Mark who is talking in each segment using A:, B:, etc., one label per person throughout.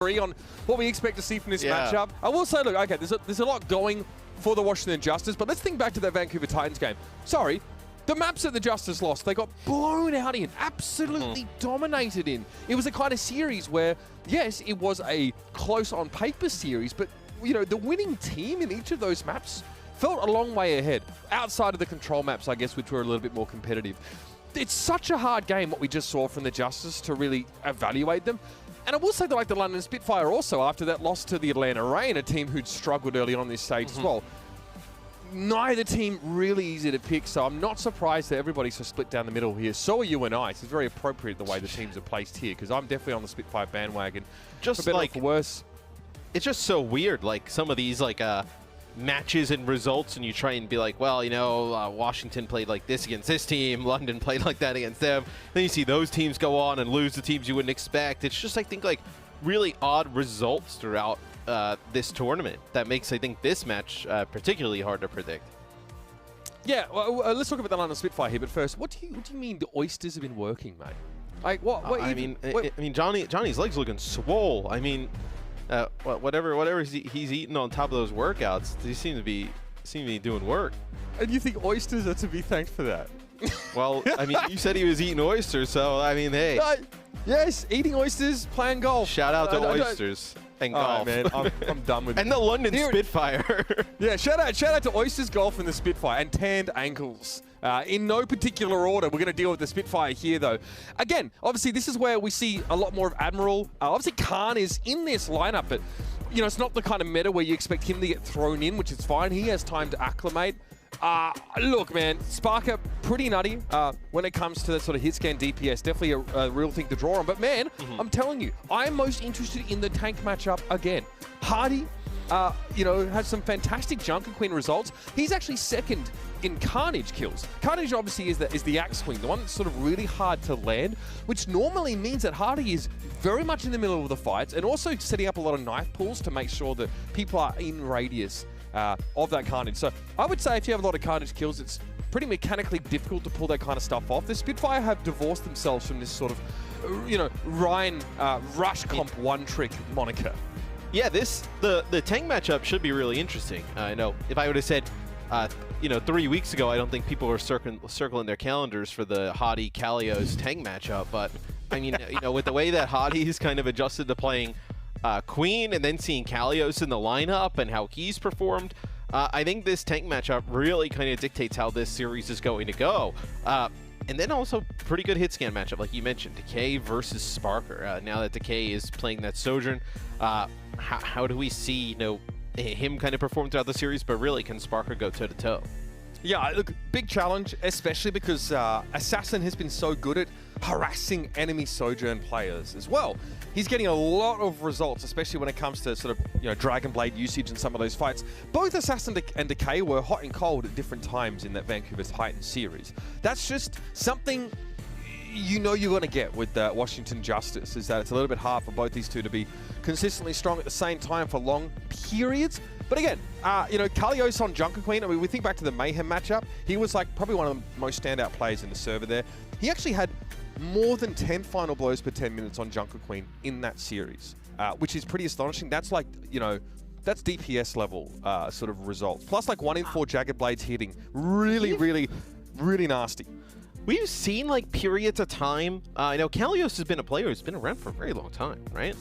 A: agree on what we expect to see from this matchup. I will say, look, okay, there's a lot going for the Washington Justice, but let's think back to that Vancouver Titans game. Sorry, the maps that the Justice lost, they got blown out in, absolutely dominated in. It was a kind of series where, yes, it was a close on paper series, but you know, the winning team in each of those maps felt a long way ahead, outside of the control maps, I guess, which were a little bit more competitive. It's such a hard game, what we just saw from the Justice, to really evaluate them. And I will say that, like, the London Spitfire also, after that loss to the Atlanta Reign, a team who'd struggled early on this stage as well, neither team really easy to pick, so I'm not surprised that everybody's so split down the middle here. So are you and I. It's very appropriate the way the teams are placed here, because I'm definitely on the Spitfire bandwagon.
B: Just
A: for better
B: like,
A: or for worse.
B: It's just so weird, like, some of these, like, matches and results, and you try and be like, well, you know, Washington played like this against this team, London played like that against them. Then you see those teams go on and lose the teams you wouldn't expect. It's just, I think, like, really odd results throughout this tournament that makes, I think, this match particularly hard to predict.
A: Yeah, well, let's talk about the London Spitfire here, but first, what do you mean the oysters have been working, mate? Like, what
B: I mean, Johnny's legs looking swole. I mean, whatever he's eating on top of those workouts, he seems to be doing work.
A: And you think oysters are to be thanked for that?
B: Well, I mean, you said he was eating oysters, so I mean, hey.
A: Yes, eating oysters, playing golf.
B: Shout out to oysters and golf.
A: Man, I'm done with it.
B: And the London Spitfire.
A: Yeah, shout out to oysters, golf, and the Spitfire, and tanned ankles. In no particular order, we're going to deal with the Spitfire here, though. Again, obviously, this is where we see a lot more of Admiral. Obviously, Khan is in this lineup, but you know, it's not the kind of meta where you expect him to get thrown in, which is fine. He has time to acclimate. Look, man, Sparker, pretty nutty when it comes to that sort of hit scan DPS. Definitely a real thing to draw on. But, man, I'm telling you, I'm most interested in the tank matchup again. Hardy, you know, has some fantastic Junker Queen results. He's actually second in Carnage kills. Carnage obviously is the Axe Queen, the one that's sort of really hard to land, which normally means that Hardy is very much in the middle of the fights and also setting up a lot of knife pulls to make sure that people are in radius of that Carnage. So I would say if you have a lot of Carnage kills, it's pretty mechanically difficult to pull that kind of stuff off. The Spitfire have divorced themselves from this sort of, you know, Ryan Rush Comp one-trick moniker.
B: Yeah, the tank matchup should be really interesting. I know if I would have said, you know, 3 weeks ago, I don't think people were circling their calendars for the Hadi Calios tank matchup. But I mean, you know, with the way that Hadi's kind of adjusted to playing Queen and then seeing Calios in the lineup and how he's performed, I think this tank matchup really kind of dictates how this series is going to go. And then also pretty good hit scan matchup, like you mentioned, Decay versus Sparker. Now that Decay is playing that Sojourn, how do we see, you know, him kind of perform throughout the series, but really can Sparker go toe-to-toe?
A: Yeah, look, big challenge, especially because Assassin has been so good at harassing enemy Sojourn players as well. He's getting a lot of results, especially when it comes to sort of, you know, Dragon Blade usage in some of those fights. Both Assassin and Decay were hot and cold at different times in that Vancouver Titans series. That's just something you know you're going to get with Washington Justice, is that it's a little bit hard for both these two to be consistently strong at the same time for long periods. But again, you know, Calios on Junker Queen, I mean, we think back to the Mayhem matchup. He was like probably one of the most standout players in the server there. He actually had more than 10 final blows per 10 minutes on Junker Queen in that series, which is pretty astonishing. That's like, you know, that's DPS level sort of results. Plus like 1 in 4 Jagged Blades hitting. Really, really, really nasty.
B: We've seen like periods of time. I know Calios has been a player who's been around for a very long time, right?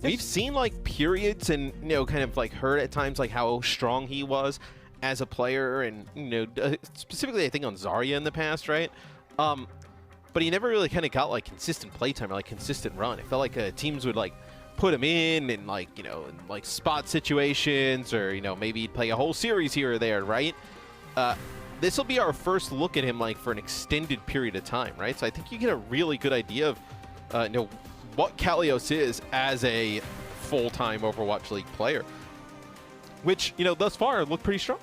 B: We've seen like periods and, you know, kind of like heard at times like how strong he was as a player, and, you know, specifically I think on Zarya in the past, right? But he never really kind of got like consistent playtime or like consistent run. It felt like teams would like put him in like, you know, in like spot situations, or, you know, maybe he'd play a whole series here or there, right? This will be our first look at him like for an extended period of time, right? So I think you get a really good idea of, you know, what Calios is as a full-time Overwatch League player, which, you know, thus far looked pretty strong.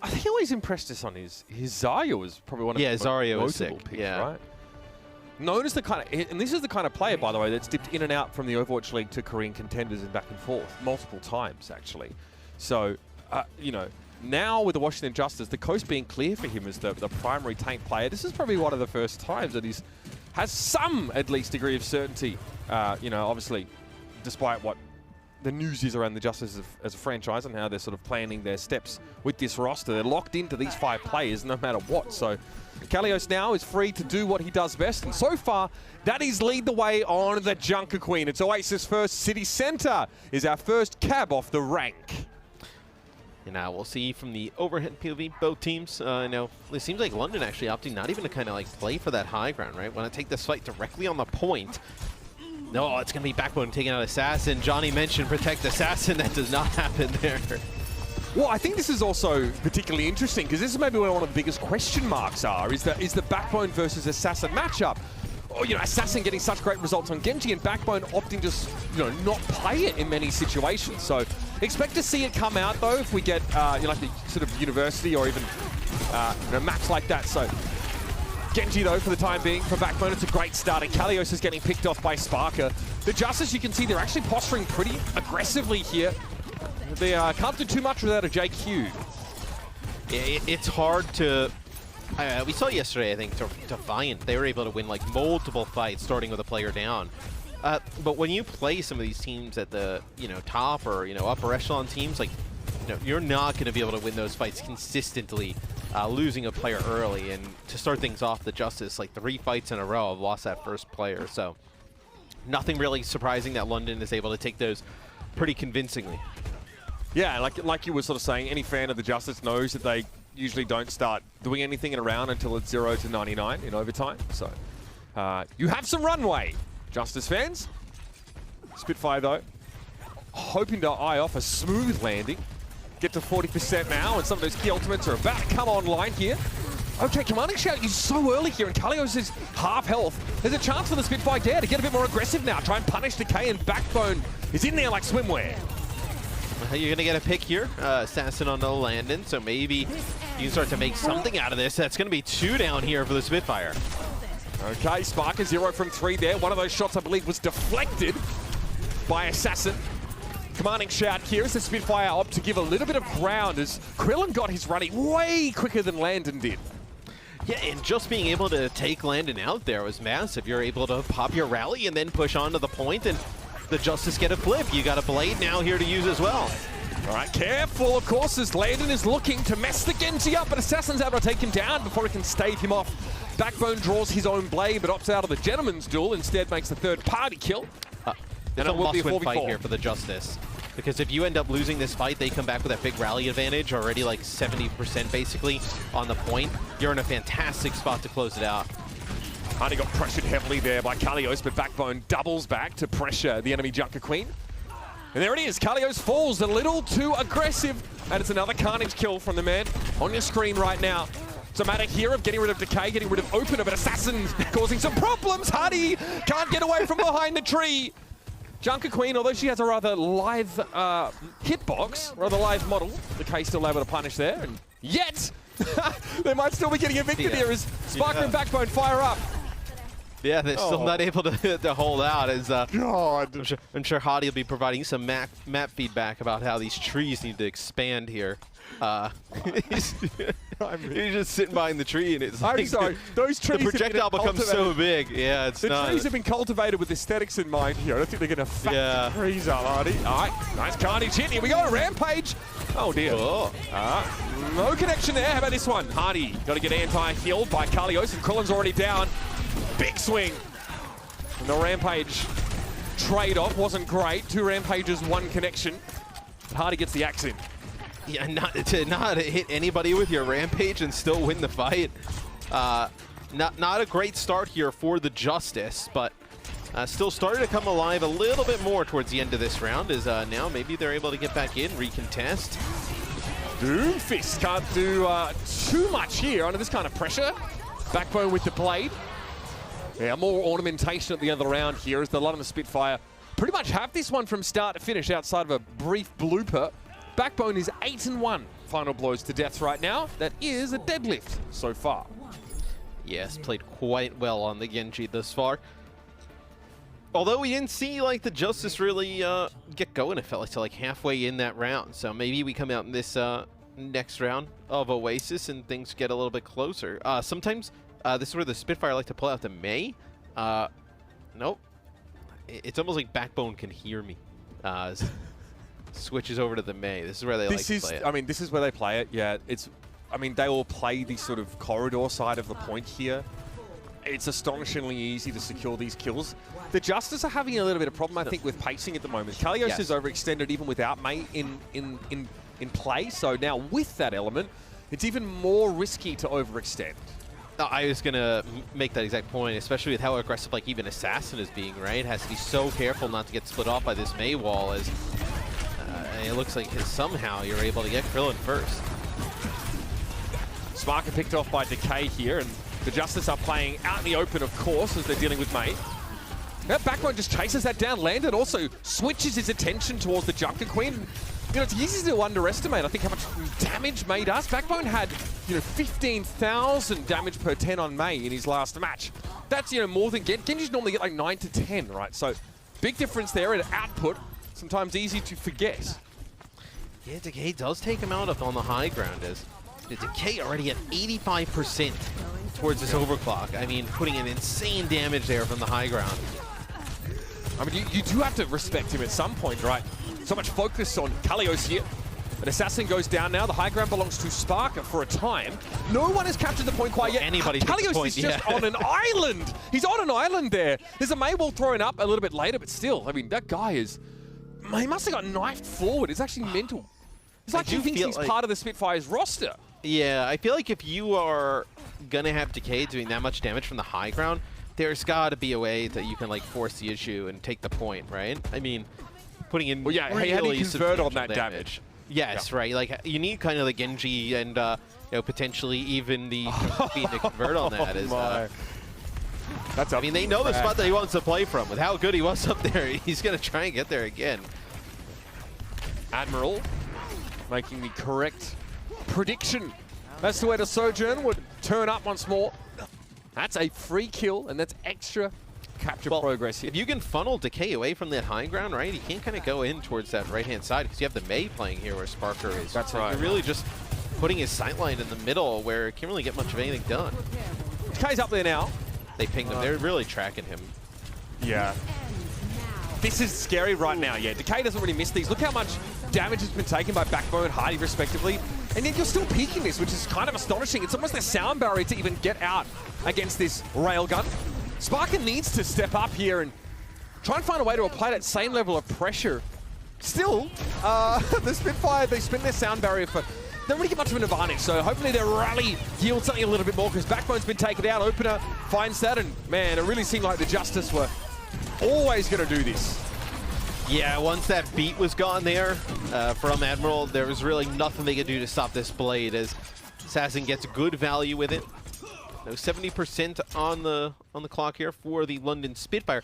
A: I think he always impressed us on his Zarya was probably one of the most notable picks, right? Notice the kind of, and this is the kind of player, by the way, that's dipped in and out from the Overwatch League to Korean contenders and back and forth multiple times, actually. So, you know, now with the Washington Justice, the coast being clear for him as the primary tank player, this is probably one of the first times that he's has some, at least, degree of certainty. You know, obviously, despite what the news is around the Justice as a franchise and how they're sort of planning their steps with this roster. They're locked into these 5 players no matter what. So Calios now is free to do what he does best. And so far, that is lead the way on the Junker Queen. It's Oasis first. City Center is our first cab off the rank.
B: And now we'll see from the overhead POV, both teams. It seems like London actually opting not even to kind of like play for that high ground, right? Want to take this fight directly on the point. No, it's going to be Backbone taking out Assassin. Johnny mentioned protect Assassin. That does not happen there.
A: Well, I think this is also particularly interesting because this is maybe where one of the biggest question marks are, is the Backbone versus Assassin matchup. Oh, Assassin getting such great results on Genji and Backbone opting to, not play it in many situations. So expect to see it come out, though, if we get, like the sort of University or even, maps like that. So Genji, though, for the time being, for Backbone, it's a great start. And Calios is getting picked off by Sparker. The Justice, you can see they're actually posturing pretty aggressively here. They can't do too much without a JQ.
B: It's hard to... we saw yesterday, I think, Defiant, they were able to win like multiple fights starting with a player down. But when you play some of these teams at the top or upper echelon teams, like you're not going to be able to win those fights consistently, losing a player early. And to start things off, the Justice, like 3 fights in a row, have lost that first player. So nothing really surprising that London is able to take those pretty convincingly.
A: Yeah, like you were sort of saying, any fan of the Justice knows that they usually don't start doing anything in a round until it's 0 to 99 in overtime. So you have some runway, Justice fans. Spitfire, though, hoping to eye off a smooth landing. Get to 40% now, and some of those key ultimates are about to come online here. Okay, Commanding Shout is so early here, and Calios is half health. There's a chance for the Spitfire dare to get a bit more aggressive now. Try and punish Decay, and Backbone is in there like swimwear.
B: You're going to get a pick here. Assassin on the Landon, so maybe you can start to make something out of this. That's going to be 2 down here for the Spitfire.
A: Okay, Sparker 0 from 3 there. One of those shots, I believe, was deflected by Assassin. Commanding Shout here as the Spitfire opt to give a little bit of ground as Krillin got his running way quicker than Landon did.
B: Yeah, and just being able to take Landon out there was massive. You're able to pop your rally and then push onto the point, and the Justice get a flip. You got a blade now here to use as well.
A: All right, careful, of course, as Landon is looking to mess the Genji up, but Assassin's able to take him down before he can stave him off. Backbone draws his own blade, but opts out of the Gentleman's Duel, instead makes the third-party kill.
B: It's a must-win fight here for the Justice. Because if you end up losing this fight, they come back with that big rally advantage, already like 70% basically on the point. You're in a fantastic spot to close it out.
A: Hardy got pressured heavily there by Calios, but Backbone doubles back to pressure the enemy Junker Queen. And there it is, Calios falls a little too aggressive, and it's another Carnage kill from the man on your screen right now. It's a matter here of getting rid of Decay, getting rid of Opener, but Assassin's causing some problems. Hardy can't get away from behind the tree. Junker Queen, although she has a rather live hitbox, rather live model, Decay still able to punish there, and yet they might still be getting evicted here as Sparker and Backbone fire up.
B: Yeah, they're still not able to hold out. As
A: God.
B: I'm sure Hadi will be providing some map feedback about how these trees need to expand here. He's just sitting behind the tree, and it's like,
A: I'm sorry, those trees.
B: The projectile becomes so big. Yeah, it's
A: the trees have been cultivated with aesthetics in mind here. I don't think they're going to fuck the trees up, Hardy. All right, nice Carnage hit. Here we go, Rampage. Oh dear.
B: Oh.
A: No connection there. How about this one? Hardy got to get anti-healed by Calios, and Krillin's already down. Big swing. And the Rampage trade-off wasn't great. 2 Rampages, 1 connection. Hardy gets the axe in.
B: Yeah, not to hit anybody with your Rampage and still win the fight. Not a great start here for the Justice, but still starting to come alive a little bit more towards the end of this round, as now maybe they're able to get back in, recontest.
A: Doomfist can't do too much here under this kind of pressure. Backbone with the blade. Yeah, more ornamentation at the end of the round here as the London Spitfire pretty much have this one from start to finish outside of a brief blooper. Backbone is 8-1 final blows to death right now. That is a deadlift so far.
B: Yes, played quite well on the Genji thus far. Although we didn't see like the Justice really get going, it felt like, to like halfway in that round. So maybe we come out in this next round of Oasis and things get a little bit closer. Sometimes this is where the Spitfire like to pull out the May. Nope. it's almost like Backbone can hear me. Switches over to the Mei. This is where they like to play it.
A: I mean, this is where they play it. Yeah, I mean, they all play the sort of corridor side of the point here. It's astonishingly easy to secure these kills. The Justice are having a little bit of problem, I think, with pacing at the moment. Calios is overextended even without Mei in play. So now with that element, it's even more risky to overextend.
B: I was going to make that exact point, especially with how aggressive like even Assassin is being, right? Has to be so careful not to get split off by this Mei wall as it looks like somehow you're able to get Krillin first.
A: Sparker picked off by Decay here, and the Justice are playing out in the open, of course, as they're dealing with Mei. That Backbone just chases that down. Landon also switches his attention towards the Junker Queen. You know, it's easy to underestimate, I think, how much damage Mei does. Backbone had, 15,000 damage per 10 on Mei in his last match. That's, more than Genji's normally get like 9 to 10, right? So, big difference there in output. Sometimes easy to forget.
B: Yeah, Decay does take him out on the high ground as Decay already at 85% towards this overclock. I mean, putting in insane damage there from the high ground.
A: I mean, you do have to respect him at some point, right? So much focus on Calios here. An Assassin goes down now. The high ground belongs to Sparker for a time. No one has captured the point quite yet. Calios is just on an island. He's on an island there. There's a Mei wall thrown up a little bit later, but still, I mean, that guy is... He must have got knifed forward. It's actually mental. It's like he thinks he's part of the Spitfire's roster.
B: Yeah, I feel like if you are going to have Decay doing that much damage from the high ground, there's got to be a way that you can like force the issue and take the point, right? I mean, putting in
A: really how do you convert on that damage?
B: Yes, right. Like you need kind of the Genji and potentially even the speed to convert on that. I mean, they know the spot that he wants to play from. With how good he was up there, he's going to try and get there again.
A: Admiral making the correct prediction as to where the Sojourn would turn up once more. That's a free kill, and that's extra capture progress here.
B: If you can funnel Decay away from that high ground, right, he can kind of go in towards that right-hand side because you have the Mei playing here where Sparker is.
A: That's right.
B: You're really just putting his sightline in the middle where it can't really get much of anything done.
A: Decay's up there now.
B: They pinged him. They're really tracking him.
A: Yeah. This is scary right now. Yeah, Decay doesn't really miss these. Look how much damage has been taken by Backbone and Hardy, respectively. And yet you're still peeking this, which is kind of astonishing. It's almost a sound barrier to even get out against this railgun. Sparker needs to step up here and try and find a way to apply that same level of pressure. Still, the Spitfire, they spin their sound barrier for... They don't really get much of an advantage, so hopefully their rally yields something a little bit more because Backbone's been taken out. Opener finds that, and man, it really seemed like the Justice were always going to do this.
B: Yeah, once that beat was gone there from Admiral, there was really nothing they could do to stop this blade as Assassin gets good value with it. 70% on the clock here for the London Spitfire.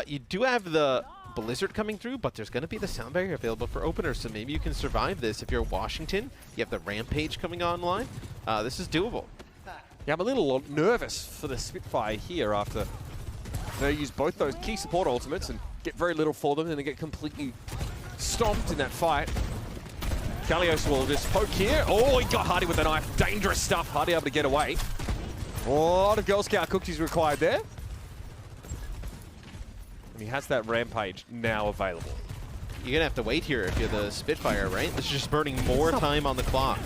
B: You do have the Blizzard coming through, but there's going to be the sound barrier available for openers, so maybe you can survive this. If you're Washington, you have the Rampage coming online. This is doable.
A: Yeah, I'm a little nervous for the Spitfire here after they use both those key support ultimates and get very little for them, and they get completely stomped in that fight. Calios will just poke here. Oh, he got Hardy with the knife. Dangerous stuff. Hardy able to get away. A lot of Girl Scout cookies required there. And he has that Rampage now available.
B: You're going to have to wait here if you're the Spitfire, right? This is just burning more time on the clock.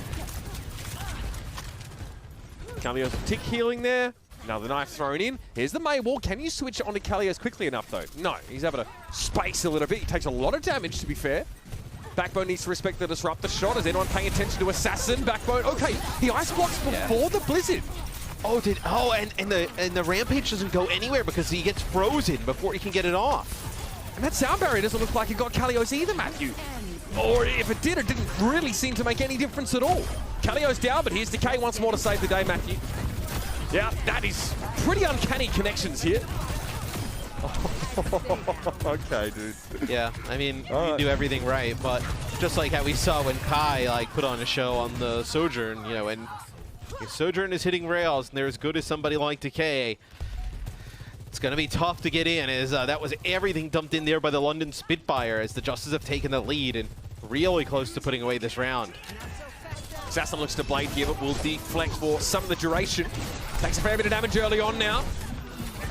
A: Calios tick healing there. Now the knife thrown in. Here's the Mei wall. Can you switch it onto Calios quickly enough, though? No. He's able to space a little bit. He takes a lot of damage, to be fair. Backbone needs to respect the disruptor shot. Is anyone paying attention to Assassin? Backbone. Okay, he ice blocks before the Blizzard.
B: Oh, and the Rampage doesn't go anywhere because he gets frozen before he can get it off.
A: And that sound barrier doesn't look like it got Calios either, Matthew. Or if it did, it didn't really seem to make any difference at all. Calios down, but here's Decay once more to save the day, Matthew. Yeah, that is pretty uncanny connections here. Okay, dude.
B: Yeah, I mean, you do everything right, but just like how we saw when Kai put on a show on the Sojourn, and if Sojourn is hitting rails and they're as good as somebody like Decay, it's going to be tough to get in, as that was everything dumped in there by the London Spitfire as the Justice have taken the lead and really close to putting away this round.
A: Assassin looks to blade here, but will deflect for some of the duration. Takes a fair bit of damage early on now.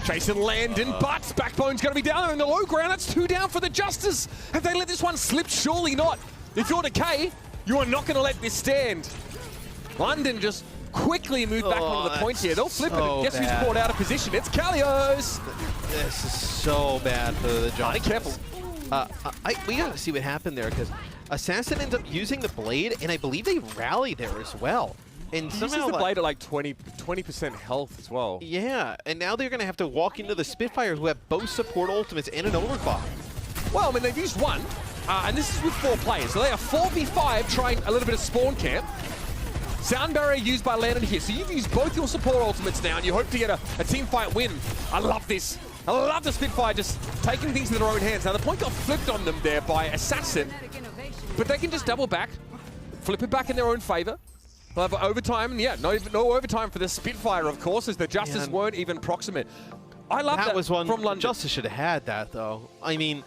A: Chasing Landon, but Backbone's going to be down there in the low ground. That's 2 down for the Justice. Have they let this one slip? Surely not. If you're Decay, you are not going to let this stand. London just quickly moved back onto the point here. They'll flip it. And guess who's brought out of position? It's Calios.
B: This is so bad for the Justice.
A: Be careful.
B: We got to see what happened there, because Assassin ends up using the blade, and I believe they rally there as well. And
A: He
B: somehow
A: uses the blade at like 20% health as well.
B: Yeah, and now they're going to have to walk into the Spitfire, who have both support ultimates and an overclock.
A: Well, I mean, they've used one, and this is with 4 players. So they are 4v5 trying a little bit of spawn camp. Sound barrier used by Landon here. So you've used both your support ultimates now, and you hope to get a team fight win. I love this. I love the Spitfire just taking things into their own hands. Now, the point got flipped on them there by Assassin, but they can just double back, flip it back in their own favor. They'll have overtime, and yeah, no overtime for the Spitfire, of course, as the Justice weren't even proximate. I love that
B: was one
A: from London.
B: Justice should have had that, though. I mean,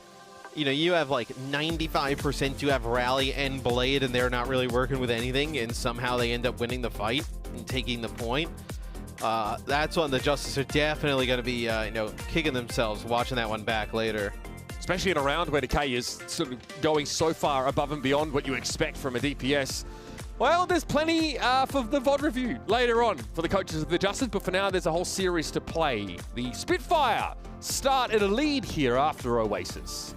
B: you know, you have like 95%, you have Rally and Blade, and they're not really working with anything, and somehow they end up winning the fight and taking the point. That's when the Justice are definitely going to be, you know, kicking themselves watching that one back later.
A: Especially in a round where Decay is sort of going so far above and beyond what you expect from a DPS. Well, there's plenty for the VOD review later on for the coaches of the Justice, but for now, there's a whole series to play. The Spitfire start at a lead here after Oasis.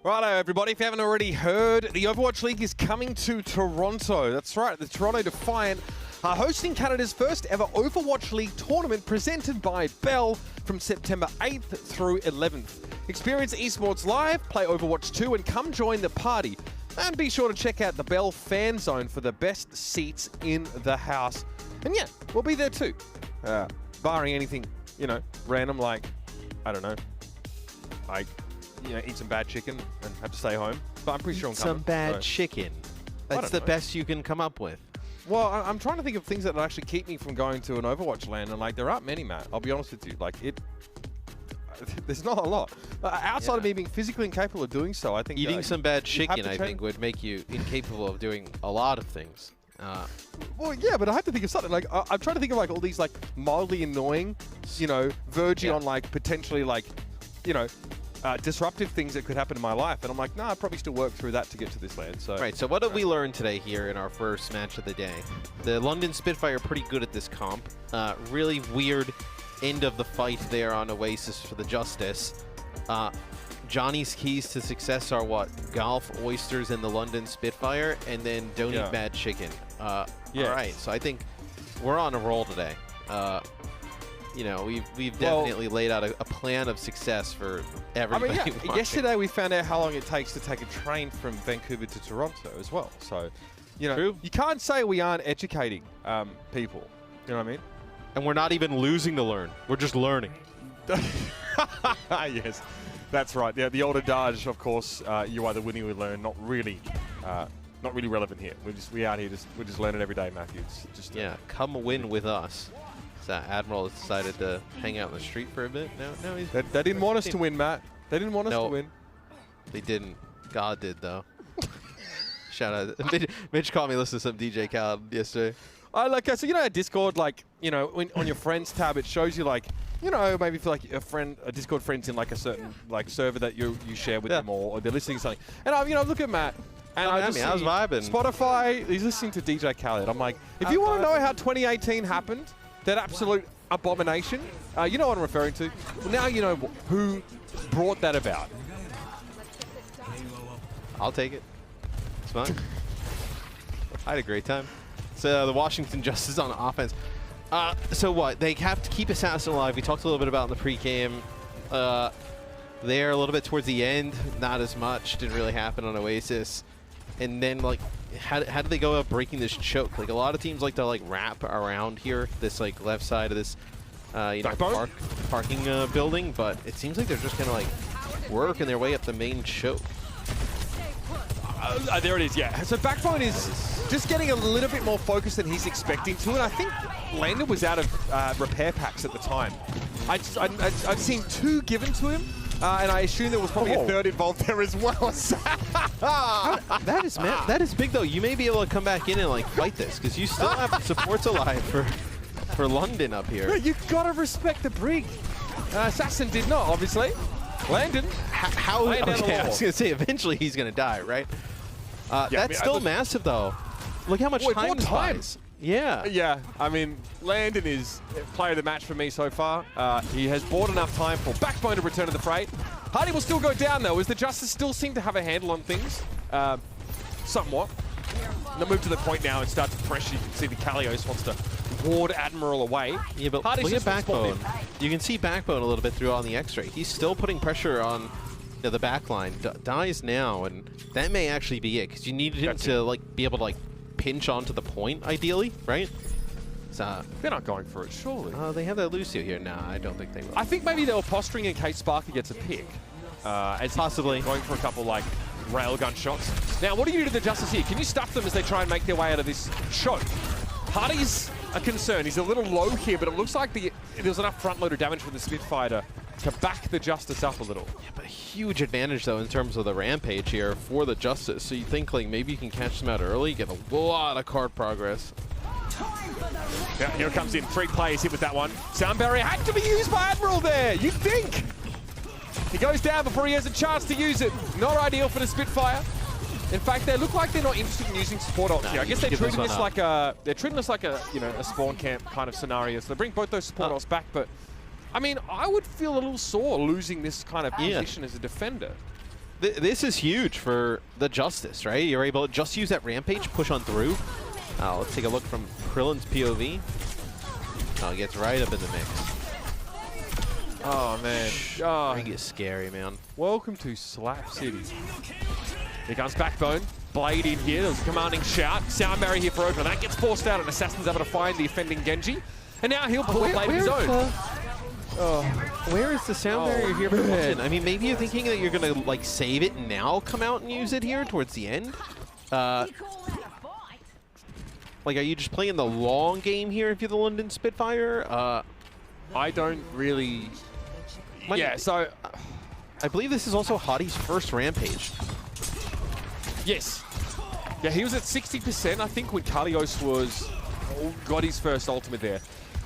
A: Righto, everybody. If you haven't already heard, the Overwatch League is coming to Toronto. That's right, the Toronto Defiant are hosting Canada's first ever Overwatch League tournament presented by Bell from September 8th through 11th. Experience Esports live, play Overwatch 2, and come join the party. And be sure to check out the Bell Fan Zone for the best seats in the house. And yeah, we'll be there too. Barring anything, you know, random like, I don't know, like, you know, eat some bad chicken and have to stay home. But I'm pretty sure I'm coming.
B: Some bad chicken. That's the best you can come up with.
A: Well, I'm trying to think of things that would actually keep me from going to an Overwatch LAN, and like there aren't many, Matt. I'll be honest with you. Like there's not a lot. Outside of me being physically incapable of doing so, I think
B: eating some bad chicken, I think, would make you incapable of doing a lot of things.
A: Well, yeah, but I have to think of something. Like I'm trying to think of like all these like mildly annoying, you know, verging on like potentially like, you know, disruptive things that could happen in my life, and I'm like, nah, I probably still work through that to get to this land. So
B: right. So what did we learn today here in our first match of the day? The London Spitfire are pretty good at this comp. Really weird end of the fight there on Oasis for the Justice. Johnny's keys to success are what? Golf, oysters, and the London Spitfire, and then don't eat bad chicken. All right. So I think we're on a roll today. You know, we've definitely laid out a plan of success for everybody.
A: I mean, yesterday we found out how long it takes to take a train from Vancouver to Toronto as well. So, you know, you can't say we aren't educating people. You know what I mean?
B: And we're not even losing to learn. We're just learning.
A: Yes, that's right. Yeah, the old adage, of course, you either win or you learn. Not really relevant here. We're out here we're just learning every day, Matthew. It's just
B: come win with us. Admiral has decided to hang out in the street for a bit. No, he's.
A: They didn't want us to win, Matt. They didn't want us to win.
B: They didn't. God did, though. Shout out. Mitch called me listening to some DJ Khaled yesterday.
A: So you know, Discord, like, you know, on your friends tab, it shows you like, you know, maybe if like a Discord friend's in like a certain like server that you share with them, or they're listening to something. And I look at Matt. And I was
B: vibing.
A: Spotify, he's listening to DJ Khaled. I'm like, if you want to know how 2018 happened, that absolute abomination, you know what I'm referring to. Well, now you know who brought that about.
B: I'll take it. It's fine. I had a great time. So the Washington Justice on offense. So what? They have to keep Assassin alive. We talked a little bit about in the pregame. There a little bit towards the end, not as much. Didn't really happen on Oasis. And then like, how do they go about breaking this choke? Like a lot of teams like to like wrap around here, this like left side of this, you know, parking building. But it seems like they're just gonna like working their way up the main choke.
A: There it is, yeah. So Backbone is just getting a little bit more focused than he's expecting to, and I think Landon was out of repair packs at the time. I'd seen 2 given to him, and I assume there was probably a 3rd involved there as well.
B: That is big though. You may be able to come back in and like fight this because you still have supports alive for London up here.
A: No, you've got to respect the brig. Assassin did not, obviously. Landon.
B: Okay, I was gonna say eventually he's gonna die, right? That's still massive though. Look how much time buys. Yeah.
A: Yeah, I mean, Landon is player of the match for me so far. He has bought enough time for Backbone to return to the fray. Hardy will still go down, though, as the Justice still seem to have a handle on things. Somewhat. They'll move to the point now and start to pressure. You can see the Calios wants to ward Admiral away.
B: Yeah, but Hardy's look at Backbone. You can see Backbone a little bit through on the X-ray. He's still putting pressure on the back line. Dies now, and that may actually be it, because you needed him to like be able to like pinch onto the point, ideally, right? So,
A: they're not going for it, surely.
B: They have that Lucio here. Nah, I don't think they will.
A: I think maybe they were posturing in case Sparky gets a pick. As
B: possibly.
A: Going for a couple, like, railgun shots. Now, what do you do to the Justice here? Can you stuff them as they try and make their way out of this choke? Hardy's a concern. He's a little low here, but it looks like there's enough front-loader damage from the Spitfire to back the Justice up a little.
B: Yeah, but a huge advantage, though, in terms of the Rampage here for the Justice. So you think, like, maybe you can catch them out early, get a lot of card progress.
A: Yeah, here it comes in. 3 players hit with that one. Sound barrier had to be used by Admiral there, you'd think. He goes down before he has a chance to use it. Not ideal for the Spitfire. In fact, they look like they're not interested in using support ults here. I guess they're treating this like a you know, a spawn camp kind of scenario. So they bring both those support ults back, but I mean, I would feel a little sore losing this kind of position as a defender.
B: This is huge for the Justice, right? You're able to just use that rampage, push on through. Let's take a look from Krillin's POV. Oh, he gets right up in the mix.
A: Oh, man. Oh.
B: Ring is scary, man.
A: Welcome to Slap City. Here comes Backbone. Blade in here. There's a commanding shout. Sound barrier here for Open. That gets forced out, and Assassin's able to find the offending Genji. And now he'll pull a blade of his own.
B: Where is the sound barrier here for Open? I mean, maybe you're thinking that you're going to like save it and now come out and use it here towards the end. Like, are you just playing the long game here if you're the London Spitfire?
A: I don't really... Yeah, so...
B: I believe this is also Hottie's first Rampage.
A: Yes. Yeah, he was at 60%, I think, when Calios got his first ultimate there.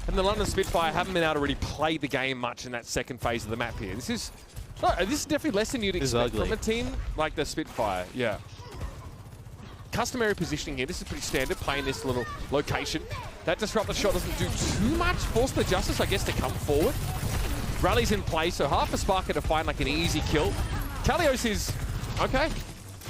A: And the London Spitfire haven't been able to really play the game much in that second phase of the map here. This is definitely less than you'd expect from a team like the Spitfire. Yeah. Customary positioning here. This is pretty standard, playing this little location. That disruptor shot doesn't do too much. Force the Justice, I guess, to come forward. Rally's in play, so half a Sparker to find like an easy kill. Calios is okay.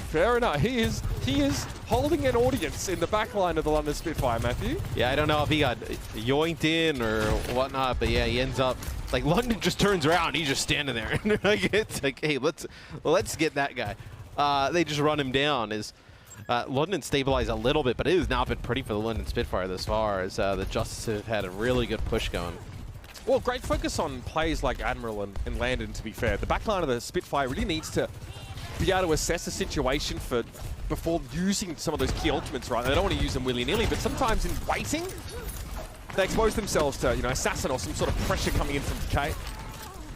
A: Fair enough. He is holding an audience in the back line of the London Spitfire, Matthew.
B: Yeah, I don't know if he got yoinked in or whatnot, but yeah, he ends up like London just turns around. He's just standing there. It's like, hey, let's get that guy. They just run him down. London stabilized a little bit, but it has not been pretty for the London Spitfire this far, as the Justice have had a really good push going.
A: Well, great focus on plays like Admiral and Landon, to be fair. The backline of the Spitfire really needs to be able to assess the situation before using some of those key ultimates, right? They don't want to use them willy-nilly, but sometimes in waiting, they expose themselves to, you know, Assassin or some sort of pressure coming in from Decay.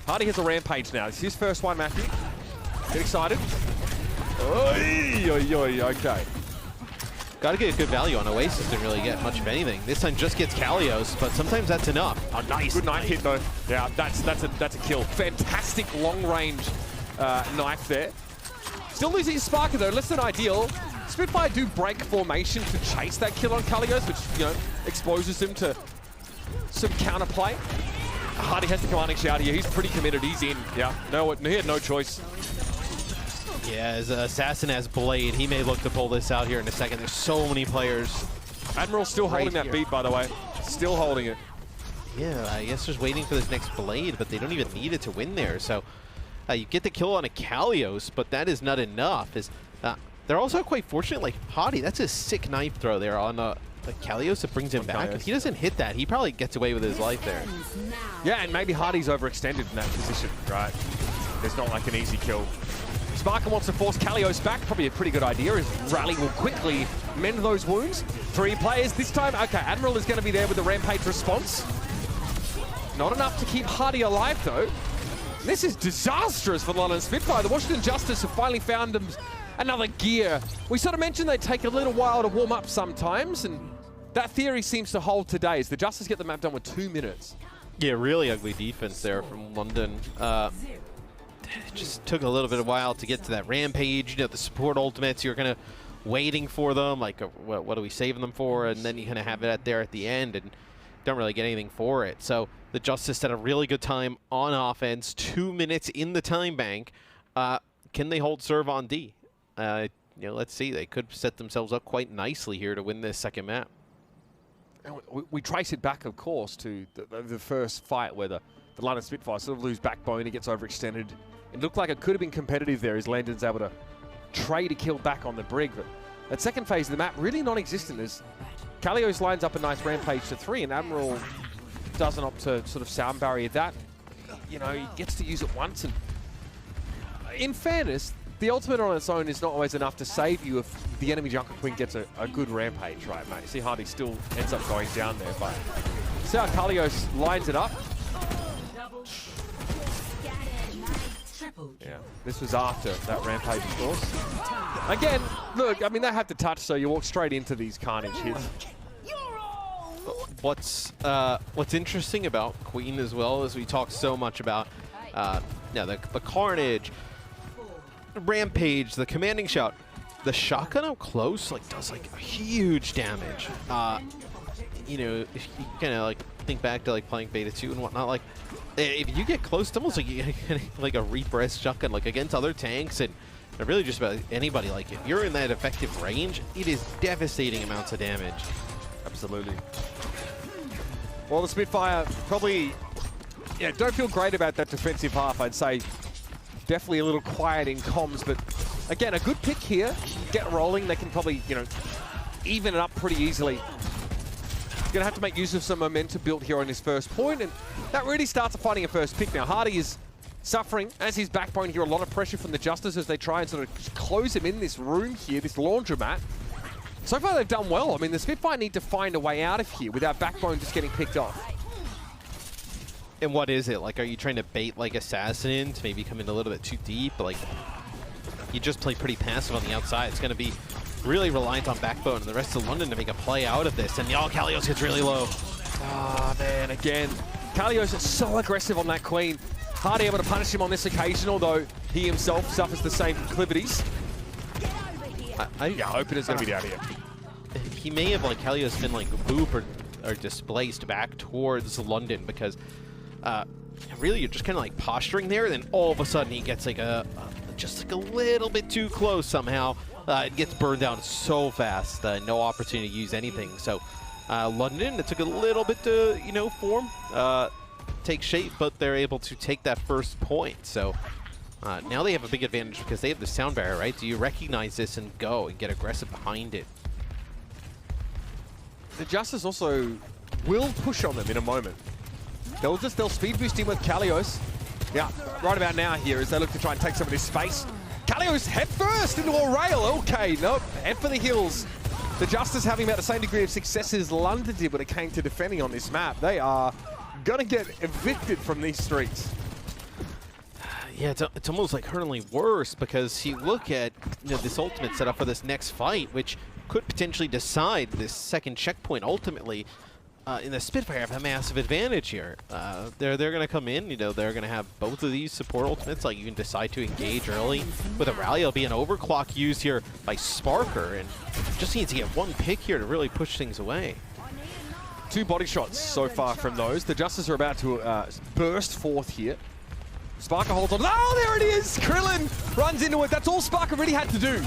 A: Hardy has a Rampage now. This is his first one, Matthew. Get excited. Oy, oy, oy, okay.
B: Got to get a good value on Oasis. Didn't really get much of anything. This time just gets Calios, but sometimes that's enough.
A: Oh, nice. Good knife hit, though. Yeah, that's a kill. Fantastic long-range knife there. Still losing his Sparker, though. Less than ideal. Spitfire do break formation to chase that kill on Calios, which, you know, exposes him to some counterplay. Hardy has the commanding shout here. He's pretty committed. He's in. Yeah, no, he had no choice.
B: Yeah, as Assassin has Blade, he may look to pull this out here in a second. There's so many players.
A: Admiral's still holding that beat, by the way. Still holding it.
B: Yeah, I guess just waiting for this next Blade, but they don't even need it to win there. So you get the kill on a Calios, but that is not enough. They're also quite fortunate, like Hottie, that's a sick knife throw there on Calios that brings him back. If he doesn't hit that, he probably gets away with his life there.
A: Yeah, and maybe Hardy's overextended in that position, right? There's not like an easy kill. Sparker wants to force Calios back. Probably a pretty good idea. His Rally will quickly mend those wounds. 3 players this time. Okay, Admiral is going to be there with the Rampage response. Not enough to keep Hardy alive, though. This is disastrous for the London Spitfire. The Washington Justice have finally found them another gear. We sort of mentioned they take a little while to warm up sometimes, and that theory seems to hold today as the Justice get the map done with 2 minutes.
B: Yeah, really ugly defense there from London. It just took a little bit of a while to get to that Rampage. You know, the support ultimates, you're kind of waiting for them, like, what are we saving them for? And then you kind of have it there at the end and don't really get anything for it. So the Justice had a really good time on offense, 2 minutes in the time bank. Can they hold serve on D? You know, let's see. They could set themselves up quite nicely here to win this second map.
A: We trace it back, of course, to the first fight where the London Spitfire sort of lose backbone. He gets overextended. It looked like it could have been competitive there as Landon's able to trade a kill back on the Brig. But that second phase of the map, really non-existent as Calios lines up a nice Rampage to 3 and Admiral doesn't opt to sort of sound barrier that. You know, he gets to use it once. And in fairness, the ultimate on its own is not always enough to save you if the enemy Junker Queen gets a good Rampage, right, mate? See, Hardy still ends up going down there, but see how Calios lines it up. Yeah, this was after that Rampage, of course. Again, look, I mean, they have to touch, so you walk straight into these Carnage hits.
B: What's interesting about Queen as well is we talk so much about the Carnage, Rampage, the commanding shout. The shotgun up close does a huge damage. You know, if you kind of think back to playing Beta 2 and whatnot, If you get close, it's almost like you get like a repress shotgun, like against other tanks and really just about anybody. Like if you're in that effective range, it is devastating amounts of damage.
A: Absolutely. Well, the Spitfire probably, yeah, don't feel great about that defensive half, I'd say. Definitely a little quiet in comms, but again, a good pick here. Get rolling, they can probably, you know, even it up pretty easily. Gonna have to make use of some momentum built here on his first point, and that really starts finding a first pick now. Hardy is suffering, as his backbone here, a lot of pressure from the Justice as they try and sort of close him in this room here, this laundromat. So far they've done well. I mean, the Spitfire need to find a way out of here without backbone just getting picked off.
B: And what is it? Like, are you trying to bait like Assassin in to maybe come in a little bit too deep? Like, you just play pretty passive on the outside. It's gonna be really reliant on backbone and the rest of London to make a play out of this. And Calios gets really low.
A: Ah, man, again. Calios is so aggressive on that Queen. Hardy able to punish him on this occasion, although he himself suffers the same proclivities. Yeah, open is going to be down here.
B: He may have, like, Calios been, like, booped or displaced back towards London because really you're just kind of, like, posturing there, and then all of a sudden he gets, like, just, like, a little bit too close somehow. It gets burned down so fast. No opportunity to use anything. So London, it took a little bit to, you know, form, take shape, but they're able to take that first point. So now they have a big advantage because they have the sound barrier, right? Do you recognize this and go and get aggressive behind it?
A: The Justice also will push on them in a moment. They'll speed boost in with Calios. Yeah, right about now here as they look to try and take some of this space. Calios head first into a rail. Okay, nope, head for the hills. The Justice having about the same degree of success as London did when it came to defending on this map. They are gonna get evicted from these streets.
B: Yeah, it's almost like hurtling worse because you look at, you know, this ultimate setup for this next fight, which could potentially decide this second checkpoint ultimately. In the Spitfire have a massive advantage here. They're going to come in, you know, they're going to have both of these support ultimates. Like, you can decide to engage early with a rally. It'll be an overclock used here by Sparker, and just needs to get one pick here to really push things away.
A: 2 body shots so far from those. The Justice are about to burst forth here. Sparker holds on. Oh, there it is! Krillin runs into it. That's all Sparker really had to do.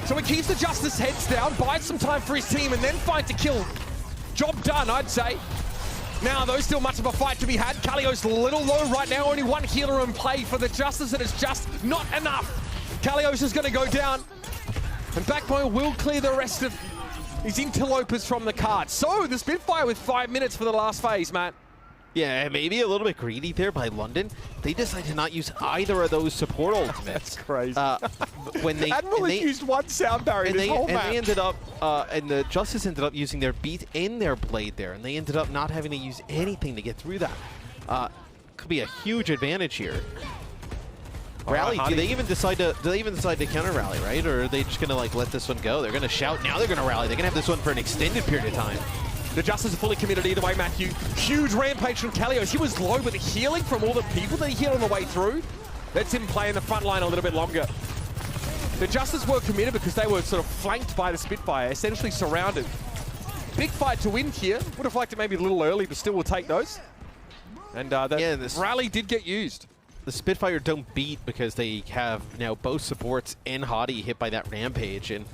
A: So he keeps the Justice heads down, buys some time for his team, and then fights to kill. Job done, I'd say. Now, though, still much of a fight to be had. Calios a little low right now. Only one healer in play for the Justice, and it's just not enough. Calios is going to go down, and Backbone will clear the rest of his interlopers from the card. So, the Spitfire with 5 minutes for the last phase, Matt.
B: Yeah, maybe a little bit greedy there by London. They decided to not use either of those support ultimates.
A: That's crazy.
B: When they
A: Admiral has used one sound barrier this whole map.
B: And they ended up, and the Justice ended up using their beat and their blade there, and they ended up not having to use anything to get through that. Could be a huge advantage here. Rally, do they even decide to counter rally, right? Or are they just gonna like let this one go? They're gonna shout, now they're gonna rally. They're gonna have this one for an extended period of time.
A: The Justice are fully committed either way, Matthew. Huge rampage from Calios. He was low, but the healing from all the people that he healed on the way through lets him play in the front line a little bit longer. The Justice were committed because they were sort of flanked by the Spitfire, essentially surrounded. Big fight to win here. Would have liked it maybe a little early, but still will take those. And that rally did get used.
B: The Spitfire don't beat because they have now both supports and Hadi hit by that rampage and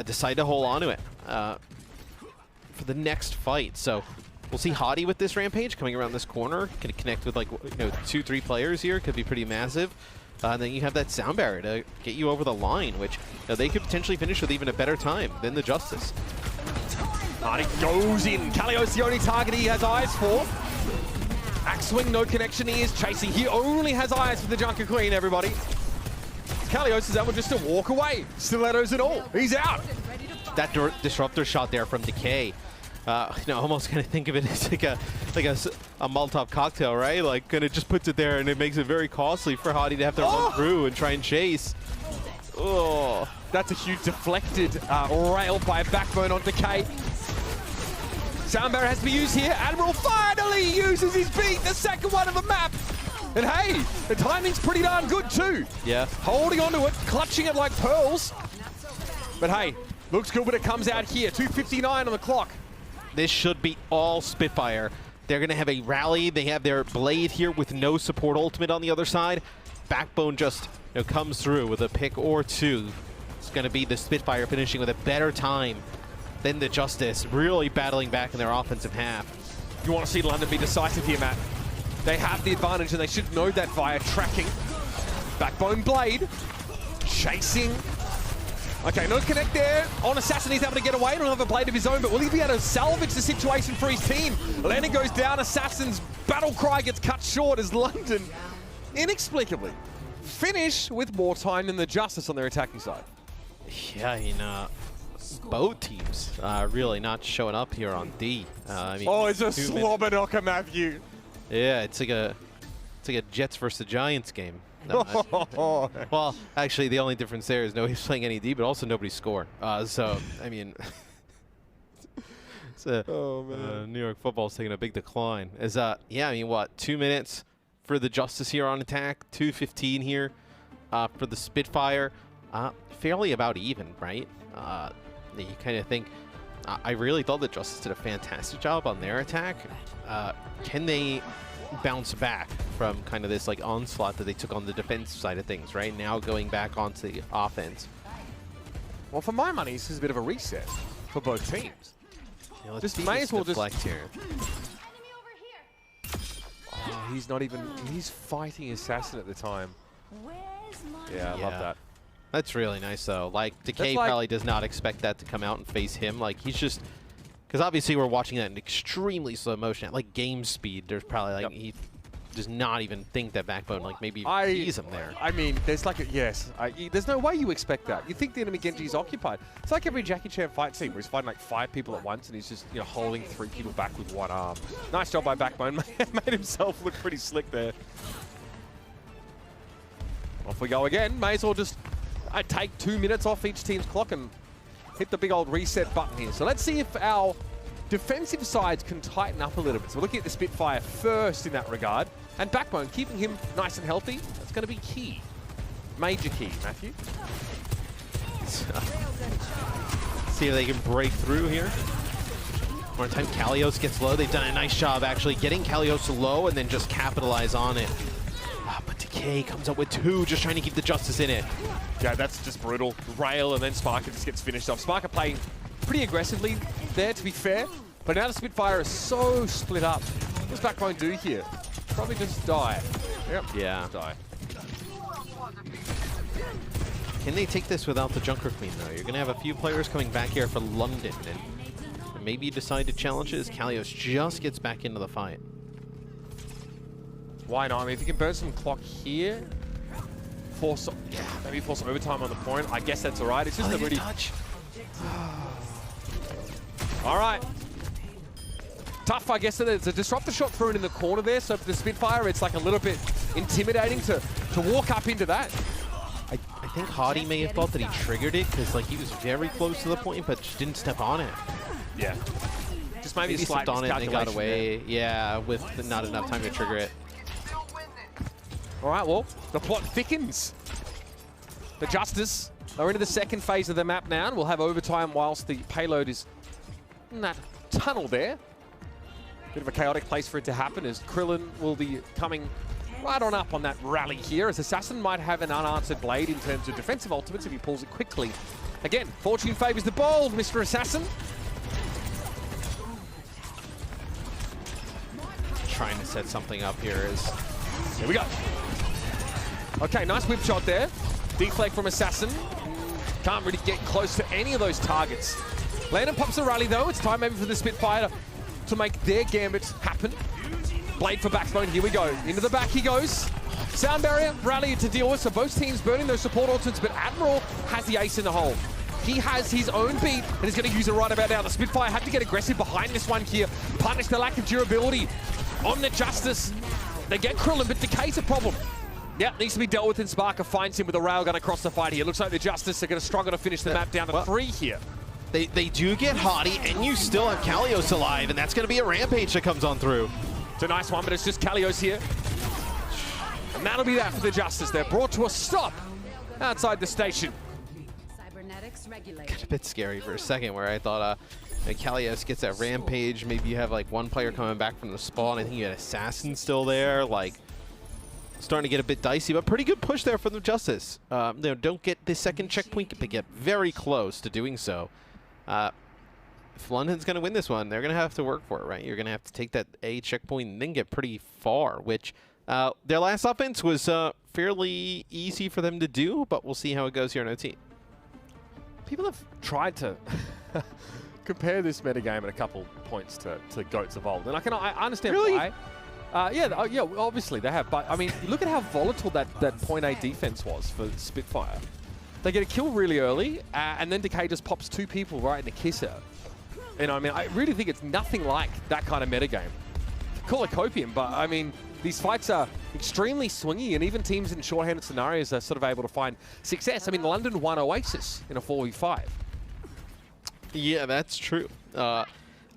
B: decide to hold on to it for the next fight. So we'll see Hadi with this rampage coming around this corner. Can connect with like 2-3 players here. Could be pretty massive. And then you have that sound barrier to get you over the line, which they could potentially finish with even a better time than the Justice.
A: Hadi goes in. Calios the only target he has eyes for. Axe swing, no connection. He is chasing. He only has eyes for the Junker Queen, everybody. Calios is able just to walk away. Stilettos and all. He's out.
B: That disruptor shot there from Decay. Almost kind of think of it as like a Molotov cocktail, right? Like, kind of just puts it there, and it makes it very costly for Hadi to have to run through and try and chase. Oh,
A: that's a huge deflected rail by Backbone on Decay. Sound barrier has to be used here. Admiral finally uses his beat, the second one of the map. And hey, the timing's pretty darn good too.
B: Yeah.
A: Holding onto it, clutching it like pearls. But hey, looks good when it comes out here. 2:59 on the clock.
B: This should be all Spitfire. They're going to have a rally. They have their Blade here with no support ultimate on the other side. Backbone just comes through with a pick or two. It's going to be the Spitfire finishing with a better time than the Justice, really battling back in their offensive half.
A: You want to see London be decisive here, Matt. They have the advantage, and they should know that via tracking. Backbone Blade, chasing. Okay, no connect there. On Assassin, he's able to get away. He'll have a blade of his own, but will he be able to salvage the situation for his team? Landon goes down. Assassin's battle cry gets cut short as London, inexplicably, finish with more time than the Justice on their attacking side.
B: Yeah, I mean, both teams really not showing up here on D. I mean,
A: oh, it's a slobber knocker, Matthew.
B: Yeah, it's like a Jets versus Giants game. No, well, actually, the only difference there is nobody's playing any D, but also nobody score. So, I mean, New York football's taking a big decline. Yeah, I mean, what, 2 minutes for the Justice here on attack, 2:15 here for the Spitfire. Fairly about even, right? You kind of think, I really thought the Justice did a fantastic job on their attack. Can they bounce back from kind of this like onslaught that they took on the defense side of things, right? Now going back onto the offense.
A: Well, for my money, this is a bit of a reset for both teams.
B: Yeah,
A: just may as well
B: deflect here.
A: Oh, he's not even, he's fighting Assassin at the time. Yeah, I love that.
B: That's really nice, though. Like, Decay probably does not expect that to come out and face him. Like, he's just... Because obviously we're watching that in extremely slow motion. At, like, game speed, there's probably, like, he does not even think that Backbone, like, maybe sees him there.
A: I mean, there's like a... Yes. There's no way you expect that. You think the enemy Genji is occupied. It's like every Jackie Chan fight scene where he's fighting, like, 5 people at once and he's just, holding 3 people back with 1 arm. Nice job by Backbone. Made himself look pretty slick there. Off we go again. May as well just... I take 2 minutes off each team's clock and hit the big old reset button here. So let's see if our defensive sides can tighten up a little bit. So we're looking at the Spitfire first in that regard. And Backbone, keeping him nice and healthy, that's going to be key. Major key, Matthew.
B: See if they can break through here. One time Calios gets low. They've done a nice job actually getting Calios low and then just capitalize on it. But Decay comes up with 2, just trying to keep the Justice in it.
A: Yeah, that's just brutal. Rail and then Sparker just gets finished off. Sparker playing pretty aggressively there, to be fair. But now the Spitfire is so split up. What does Backbone do here? Probably just die. Yep.
B: Yeah.
A: Just die.
B: Can they take this without the Junker Queen, though? You're going to have a few players coming back here for London. And maybe you decide to challenge it as Calios just gets back into the fight.
A: Why not? I mean, if you can burn some clock here, maybe force overtime on the point. I guess that's all right. It's just a really touch. All right. Tough, I guess. It's a disruptor shot thrown in the corner there. So for the Spitfire, it's like a little bit intimidating to walk up into that.
B: I think Hottie may have thought that he triggered it because like he was very close to the point, but just didn't step on it.
A: Yeah. Just maybe a slight
B: on it and they got away.
A: There.
B: Yeah, with not enough time to trigger it.
A: All right, well, the plot thickens. The Justice are into the second phase of the map now, and we'll have overtime whilst the payload is in that tunnel there. Bit of a chaotic place for it to happen, as Krillin will be coming right on up on that rally here, as Assassin might have an unanswered blade in terms of defensive ultimates if he pulls it quickly. Again, fortune favors the bold, Mr. Assassin.
B: Trying to set something up here is...
A: Here we go. Okay, nice whip shot there. Deflect from Assassin. Can't really get close to any of those targets. Landon pops a rally though. It's time maybe for the Spitfire to make their gambits happen. Blade for Backbone. Here we go. Into the back he goes. Sound barrier, rally to deal with. So both teams burning those support ultimates, but Admiral has the ace in the hole. He has his own beat and is going to use it right about now. The Spitfire have to get aggressive behind this one here. Punish the lack of durability on the Justice. They get Krillin, but Decay's a problem. Yeah, needs to be dealt with, and Sparker finds him with a railgun across the fight here. Looks like the Justice are going to struggle to finish the map down to 3 here.
B: They do get Hottie, and you still have Calios alive, and that's going to be a rampage that comes on through.
A: It's a nice one, but it's just Calios here. And that'll be that for the Justice. They're brought to a stop outside the station.
B: Got a bit scary for a second, where I thought And Calios gets that rampage. Maybe you have like one player coming back from the spawn. I think you had Assassin still there. Like, starting to get a bit dicey, but pretty good push there from the Justice. Don't get the second checkpoint, but get very close to doing so. If London's going to win this one, they're going to have to work for it, right? You're going to have to take that A checkpoint and then get pretty far, which their last offense was fairly easy for them to do, but we'll see how it goes here in OT.
A: People have tried to compare this metagame at a couple points to Goats Evolved, and I understand why. Yeah, obviously they have, but I mean, look at how volatile that point A defense was for Spitfire. They get a kill really early, and then Decay just pops 2 people right in the kisser. And I mean, I really think it's nothing like that kind of metagame. Call it copium, but I mean, these fights are extremely swingy, and even teams in short-handed scenarios are sort of able to find success. I mean, London won Oasis in a 4v5.
B: Yeah, that's true. I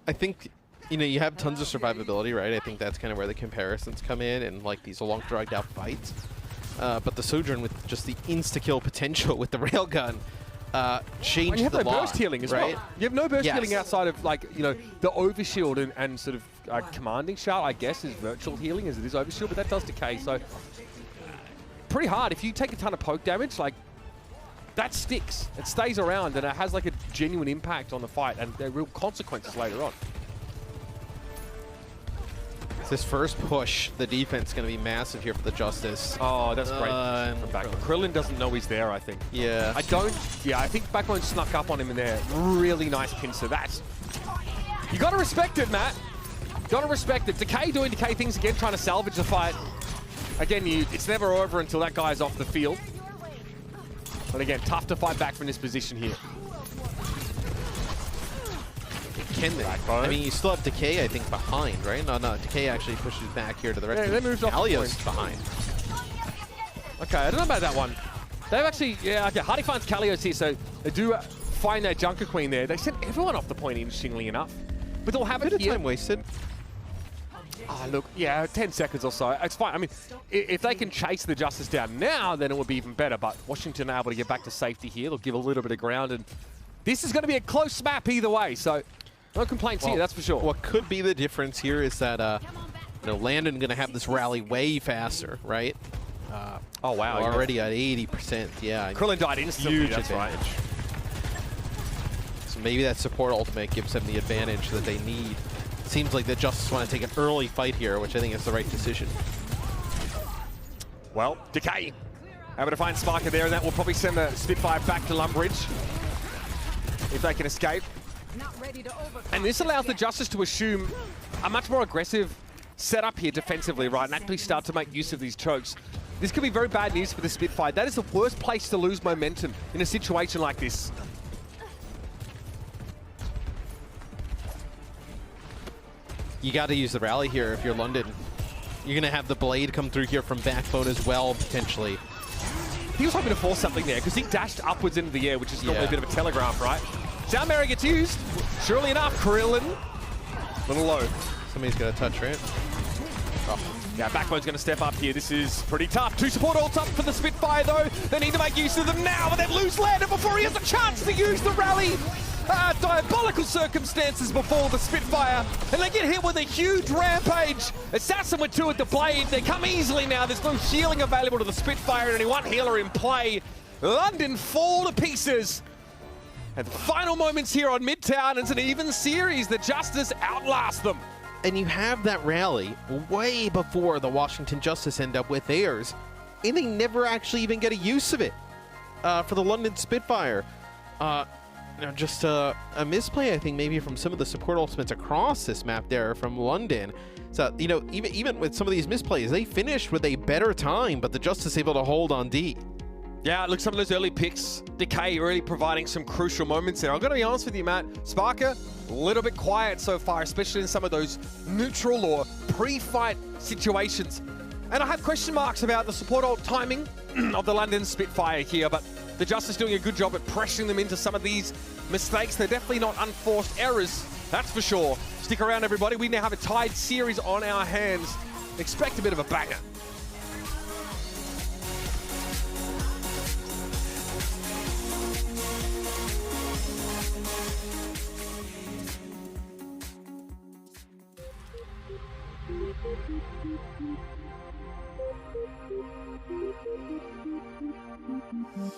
B: think, you have tons of survivability, right? I think that's kind of where the comparisons come in, and like these long, dragged-out fights. But the Sojourn with just the insta-kill potential with the railgun changed the lot.
A: You have no burst healing as well. You have no burst healing outside of, like, the overshield and sort of commanding shout, I guess, is virtual healing as it is overshield, but that does decay, so pretty hard. If you take a ton of poke damage, like, that sticks. It stays around, and it has, like, a genuine impact on the fight, and there are real consequences later on.
B: This first push, the defense is going to be massive here for the Justice.
A: Oh, that's great from Backbone. Krillin doesn't know he's there, I think.
B: Yeah.
A: I think Backbone snuck up on him in there. Really nice pincer. You got to respect it, Matt. Got to respect it. Decay doing Decay things again, trying to salvage the fight. Again, it's never over until that guy's off the field. But again, tough to fight back from this position here.
B: Can they? I mean, you still have Decay, I think, behind, right? No, Decay actually pushes back here to the rest of the
A: they moved off
B: Calios behind.
A: Okay, I don't know about that one. They've actually, okay, Hardy finds Calios here, so they do find their Junker Queen there. They sent everyone off the point, interestingly enough. But they'll have it here.
B: Bit of time wasted.
A: Oh, look, 10 seconds or so. It's fine. I mean, if they can chase the Justice down now, then it would be even better. But Washington are able to get back to safety here. They'll give a little bit of ground, and this is going to be a close map either way, so no complaints here, that's for sure.
B: What could be the difference here is that Landon going to have this rally way faster, right?
A: Oh, wow.
B: Already at 80%, yeah.
A: Krillin died instantly,
B: Huge
A: that's
B: advantage.
A: Right.
B: So maybe that support ultimate gives them the advantage that they need. Seems like the Justice want to take an early fight here, which I think is the right decision.
A: Well, Decay able to find Sparker there, and that will probably send the Spitfire back to Lumbridge if they can escape. And this allows the Justice to assume a much more aggressive setup here defensively, right, and actually start to make use of these chokes. This could be very bad news for the Spitfire. That is the worst place to lose momentum in a situation like this.
B: You got to use the rally here if you're London. You're going to have the Blade come through here from Backbone as well, potentially.
A: He was hoping to force something there because he dashed upwards into the air, which is normally a bit of a telegraph, right? Sound Barrier gets used. Surely enough, Krillin. A little low.
B: Somebody's got to touch, right?
A: Oh. Yeah, Backbone's going to step up here. This is pretty tough. 2 support ults up for the Spitfire, though. They need to make use of them now, but then lose Landon before he has a chance to use the rally. Diabolical circumstances before the Spitfire, and they get hit with a huge rampage. Assassin with 2 at the Blade. They come easily now. There's no healing available to the Spitfire, and only 1 healer in play. London fall to pieces. At the final moments here on Midtown, it's an even series. The Justice outlast them.
B: And you have that rally way before the Washington Justice end up with theirs, and they never actually even get a use of it for the London Spitfire. Just a misplay, I think, maybe from some of the support ultimates across this map there from London. So, even with some of these misplays, they finished with a better time, but the Justice able to hold on D.
A: Yeah, look, some of those early picks, Decay really providing some crucial moments there. I've got to be honest with you, Matt. Sparker, a little bit quiet so far, especially in some of those neutral or pre-fight situations. And I have question marks about the support ult timing of the London Spitfire here, but the Justice doing a good job at pressuring them into some of these mistakes. They're definitely not unforced errors, that's for sure. Stick around, everybody. We now have a tied series on our hands. Expect a bit of a banger. Big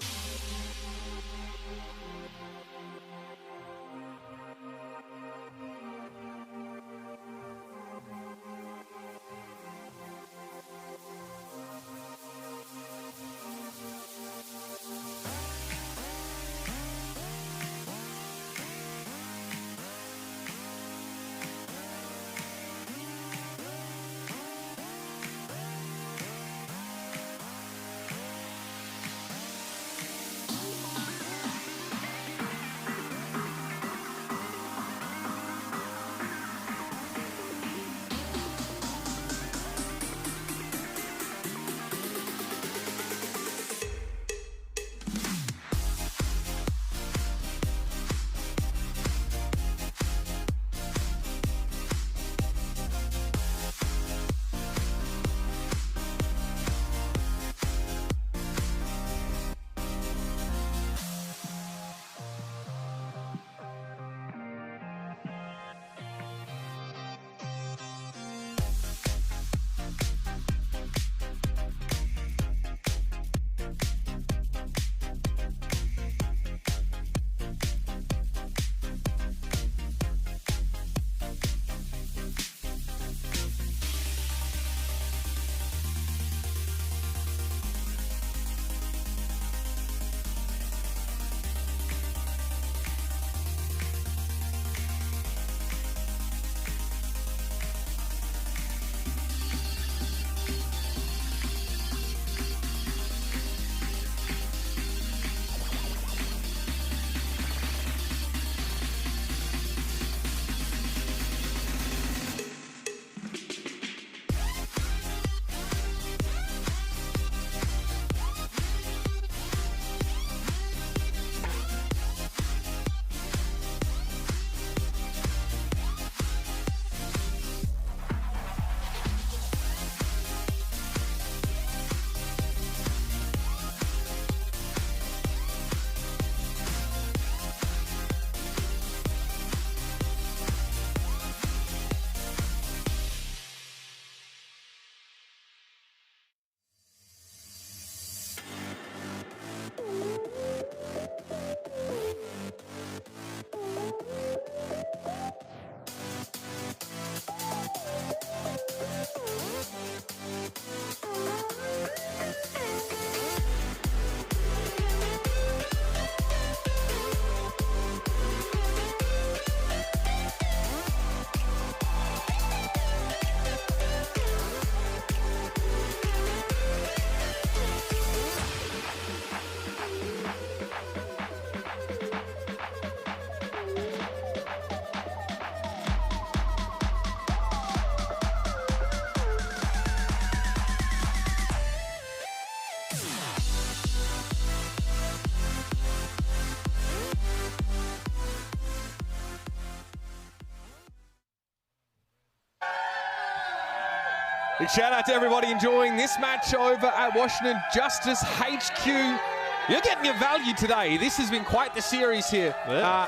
A: shout out to everybody enjoying this match over at Washington Justice HQ. You're getting your value today. This has been quite the series here.
B: Yeah.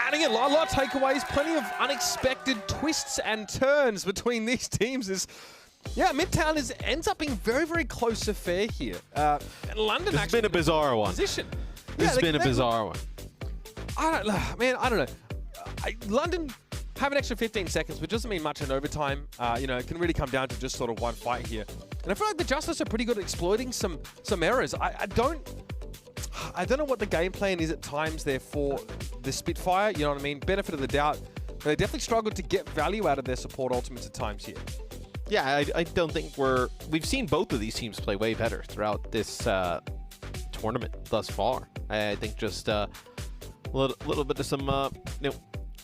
A: And again, a lot of takeaways, plenty of unexpected twists and turns between these teams. Yeah, Midtown ends up being very, very close affair here. And London
B: This has been a bizarre one.
A: Position.
B: This has been a bizarre one.
A: I don't know. London have an extra 15 seconds, which doesn't mean much in overtime. It can really come down to just sort of one fight here. And I feel like the Justice are pretty good at exploiting some errors. I don't know what the game plan is at times there for the Spitfire. You know what I mean? Benefit of the doubt. They definitely struggled to get value out of their support ultimates at times here.
B: Yeah, I don't think we've seen both of these teams play way better throughout this tournament thus far. I think just a little bit of some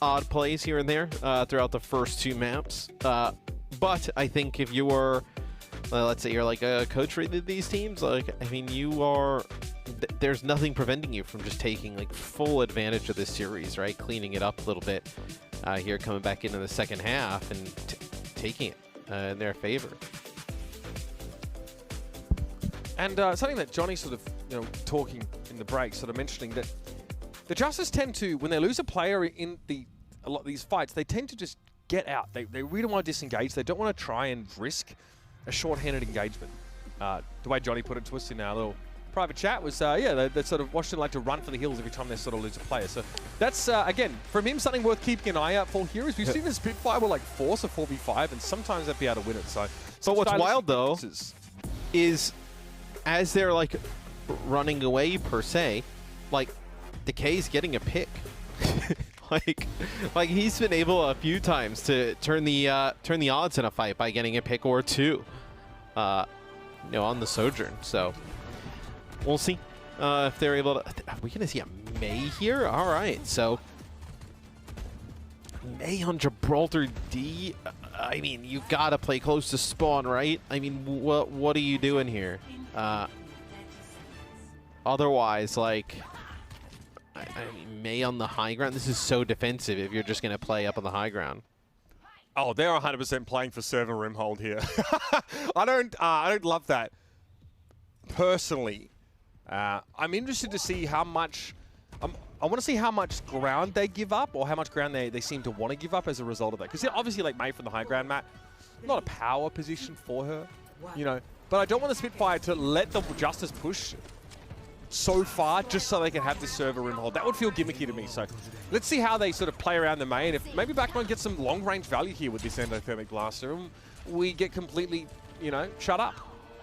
B: odd plays here and there throughout the first two maps. But I think if you are, let's say you're like a coach for these teams, there's nothing preventing you from just taking like full advantage of this series, right? Cleaning it up a little bit here, coming back into the second half and taking it in their favor.
A: And something that Johnny sort of, talking in the break, sort of mentioning that the Justice tend to, when they lose a player in a lot of these fights, they tend to just get out. They really want to disengage. They don't want to try and risk a short-handed engagement. The way Johnny put it to us in our little private chat was, yeah, they sort of Washington like to run for the hills every time they sort of lose a player. So that's, again, from him, something worth keeping an eye out for here is we've seen the Spitfire will like force a 4v5 and sometimes they'd be able to win it. So,
B: but what's wild though is as they're like running away per se, like Decay's getting a pick. like he's been able a few times to turn the odds in a fight by getting a pick or two, you know, on the Sojourn. So we'll see if they're able to. Are we gonna see a May here? All right, so May on Gibraltar D. I mean, you gotta play close to spawn, right? I mean, what are you doing here? Otherwise, like. I mean, May on the high ground. This is so defensive if you're just going to play up on the high ground.
A: Oh, they're 100% playing for server rim hold here. I don't love that. Personally, I'm interested to see how much. I want to see how much ground they give up, or how much ground they seem to want to give up as a result of that. Because obviously, like May from the high ground, Matt, not a power position for her, you know. But I don't want the Spitfire to let the Justice push so far just so they can have this server rim hold. That would feel gimmicky to me. So let's see how they sort of play around the main. If maybe Backbone gets some long-range value here with this endothermic blaster, and we get completely, you know, shut up.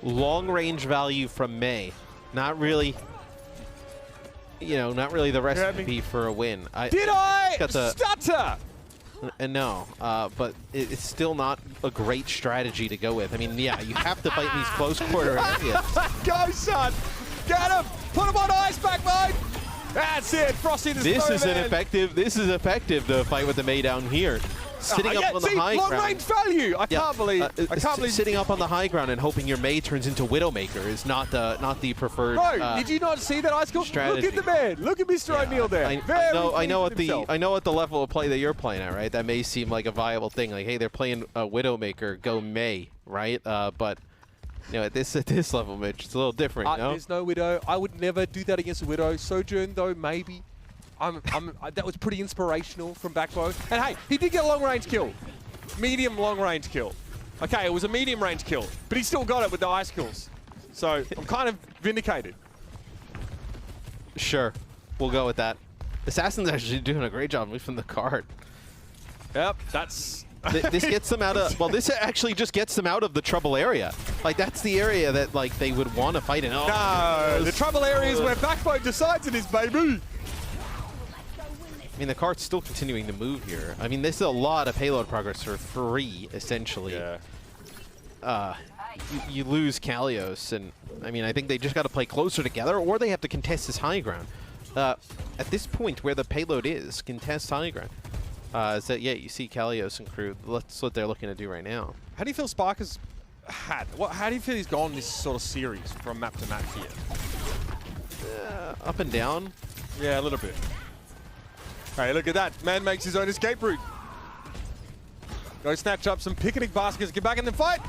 B: Long-range value from May. Not really, you know, not really the recipe for a win.
A: Did I stutter?
B: No, but it's still not a great strategy to go with. I mean, yeah, you have to fight in these close quarter areas.
A: Go, son! Get him! Put him on ice, Backbone! That's it, Frosty the
B: This is
A: Snowman.
B: ineffective. This is effective to fight with the May down here. Sitting up on the high
A: long
B: ground.
A: range value. I can't believe. I can't believe
B: sitting up on the high ground and hoping your May turns into Widowmaker is not the preferred.
A: No, did you not see that ice
B: strategy.
A: Look at the man. Look at Mr. O'Neal there.
B: I know at the level of play that you're playing at, right? That may seem like a viable thing. Like, hey, they're playing a Widowmaker, go May, right? But you know, at this level, Mitch, it's a little different. No?
A: There's no Widow. I would never do that against a Widow. Sojourn, though, maybe. That was pretty inspirational from Backbone. And hey, he did get a long-range kill. Medium long-range kill. Okay, it was a medium-range kill, but he still got it with the ice kills. So I'm kind of vindicated.
B: Sure, we'll go with that. Assassin's actually doing a great job moving the card.
A: Yep, that's...
B: This gets them out of, well, this actually just gets them out of the trouble area. Like, that's the area that, like, they would want to fight in. Oh,
A: no, the trouble area is where Backbone decides it is, baby.
B: I mean, the card's still continuing to move here. I mean, this is a lot of payload progress for free, essentially.
A: Yeah.
B: You lose Calios, and, I mean, I think they just got to play closer together, or they have to contest this high ground. At this point, where the payload is, contest high ground. Is that, yeah, you see Calios and crew. That's what they're looking to do right now.
A: How do you feel Spark has had? How do you feel he's gone this sort of series from map to map here?
B: Up and down.
A: Yeah, a little bit. Hey, look at that. Man makes his own escape route. Go snatch up some picnic baskets, get back in the fight.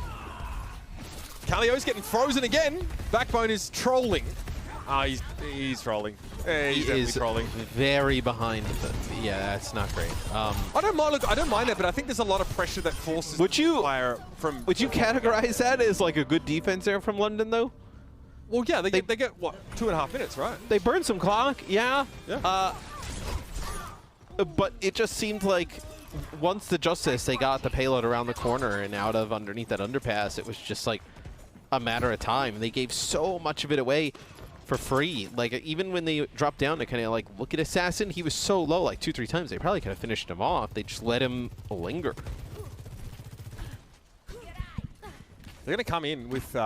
A: Calios getting frozen again. Backbone is trolling. He's trolling. He's definitely trolling.
B: Very behind. Yeah, that's not great.
A: I don't mind. Look, I don't mind that, but I think there's a lot of pressure that forces fire from.
B: Would you categorize that as like a good defense there from London, though?
A: Well, yeah, they get what, 2.5 minutes, right?
B: They burn some clock, yeah.
A: Yeah.
B: But it just seemed like once the Justice, they got the payload around the corner and out of underneath that underpass, it was just like a matter of time. They gave so much of it away for free. Like, even when they dropped down to kind of like look at Assassin, he was so low, like 2-3 times. They probably could have finished him off. They just let him linger.
A: They're going to come in with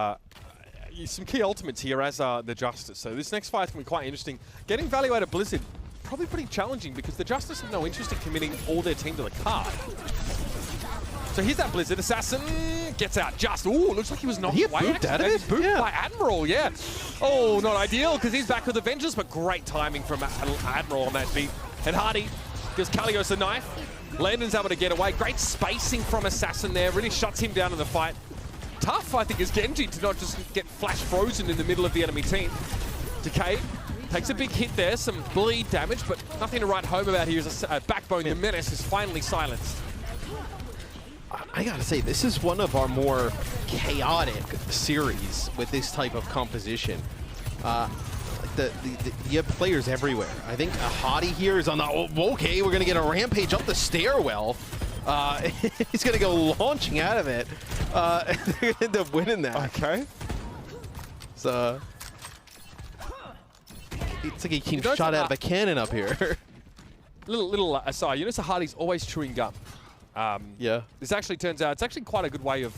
A: some key ultimates here as the Justice. So this next fight's going to be quite interesting. Getting value out of Blizzard, probably pretty challenging because the Justice have no interest in committing all their team to the card. So here's that Blizzard. Assassin gets out just. Ooh, looks like he was knocked away.
B: Booped out of it?
A: Booped by Admiral, yeah. Oh, not ideal because he's back with Avengers, but great timing from Admiral on that beat. And Hardy gives Calios a knife. Landon's able to get away. Great spacing from Assassin there. Really shuts him down in the fight. Tough, I think, is Genji to not just get flash frozen in the middle of the enemy team. Decay takes a big hit there, some bleed damage, but nothing to write home about here as Backbone, the menace, is finally silenced.
B: I gotta say, this is one of our more chaotic series with this type of composition. You have players everywhere. I think a Hottie here is on the, okay, we're gonna get a rampage up the stairwell. He's gonna go launching out of it. They're gonna end up winning that.
A: Okay.
B: So, it's like he came shot out of a cannon up here.
A: little aside, you notice Hardy's always chewing gum.
B: Yeah.
A: This actually turns out it's actually quite a good way of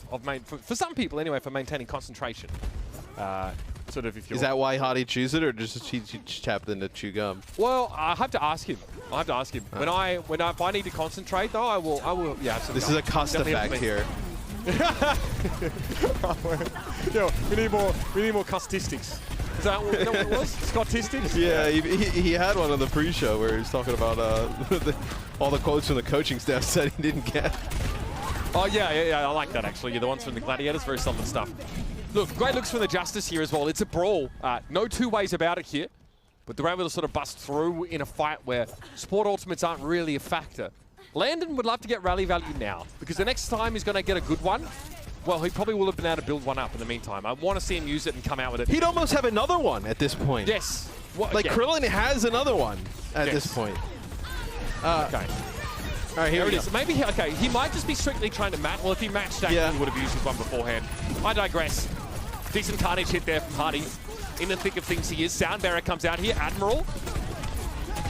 A: for some people anyway, for maintaining concentration. Sort of if you're...
B: Is that why Hottie chews it, or just he tapped into chew gum?
A: Well, I have to ask him. If I need to concentrate though, I will. Yeah.
B: This is a cost effect here.
A: Yo, we need more caustistics. Is that what it was? Scotistics?
B: Yeah, he had one on the pre-show where he was talking about all the quotes from the coaching staff said he didn't get.
A: Oh yeah, I like that actually. Yeah, the ones from the Gladiators, very solid stuff. Look, great looks from the Justice here as well. It's a brawl. No two ways about it here. But they're able to sort of bust through in a fight where support ultimates aren't really a factor. Landon would love to get rally value now, because the next time he's going to get a good one, well, he probably will have been able to build one up in the meantime. I want to see him use it and come out with it.
B: He'd almost have another one at this point.
A: Yes.
B: Like, yeah. Krillin has another one at this point.
A: Okay.
B: All right, here it is.
A: Maybe, okay, he might just be strictly trying to match. Well, if he matched that, he would have used his one beforehand. I digress. Decent carnage hit there from Hardy. In the thick of things he is. Sound Bearer comes out here. Admiral.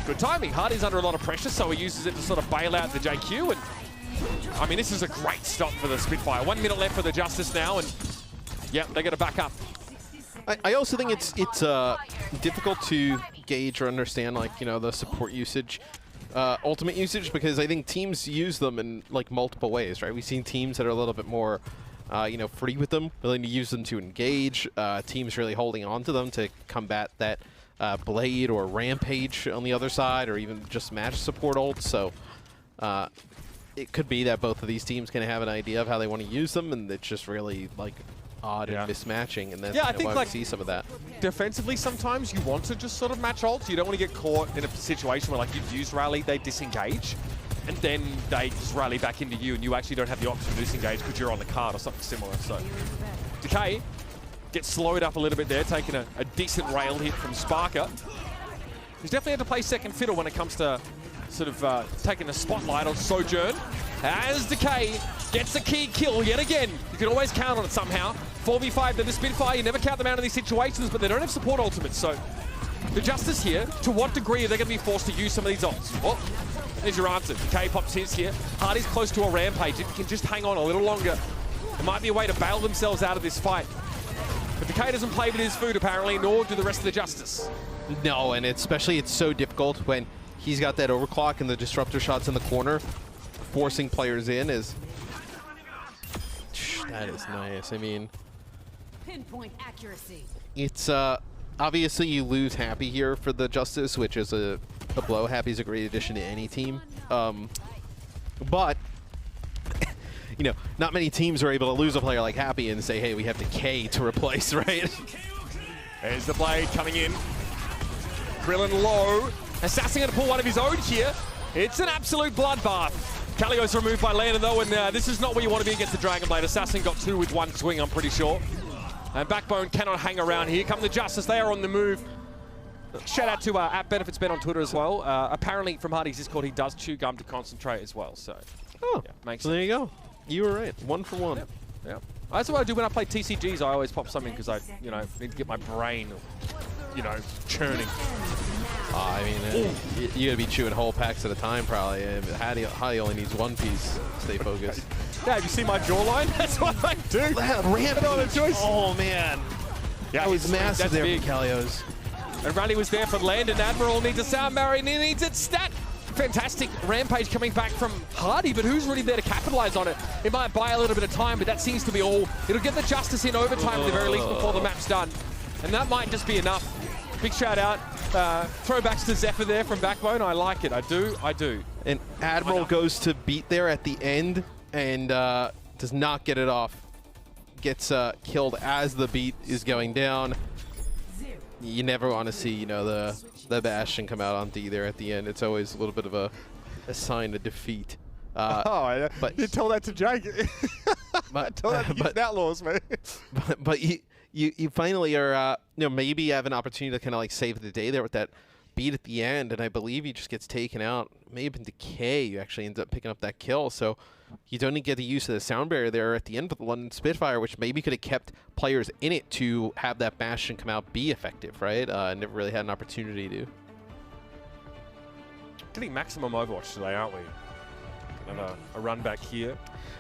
A: Good timing. Hardy's under a lot of pressure, so he uses it to sort of bail out the JQ. And I mean, this is a great stop for the Spitfire. 1 minute left for the Justice now, and yeah, they got to back up.
B: I also think it's difficult to gauge or understand, like, you know, the support usage, ultimate usage, because I think teams use them in like multiple ways, right? We've seen teams that are a little bit more, you know, free with them, willing to use them to engage. Teams really holding on to them to combat that blade or rampage on the other side, or even just match support ults. So it could be that both of these teams can have an idea of how they want to use them, and it's just really like odd and mismatching, and that's
A: I think,
B: why
A: like,
B: we see some of that.
A: Defensively, sometimes you want to just sort of match ults. You don't want to get caught in a situation where, like, you've used rally, they disengage, and then they just rally back into you, and you actually don't have the option to disengage because you're on the card or something similar. So Decay gets slowed up a little bit there, taking a decent rail hit from Sparker. He's definitely had to play second fiddle when it comes to sort of taking the spotlight on Sojourn. As Decay gets a key kill yet again. You can always count on it somehow. 4v5 to the Spitfire. You never count them out of these situations, but they don't have support ultimates. So the Justice here, to what degree are they going to be forced to use some of these ults? Well, there's your answer. Decay pops his here. Hardy's close to a rampage. If he can just hang on a little longer, it might be a way to bail themselves out of this fight. But Decay doesn't play with his food, apparently, nor do the rest of the Justice.
B: No, and especially it's so difficult when he's got that overclock and the disruptor shots in the corner. Forcing players in is... That is nice. I mean...
C: Pinpoint accuracy.
B: It's, obviously you lose Happy here for the Justice, which is a blow. Happy's a great addition to any team. But, you know, not many teams are able to lose a player like Happy and say, hey, we have Decay to replace, right?
A: There's the blade coming in. Krillin low. Assassin going to pull one of his own here. It's an absolute bloodbath. Calios removed by Landon though, and this is not where you want to be against the Dragon Blade. Assassin got two with one swing, I'm pretty sure. And Backbone cannot hang around. Here come the Justice. They are on the move. Shout out to @BenefitsBet on Twitter as well. Apparently from Hardy's Discord, he does chew gum to concentrate as well. So, yeah, makes sense.
B: There you go. You were right. 1 for 1.
A: Yeah. That's what I do when I play TCGs. I always pop something because I, you know, need to get my brain, you know, churning.
B: I mean, you gotta be chewing whole packs at a time, probably. Hadi only needs one piece to stay focused.
A: Yeah, have you seen my jawline? That's what I do.
B: Ramp on a choice. Oh, man.
A: Yeah,
B: that was massive there for Calios.
A: And Rally was there for Landon. Admiral needs a sound barrier, and he needs it stat. Fantastic rampage coming back from Hardy, but who's really there to capitalize on it? It might buy a little bit of time, but that seems to be all. It'll get the Justice in overtime at the very least before the map's done. And that might just be enough. Big shout out. Throwbacks to Zephyr there from Backbone. I like it. I do.
B: And Admiral goes to beat there at the end and does not get it off. Gets killed as the beat is going down. You never want to see, you know, the Bastion come out on D there at the end. It's always a little bit of a sign of defeat.
A: But you told that to Jake.
B: But
A: told that to Outlaws, man.
B: But you finally are, maybe have an opportunity to kind of like save the day there with that beat at the end, and I believe he just gets taken out. Maybe in Decay, you actually end up picking up that kill, so you don't even get the use of the sound barrier there at the end of the London Spitfire, which maybe could have kept players in it to have that Bastion come out be effective, right? Never really had an opportunity to.
A: Getting maximum Overwatch today, aren't we? And a run back here.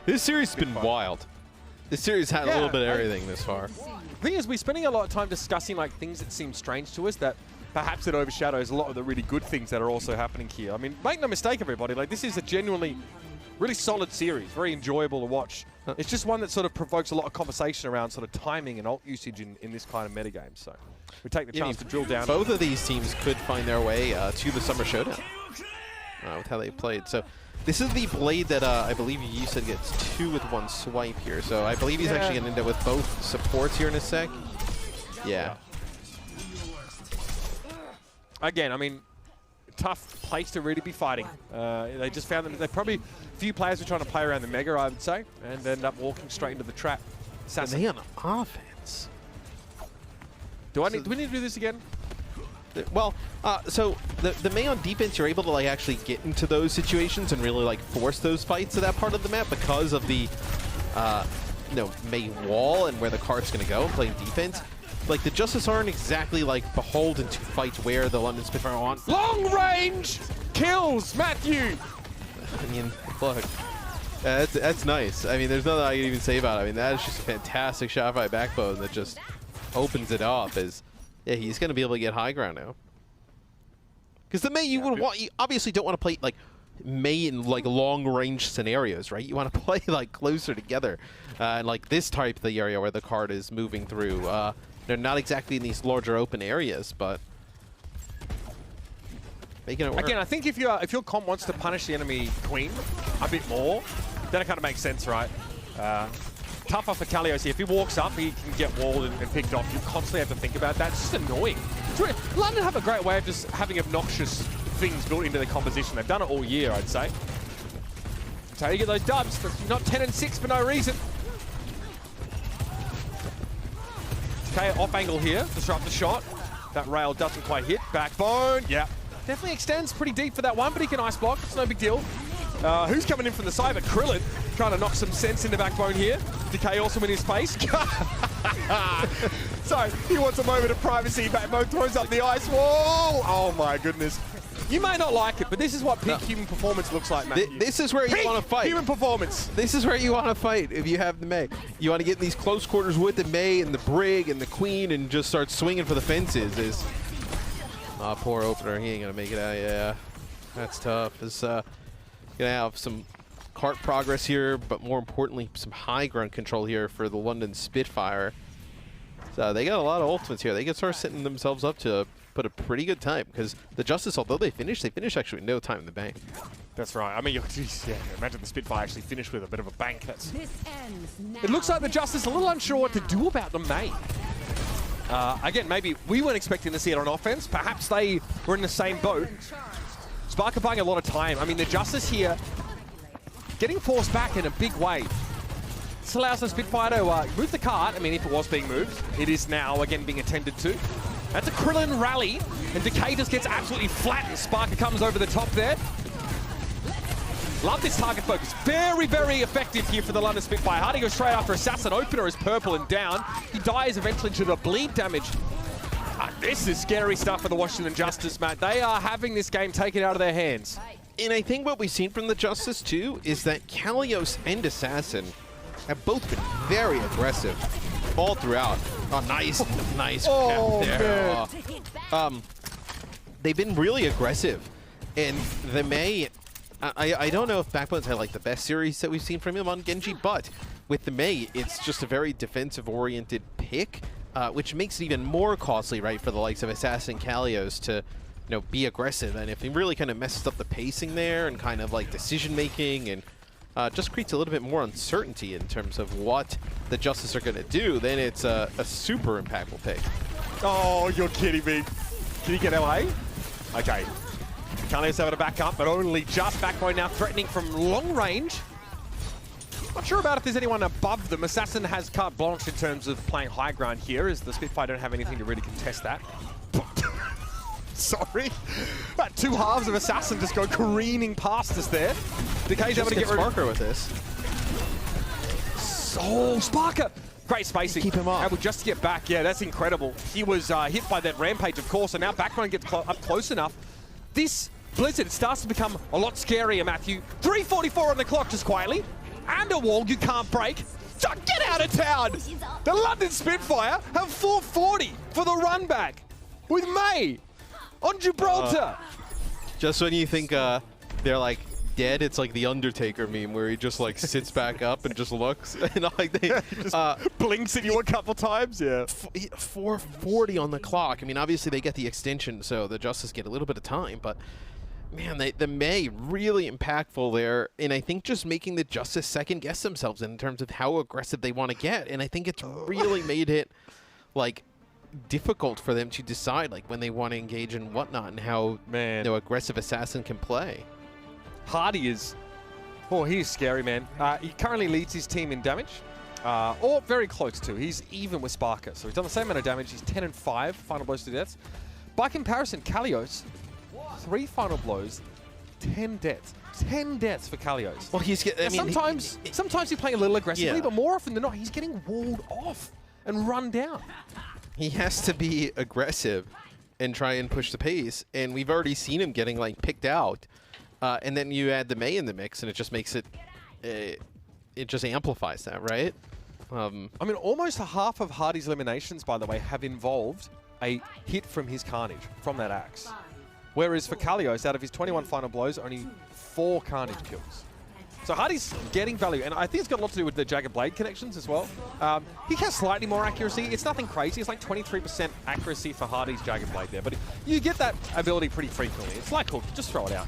B: This series has been wild. This series had a little bit of everything this far.
A: The thing is, we're spending a lot of time discussing like things that seem strange to us that perhaps it overshadows a lot of the really good things that are also happening here. I mean, make no mistake, everybody, like this is a genuinely really solid series, very enjoyable to watch. It's just one that sort of provokes a lot of conversation around sort of timing and ult usage in this kind of metagame. So we take the chance to drill down.
B: Both of these teams could find their way to the Summer Showdown with how they played. So this is the Blade that I believe you said gets 2 with 1 swipe here. So I believe he's actually going to end up with both supports here in a sec. Yeah.
A: Again, I mean, tough place to really be fighting. They just found that they probably a few players were trying to play around the Mega, I would say, and end up walking straight into the trap.
B: Assassin. And they on offense.
A: Do we need to do this again?
B: Well, so the Mei on defense, you're able to like actually get into those situations and really like force those fights to that part of the map because of the Mei wall and where the cart's going to go and playing defense. Like the Justice aren't exactly like beholden to fights where the London Spitfire want.
A: Long range kills, Matthew.
B: I mean, look, that's nice. I mean, there's nothing I can even say about it. I mean, that is just a fantastic shot by Backbone that just opens it up. Yeah, he's going to be able to get high ground now. Because the Mei, you obviously don't want to play like Mei in like long range scenarios, right? You want to play like closer together, and like this type of the area where the card is moving through. They're not exactly in these larger open areas, but making it work.
A: Again, I think if your comp wants to punish the enemy queen a bit more, then it kind of makes sense, right? Tougher for Calios here. If he walks up, he can get walled and picked off. You constantly have to think about that. It's just annoying. London have a great way of just having obnoxious things built into their composition. They've done it all year, I'd say. That's how you get those dubs. Not 10 and 6 for no reason. Okay, off angle here. Disrupt the shot. That rail doesn't quite hit. Backbone. Yeah. Definitely extends pretty deep for that one, but he can ice block. It's no big deal. Who's coming in from the side? But Krillin trying to knock some sense into Backbone here. Decay also in his face. So he wants a moment of privacy. Backbone throws up the ice wall. Oh my goodness. You may not like it, but this is what peak human performance looks like, Matthew.
B: This is where you want to fight.
A: Human performance.
B: This is where you want to fight if you have the Mei. You want to get in these close quarters with the Mei and the Brig and the Queen and just start swinging for the fences. Poor opener. He ain't going to make it out. Yeah, that's tough. It's going to have some cart progress here, but more importantly, some high ground control here for the London Spitfire. So they got a lot of ultimates here. They can start setting themselves up to put a pretty good time because the Justice, although they finish actually with no time in the bank.
A: That's right. I mean, imagine the Spitfire actually finished with a bit of a bank. It looks like the Justice a little unsure what to do about the Mei. Again, maybe we weren't expecting to see it on offense. Perhaps they were in the same boat. Spark are buying a lot of time. I mean, the Justice here getting forced back in a big way. This allows the Spitfire to move the cart. I mean, if it was being moved, it is now again being attended to. That's a Krillin rally, and Decay just gets absolutely flattened. Sparker comes over the top there. Love this target focus. Very, very effective here for the London Spitfire. Hardy goes straight after Assassin. Opener is purple and down. He dies eventually to the bleed damage. This is scary stuff for the Washington Justice, Matt. They are having this game taken out of their hands.
B: And I think what we've seen from the Justice, too, is that Calios and Assassin have both been very aggressive all throughout. Oh, nice cap there. They've been really aggressive. And the Mei, I don't know if Backbone's had like the best series that we've seen from him on Genji, but with the Mei, it's just a very defensive-oriented pick, which makes it even more costly, right, for the likes of Assassin and Calios to be aggressive. And if he really kind of messes up the pacing there and kind of like decision-making and just creates a little bit more uncertainty in terms of what the Justice are going to do, then it's a super impactful pick.
A: Oh, you're kidding me. Can he get LA? Okay. Calios having to back up, but only just. Backbone now threatening from long range. Not sure about if there's anyone above them. Assassin has carte blanche in terms of playing high ground here, as the Spitfire don't have anything to really contest that. Sorry. That two halves of Assassin just go careening past us there. Decay's able to get rid of
B: Sparker with this.
A: Oh, Sparker! Great spacing.
B: Keep him off.
A: Able just to get back. Yeah, that's incredible. He was hit by that Rampage, of course, and now Backbone gets up close enough. This Blizzard starts to become a lot scarier, Matthew. 3:44 on the clock, just quietly. And a wall you can't break. Get out of town! The London Spitfire have 440 for the run back with May on Gibraltar.
B: Just when you think they're like dead, it's like the Undertaker meme where he just like sits back up and just looks and like they
A: just blinks at you a couple times. Yeah.
B: 4:40 on the clock. I mean, obviously they get the extension, so the Justice get a little bit of time, but man, the May really impactful there, and I think just making the Justice second guess themselves in terms of how aggressive they want to get, and I think it's really made it like difficult for them to decide like when they want to engage and whatnot, and how aggressive Assassin can play.
A: Hardy is, he's scary, man. He currently leads his team in damage, or very close to. He's even with Sparker, so he's done the same amount of damage. He's 10 and 5 final blows to deaths. By comparison, Calios, 3 final blows, 10 deaths. 10 deaths for Calios.
B: Well,
A: sometimes he's playing a little aggressively, but more often than not, he's getting walled off and run down.
B: He has to be aggressive and try and push the pace, and we've already seen him getting like picked out. And then you add the May in the mix, and it just makes it, it just amplifies that, right?
A: I mean, almost half of Hardy's eliminations, by the way, have involved a hit from his Carnage, from that axe. Whereas for Calios, out of his 21 final blows, only 4 Carnage kills. So Hardy's getting value, and I think it's got a lot to do with the Jagged Blade connections as well. He has slightly more accuracy. It's nothing crazy. It's like 23% accuracy for Hardy's Jagged Blade there, but you get that ability pretty frequently. It's like, cool, just throw it out.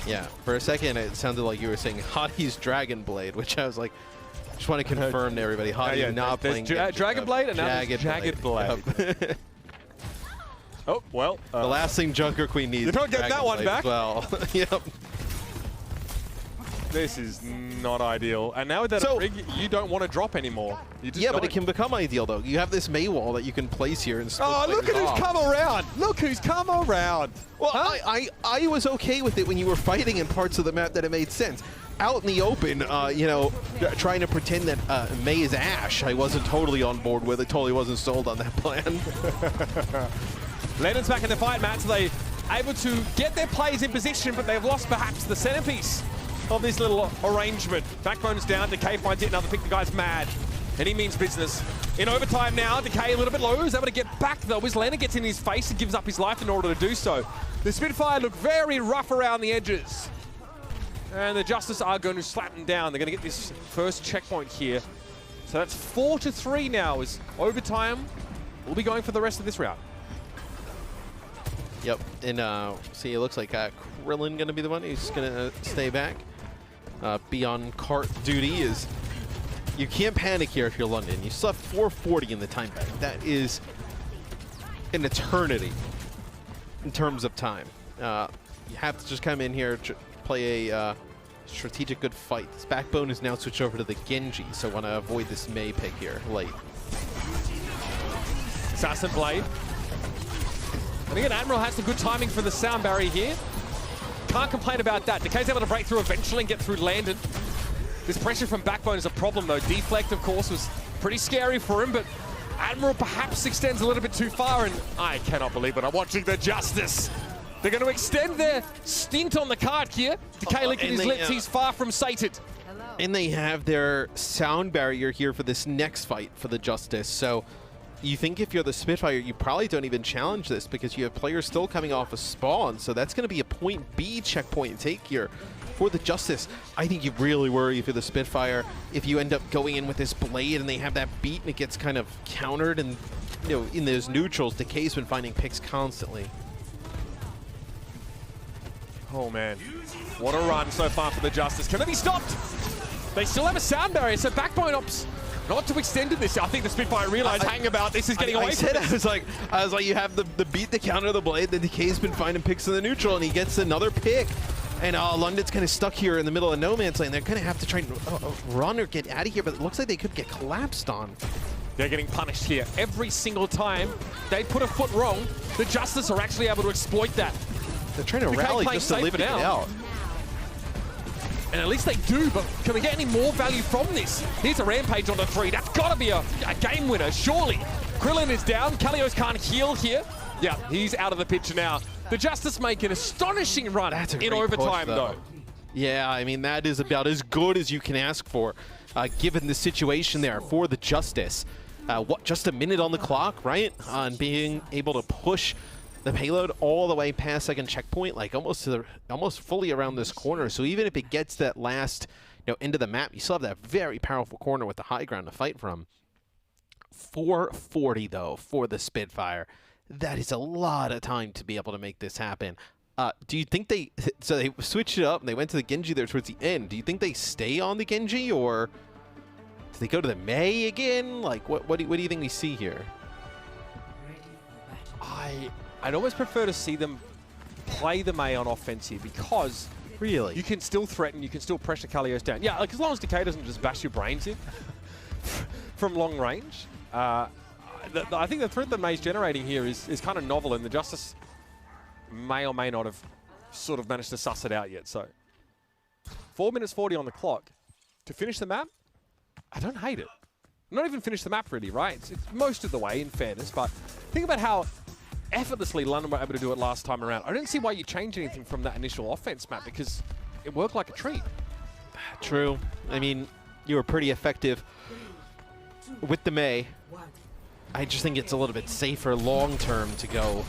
B: Yeah, for a second it sounded like you were saying Hardy's Dragon Blade, which I was like, just want to confirm to everybody, Hardy not playing
A: Dragon Blade and now Jagged Blade.
B: Yep.
A: Oh, well.
B: The last thing Junker Queen needs.
A: You're not getting that one back.
B: Well, yep.
A: This is not ideal. And now with that rig, you don't want to drop anymore. You just
B: but it can become ideal, though. You have this May wall that you can place here and
A: oh, look at who's come around. Look who's come around.
B: Well, I was okay with it when you were fighting in parts of the map that it made sense. Out in the open, you know, trying to pretend that May is Ashe, I wasn't totally on board with it. Totally wasn't sold on that plan.
A: Lennon's back in the fight, Matt. So they're able to get their plays in position, but they've lost perhaps the centerpiece of this little arrangement. Backbone's down, Decay finds it, another pick, the guy's mad. And he means business. In overtime now, Decay a little bit low, is able to get back though. As Lennon gets in his face and gives up his life in order to do so. The Spitfire look very rough around the edges. And the Justice are going to slap them down. They're going to get this first checkpoint here. So that's 4-3 now as overtime will be going for the rest of this round.
B: Yep, and see, it looks like Krillin going to be the one who's going to stay back. Be on cart duty. Is you can't panic here if you're London. You still have 440 in the time bank. That is an eternity in terms of time. You have to just come in here, play a strategic good fight. This Backbone is now switched over to the Genji, so want to avoid this May pick here late.
A: Assassin Blade. And again, Admiral has some good timing for the sound barrier here. Can't complain about that. Decay's able to break through eventually and get through Landon. This pressure from Backbone is a problem though. Deflect, of course, was pretty scary for him, but Admiral perhaps extends a little bit too far, and I cannot believe it. I'm watching the Justice. They're going to extend their stint on the card here. Decay licking his lips, he's far from sated.
B: And they have their sound barrier here for this next fight for the Justice, so you think if you're the Spitfire, you probably don't even challenge this because you have players still coming off a spawn, so that's going to be a point B checkpoint take here for the Justice. I think you really worry if you're the Spitfire, if you end up going in with this Blade and they have that beat and it gets kind of countered, and you know, in those neutrals, Decay's been finding picks constantly.
A: Oh man, what a run so far for the Justice. Can they be stopped? They still have a sound barrier, so Backbone opts not to extend this. I think the Spitfire realized, hang about, this is getting away from it.
B: I was like, you have the beat, the counter, the Blade, the Decay's been finding picks in the neutral, and he gets another pick And London's kind of stuck here in the middle of no man's land. They're going to have to try and run or get out of here, but it looks like they could get collapsed on.
A: They're getting punished here every single time they put a foot wrong. The Justice are actually able to exploit that.
B: They're trying to rally just to live it out.
A: And at least they do, but can we get any more value from this? Here's a Rampage on the 3. That's got to be a game winner, surely. Krillin is down. Calios can't heal here. Yeah, he's out of the picture now. The Justice make an astonishing run in overtime, though.
B: Yeah, I mean, that is about as good as you can ask for, given the situation there for the Justice. What, just a minute on the clock, right? On being able to push the payload all the way past second checkpoint, like almost fully around this corner. So even if it gets that last, end of the map, you still have that very powerful corner with the high ground to fight from. 440 though for the Spitfire. That is a lot of time to be able to make this happen. Do you think they switched it up and they went to the Genji there towards the end? Do you think they stay on the Genji, or do they go to the Mei again? Like, what do you think we see here?
A: I'd almost prefer to see them play the Mei on offense here, because
B: really
A: you can still threaten, you can still pressure Calios down. Yeah, like as long as Decay doesn't just bash your brains in from long range. I think the threat that Mei's generating here is kind of novel, and the Justice may or may not have sort of managed to suss it out yet. So 4 minutes 40 on the clock. To finish the map, I don't hate it. Not even finish the map really, right? It's most of the way, in fairness, but think about how effortlessly London were able to do it last time around. I don't see why you change anything from that initial offense map, because it worked like a treat.
B: True. I mean, you were pretty effective with the Mei. I just think it's a little bit safer long-term to go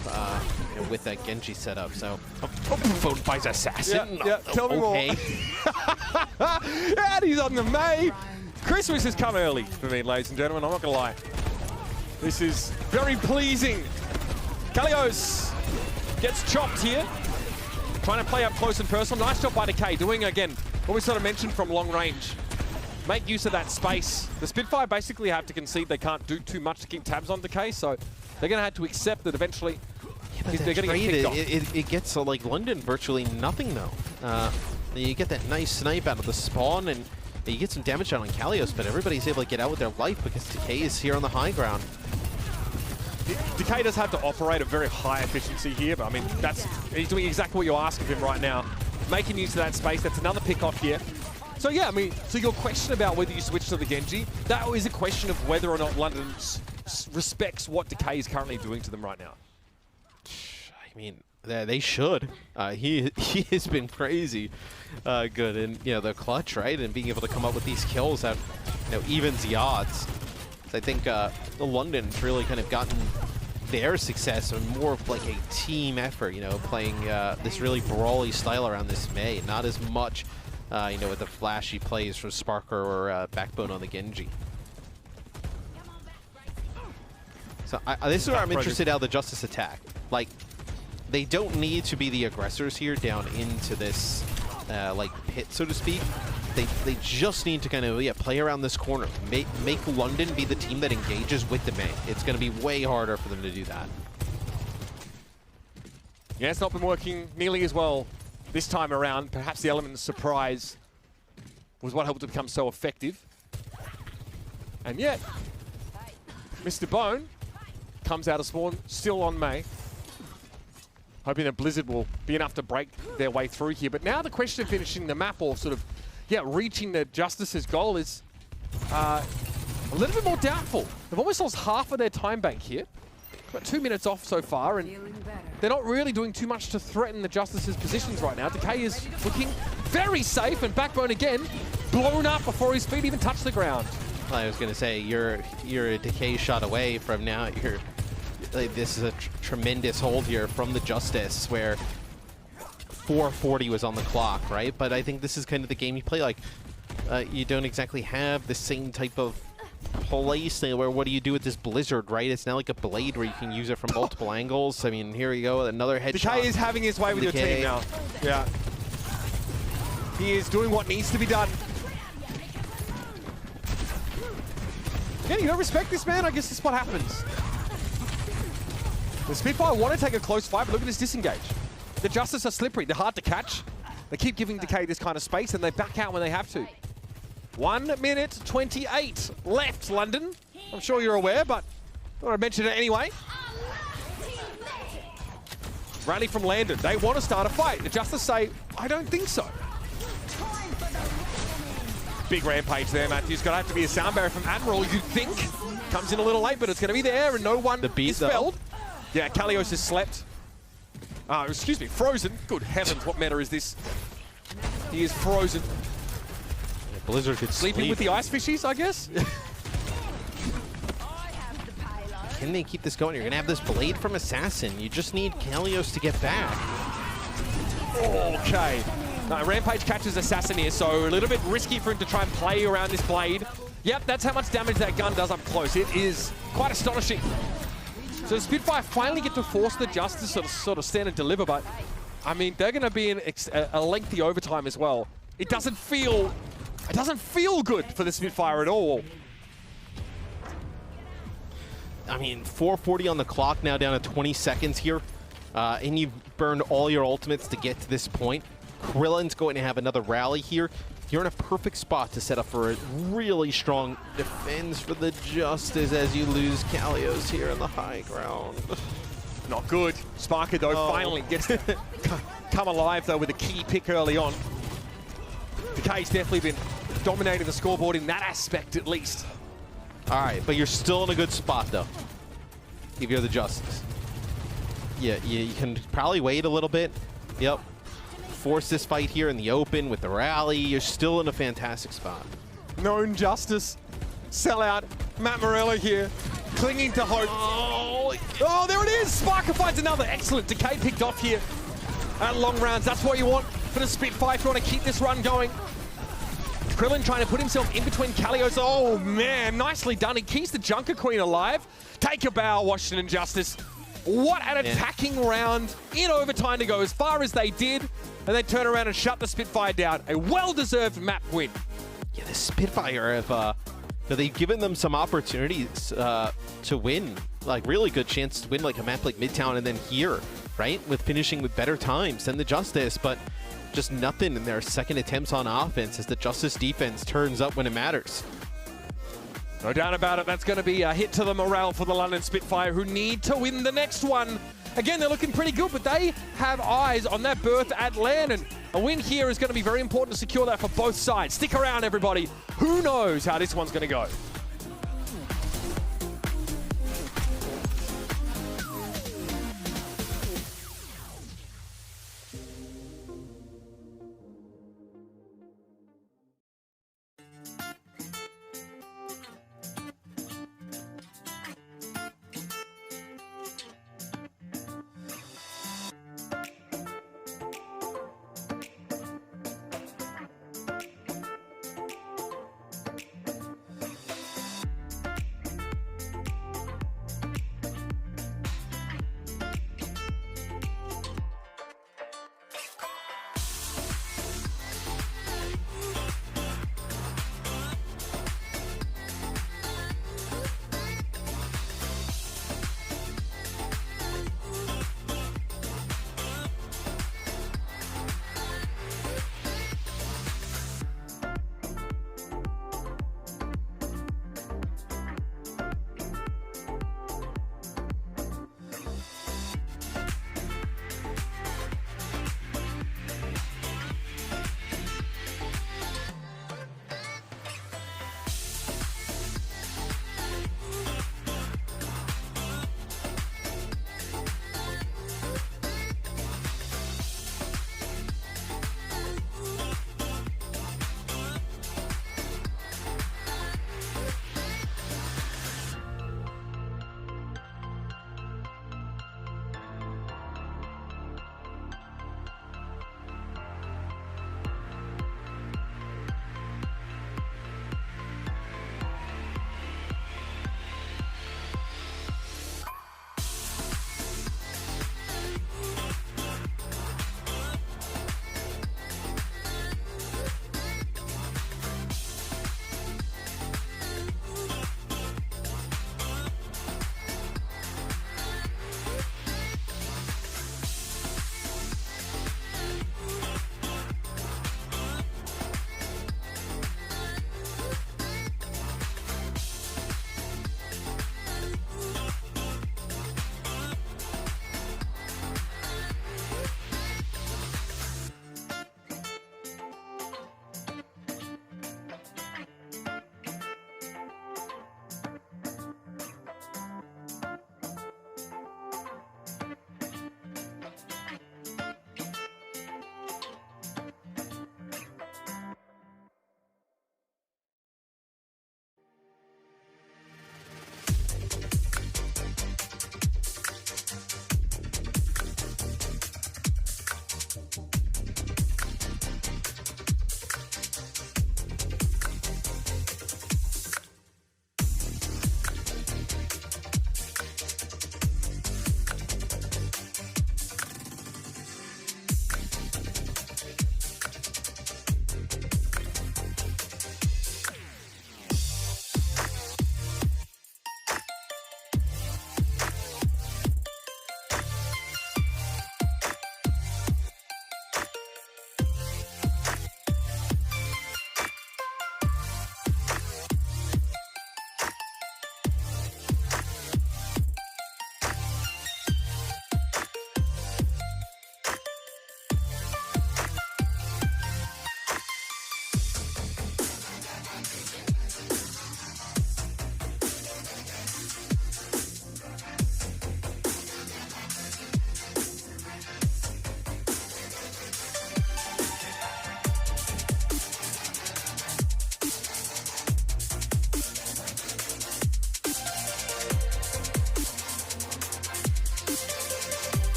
B: with that Genji setup. So, phone buys assassin.
A: Yeah, tell me more. And he's on the Mei. Christmas has come early for me, ladies and gentlemen. I'm not gonna lie. This is very pleasing. Calios gets chopped here. Trying to play up close and personal. Nice job by Decay, doing again what we sort of mentioned from long range. Make use of that space. The Spitfire basically have to concede they can't do too much to keep tabs on Decay, so they're going to have to accept that eventually they're going to get kicked off.
B: It gets like London virtually nothing though. You get that nice snipe out of the spawn, and you get some damage out on Calios, but everybody's able to get out with their life because Decay is here on the high ground.
A: Decay does have to operate at very high efficiency here, but I mean, he's doing exactly what you ask of him right now. Making use of that space. That's another pick off here. So yeah, I mean, so your question about whether you switch to the Genji, that is a question of whether or not London respects what Decay is currently doing to them right now.
B: I mean, they should. He has been crazy good, and the clutch, right, and being able to come up with these kills that evens the odds. So I think London's really kind of gotten their success on more of like a team effort. Playing this really brawly style around this Mei, not as much. With the flashy plays from Sparker or Backbone on the Genji. So this is where I'm interested how the Justice attack. Like, they don't need to be the aggressors here down into this like pit, so to speak. They just need to kind of play around this corner. Make London be the team that engages with the Mei. It's going to be way harder for them to do that.
A: Yeah, it's not been working nearly as well this time around. Perhaps the element of surprise was what helped it become so effective. And yet, Mr. Bone comes out of spawn, still on Mei. Hoping that Blizzard will be enough to break their way through here. But now the question of finishing the map, or sort of, reaching the Justice's goal, is a little bit more doubtful. They've almost lost half of their time bank here. About 2 minutes off so far, and they're not really doing too much to threaten the Justice's positions right now. Decay is looking very safe, and Backbone again, blown up before his feet even touch the ground.
B: Well, I was going to say, you're a Decay shot away from now. This is a tremendous hold here from the Justice, where 4:40 was on the clock, right? But I think this is kind of the game you play. Like, you don't exactly have the same type of place where what do you do with this Blizzard, right? It's now like a blade where you can use it from multiple angles. I mean, here we go, another headshot.
A: Decay is having his way with your team now. Yeah. He is doing what needs to be done. Yeah, you don't respect this man? I guess this is what happens. The Spitfire want to take a close fight, but look at this disengage. The Justice are slippery. They're hard to catch. They keep giving Decay this kind of space, and they back out when they have to. 1 minute 28 left, London. I'm sure you're aware, but thought I'd mention it anyway. Rally from Landon. They want to start a fight. The Justice say, I don't think so. Big rampage there, Matthew's going to have to be a sound barrier from Admiral, you'd think. Comes in a little late, but it's going to be there, and no one is felled. Yeah, Calios has slept. Excuse me, frozen. Good heavens, what meta is this? He is frozen.
B: Yeah, Blizzard could
A: sleeping with the ice fishies, I guess?
B: Can they keep this going? You're going to have this blade from Assassin. You just need Calios to get back.
A: Okay. No, Rampage catches Assassin here, so a little bit risky for him to try and play around this blade. Yep, that's how much damage that gun does up close. It is quite astonishing. So the Spitfire finally get to force the Justice to sort of stand and deliver, but I mean, they're going to be in a lengthy overtime as well. It doesn't feel good for the Spitfire at all.
B: I mean, 4:40 on the clock now, down to 20 seconds here. And you've burned all your ultimates to get to this point. Krillin's going to have another rally here. You're in a perfect spot to set up for a really strong defense for the Justice as you lose Calios here on the high ground.
A: Not good. Sparker, though, finally gets to come alive, though, with a key pick early on. Decay's definitely been dominating the scoreboard in that aspect, at least.
B: All right, but you're still in a good spot, though, if you're the Justice. Yeah, you can probably wait a little bit. Yep. Force this fight here in the open with the rally. You're still in a fantastic spot.
A: Known Justice. Sell out. Matt Morella here. Clinging to hope. Oh, there it is! Sparker finds another. Excellent. Decay picked off here at long rounds. That's what you want for the Spitfire if you want to keep this run going. Krillin trying to put himself in between Calios. Oh, man. Nicely done. He keeps the Junker Queen alive. Take a bow, Washington Justice. What an attacking round in overtime to go as far as they did, and they turn around and shut the Spitfire down. A well-deserved map win.
B: Yeah, the Spitfire have they've given them some opportunities to win, like really good chance to win like a map like Midtown and then here, right? With finishing with better times than the Justice, but just nothing in their second attempts on offense as the Justice defense turns up when it matters.
A: No doubt about it, that's going to be a hit to the morale for the London Spitfire, who need to win the next one. Again, they're looking pretty good, but they have eyes on that berth at LAN, and a win here is going to be very important to secure that for both sides. Stick around, everybody. Who knows how this one's going to go?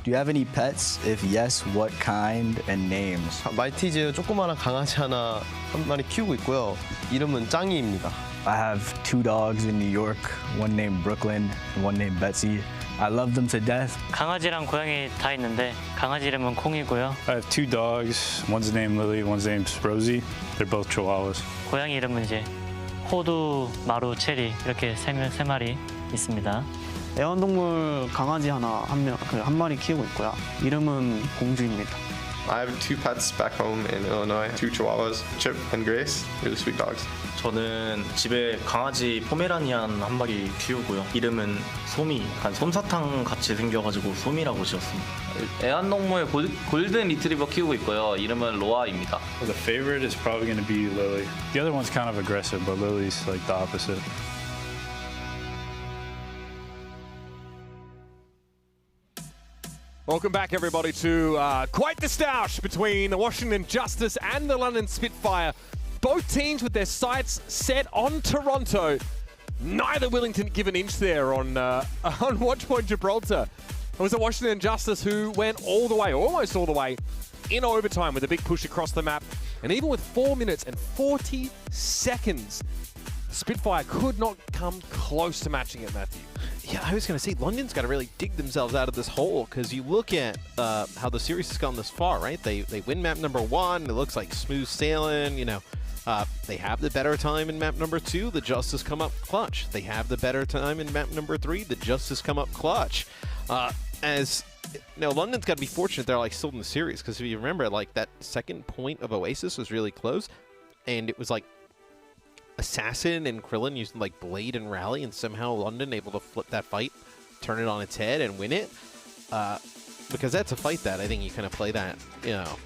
D: Do you have any pets? If yes, what kind and names?
E: 말티즈 조그마한 강아지 한 마리 키우고 있고요. 이름은 짱이입니다.
D: I have 2 dogs in New York, one named Brooklyn and one named Betsy. I love them to death.
F: 강아지랑 고양이 다 있는데 강아지 이름은 콩이고요.
G: I have 2 dogs. One's named Lily, one's named Rosie. They're both Chihuahuas.
F: 고양이 이름은 이제 호두, 마루, 체리 이렇게 세 마리 있습니다.
H: 애완동물 강아지 한 마리 키우고 있고요. 이름은 공주입니다.
E: I have 2 pets back home in Illinois. 2 Chihuahuas, Chip and Grace. Really sweet dogs.
I: 저는 집에 강아지 포메라니안 한 마리 키우고요. 이름은 소미. 약간 솜사탕 같이 생겨가지고 소미라고 지었습니다.
J: 애완동물 골든 리트리버 키우고 있고요. 이름은 로아입니다.
G: The favorite is probably going to be Lily. The other one's kind of aggressive, but Lily's like the opposite.
A: Welcome back, everybody, to quite the stoush between the Washington Justice and the London Spitfire. Both teams with their sights set on Toronto. Neither willing to give an inch there on Watchpoint Gibraltar. It was the Washington Justice who went all the way, almost all the way, in overtime with a big push across the map. And even with 4 minutes and 40 seconds, Spitfire could not come close to matching it, Matthew.
B: Yeah, I was going to say, London's got to really dig themselves out of this hole, because you look at how the series has gone this far, right? They win map number 1. It looks like smooth sailing, you know. They have the better time in map number 2. The Justice come up clutch. They have the better time in map number 3. The Justice come up clutch. As you know, London's got to be fortunate they're like still in the series, because if you remember, like that second point of Oasis was really close, and it was like Assassin and Krillin used like Blade and Rally, and somehow London able to flip that fight, turn it on its head, and win it. Because that's a fight that I think you kind of play that, you know,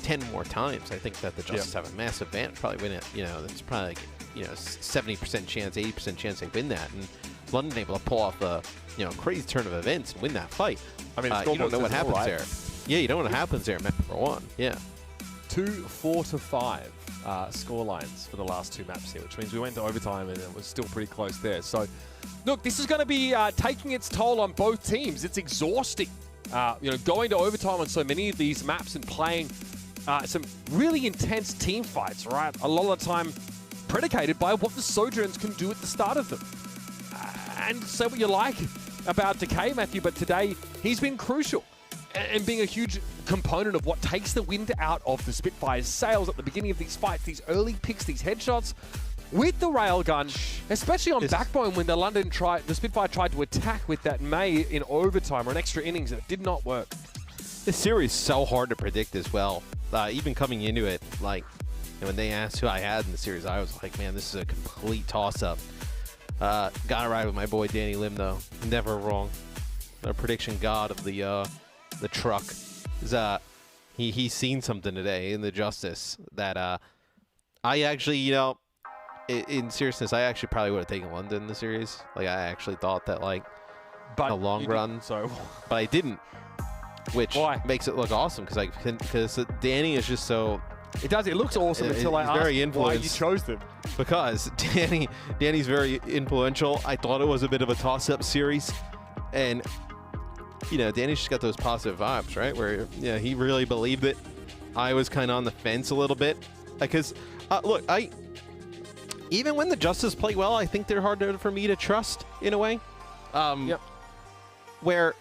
B: 10 more times. I think that the Justice have a massive advantage, probably win it. You know, it's probably like, you know, 70% chance, 80% chance they win that, and London able to pull off a, you know, crazy turn of events and win that fight.
A: I mean,
B: you don't know what happens there. Yeah, you don't know what happens there in map number 1. Yeah.
A: 2 4-5 score lines for the last 2 maps here, which means we went to overtime and it was still pretty close there. So, look, this is going to be taking its toll on both teams. It's exhausting, you know, going to overtime on so many of these maps and playing some really intense team fights, right? A lot of the time predicated by what the Sojourns can do at the start of them. And say what you like about Decay, Matthew, but today he's been crucial and being a huge component of what takes the wind out of the Spitfire's sails at the beginning of these fights, these early picks, these headshots with the railgun, especially on Backbone when the Spitfire tried to attack with that May in overtime or an extra innings, and it did not work.
B: This series is so hard to predict as well. Even coming into it, like, and when they asked who I had in the series, I was like, man, this is a complete toss-up. Gotta ride with my boy Danny Lim, though. Never wrong. The prediction god of the truck. He's seen something today in the Justice that I actually, you know, in seriousness, I actually probably would have taken London in the series. Like, I actually thought that, like, in the long run.
A: So,
B: but I didn't. Which makes it look awesome, because Danny is just so...
A: It does. It looks awesome until I ask why you chose them.
B: Because Danny's very influential. I thought it was a bit of a toss-up series. And, you know, Danny's just got those positive vibes, right? Where, yeah, he really believed it. I was kind of on the fence a little bit. Because, look, even when the Justice play well, I think they're hard for me to trust, in a way.
A: Yep.
B: Where,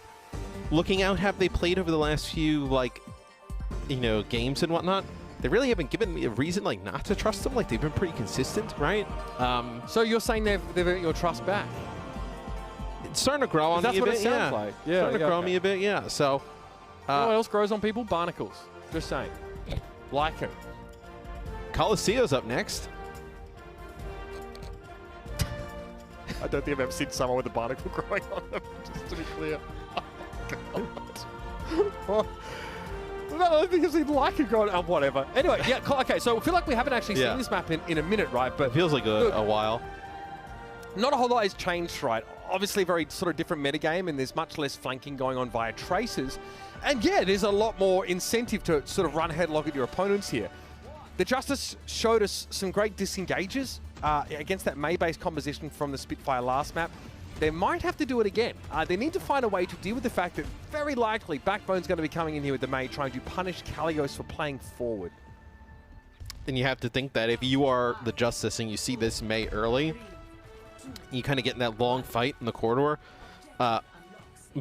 B: looking out, have they played over the last few, like, you know, games and whatnot? They really haven't given me a reason, like, not to trust them. Like, they've been pretty consistent, right?
A: So you're saying they've earned your trust back?
B: It's starting to grow on me a bit.
A: That's what it sounds like. Yeah,
B: starting to grow on me a bit, yeah. So,
A: you know what else grows on people? Barnacles. Just saying. Like him.
B: Coloseo's up next.
A: I don't think I've ever seen someone with a barnacle growing on them, just to be clear. Oh, no, I don't think I've seen like it growing on, whatever. Anyway, yeah, okay, so I feel like we haven't actually seen this map in a minute, right? But
B: it feels like a while.
A: Not a whole lot has changed, right? Obviously, very sort of different metagame, and there's much less flanking going on via traces. And yeah, there's a lot more incentive to sort of run headlock at your opponents here. The Justice showed us some great disengages against that May-based composition from the Spitfire last map. they might have to do it again. They need to find a way to deal with the fact that very likely Backbone's going to be coming in here with the Mei, trying to punish Calios for playing forward.
B: Then you have to think that if you are the Justice and you see this Mei early, you kind of get in that long fight in the corridor,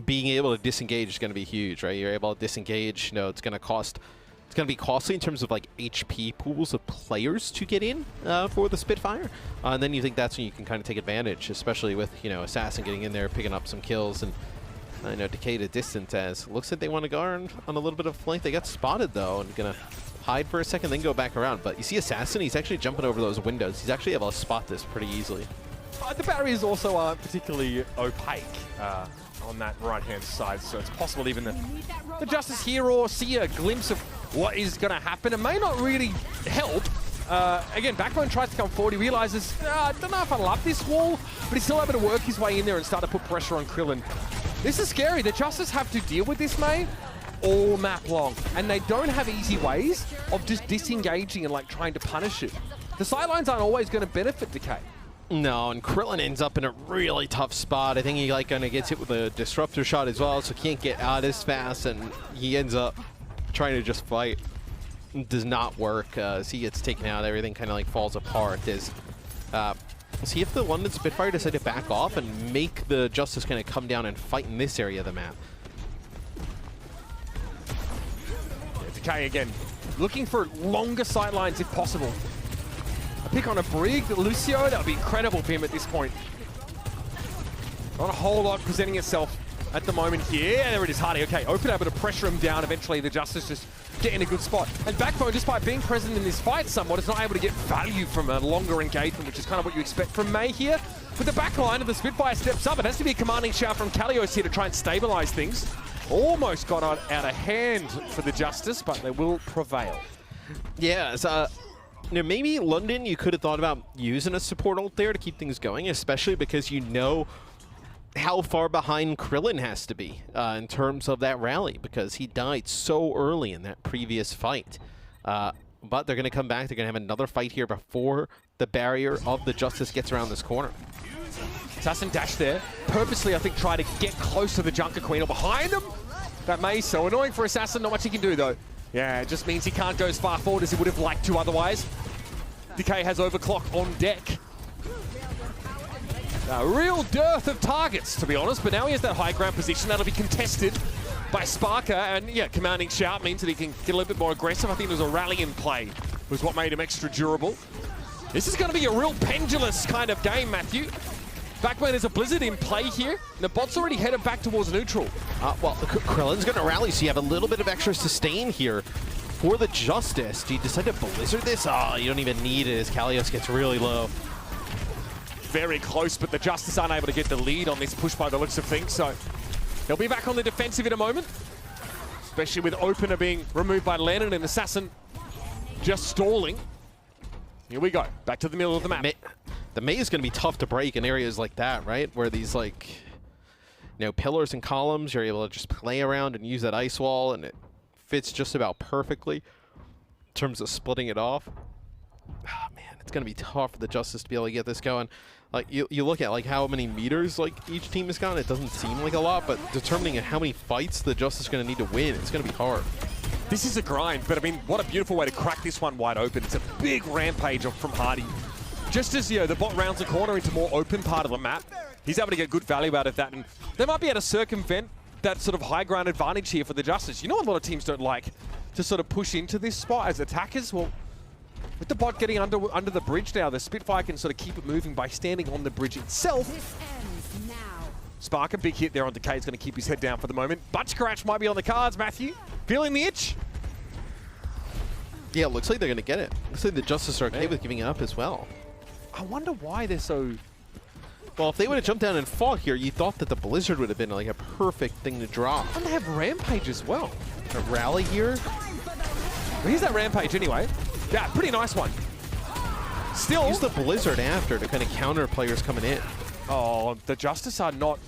B: being able to disengage is going to be huge, right? You're able to disengage, you know, it's going to be costly in terms of like HP pools of players to get in for the Spitfire. And then you think that's when you can kind of take advantage, especially with, you know, Assassin getting in there, picking up some kills, and you know, Decay to distance as looks like they want to go on a little bit of flank. They got spotted though, and gonna hide for a second, then go back around. But you see Assassin, he's actually jumping over those windows. He's actually able to spot this pretty easily.
A: The barriers also aren't particularly opaque on that right-hand side, so it's possible even the Justice hero see a glimpse of what is going to happen. It may not really help. Again, Backbone tries to come forward. He realizes, I don't know if I love this wall, but he's still able to work his way in there and start to put pressure on Krillin. This is scary. The Justice have to deal with this, Mei, all map long, and they don't have easy ways of just disengaging and like trying to punish it. The sidelines aren't always going to benefit Decay.
B: No, and Krillin ends up in a really tough spot. I think he like kind of gets hit with a disruptor shot as well, so can't get out as fast, and he ends up trying to just fight. It does not work as he gets taken out. Everything kind of like falls apart. See if the London Spitfire decide to back off and make the Justice kind of come down and fight in this area of the map.
A: Decay again, looking for longer sightlines if possible. A pick on a Brig, Lucio, that would be incredible for him at this point. Not a whole lot presenting itself at the moment here. Yeah, there it is, Hardy. Okay, Open able to pressure him down. Eventually, the Justice just get in a good spot. And Backbone, despite being present in this fight somewhat, is not able to get value from a longer engagement, which is kind of what you expect from Mei here. But the back line of the Spitfire steps up. It has to be a commanding shout from Calios here to try and stabilize things. Almost got out of hand for the Justice, but they will prevail.
B: Yeah, you know, maybe London, you could have thought about using a support ult there to keep things going, especially because you know how far behind Krillin has to be in terms of that rally, because he died so early in that previous fight. But they're going to come back. They're going to have another fight here before the barrier of the Justice gets around this corner.
A: Assassin dash there. Purposely, I think, try to get close to the Junker Queen or behind him. That Mei's so annoying for Assassin. Not much he can do, though. Yeah, it just means he can't go as far forward as he would have liked to otherwise. Decay has Overclock on deck. A real dearth of targets, to be honest, but now he has that high ground position. That'll be contested by Sparker, and yeah, commanding shout means that he can get a little bit more aggressive. I think there's a rally in play was what made him extra durable. This is going to be a real pendulous kind of game, Matthew. Backbone is a Blizzard in play here, and the bot's already headed back towards neutral.
B: Well, Krillin's going to rally, so you have a little bit of extra sustain here for the Justice. Do you decide to Blizzard this? Oh, you don't even need it as Calios gets really low.
A: Very close, but the Justice aren't able to get the lead on this push by the looks of things, so they'll be back on the defensive in a moment, especially with Opener being removed by Lennon and Assassin just stalling. Here we go, back to the middle of the map.
B: The Mei is going to be tough to break in areas like that, right? Where these, like, you know, pillars and columns, you're able to just play around and use that ice wall, and it fits just about perfectly in terms of splitting it off. Oh, man, it's going to be tough for the Justice to be able to get this going. Like, you look at, like, how many meters, like, each team has gone. It doesn't seem like a lot, but determining how many fights the Justice is going to need to win, it's going to be hard.
A: This is a grind, but, I mean, what a beautiful way to crack this one wide open. It's a big rampage from Hardy. Just as, you know, the bot rounds the corner into more open part of the map, he's able to get good value out of that, and they might be able to circumvent that sort of high ground advantage here for the Justice. You know, a lot of teams don't like to sort of push into this spot as attackers. Well, with the bot getting under the bridge now, the Spitfire can sort of keep it moving by standing on the bridge itself. Spark, a big hit there on Decay, is going to keep his head down for the moment. Butt scratch might be on the cards, Matthew. Feeling the itch?
B: Yeah, it looks like they're going to get it. Looks like the Justice are okay with giving it up as well.
A: I wonder why they're so...
B: Well, if they would have jumped down and fought here, you thought that the Blizzard would have been like a perfect thing to drop.
A: And they have Rampage as well.
B: A rally here?
A: Well, here's that Rampage anyway. Yeah, pretty nice one. Still...
B: Use the Blizzard after to kind of counter players coming in.
A: Oh, the Justice are not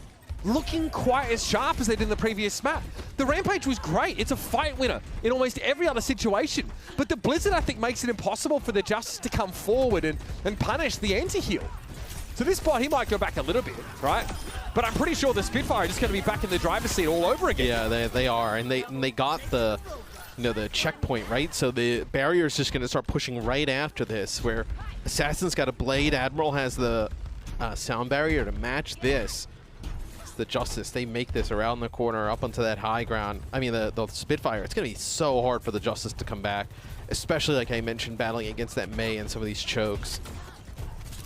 A: looking quite as sharp as they did in the previous map. The Rampage was great. It's a fight winner in almost every other situation. But the Blizzard, I think, makes it impossible for the Justice to come forward and punish the anti-heal. So this bot, he might go back a little bit, right? But I'm pretty sure the Spitfire are just going to be back in the driver's seat all over again.
B: Yeah, they are, and they got the the checkpoint, right? So the barrier is just going to start pushing right after this, where Assassin's got a blade, Admiral has the sound barrier to match this. It's the Justice. They make this around the corner up onto that high ground. I mean, the Spitfire. It's going to be so hard for the Justice to come back, especially like I mentioned, battling against that Mei and some of these chokes.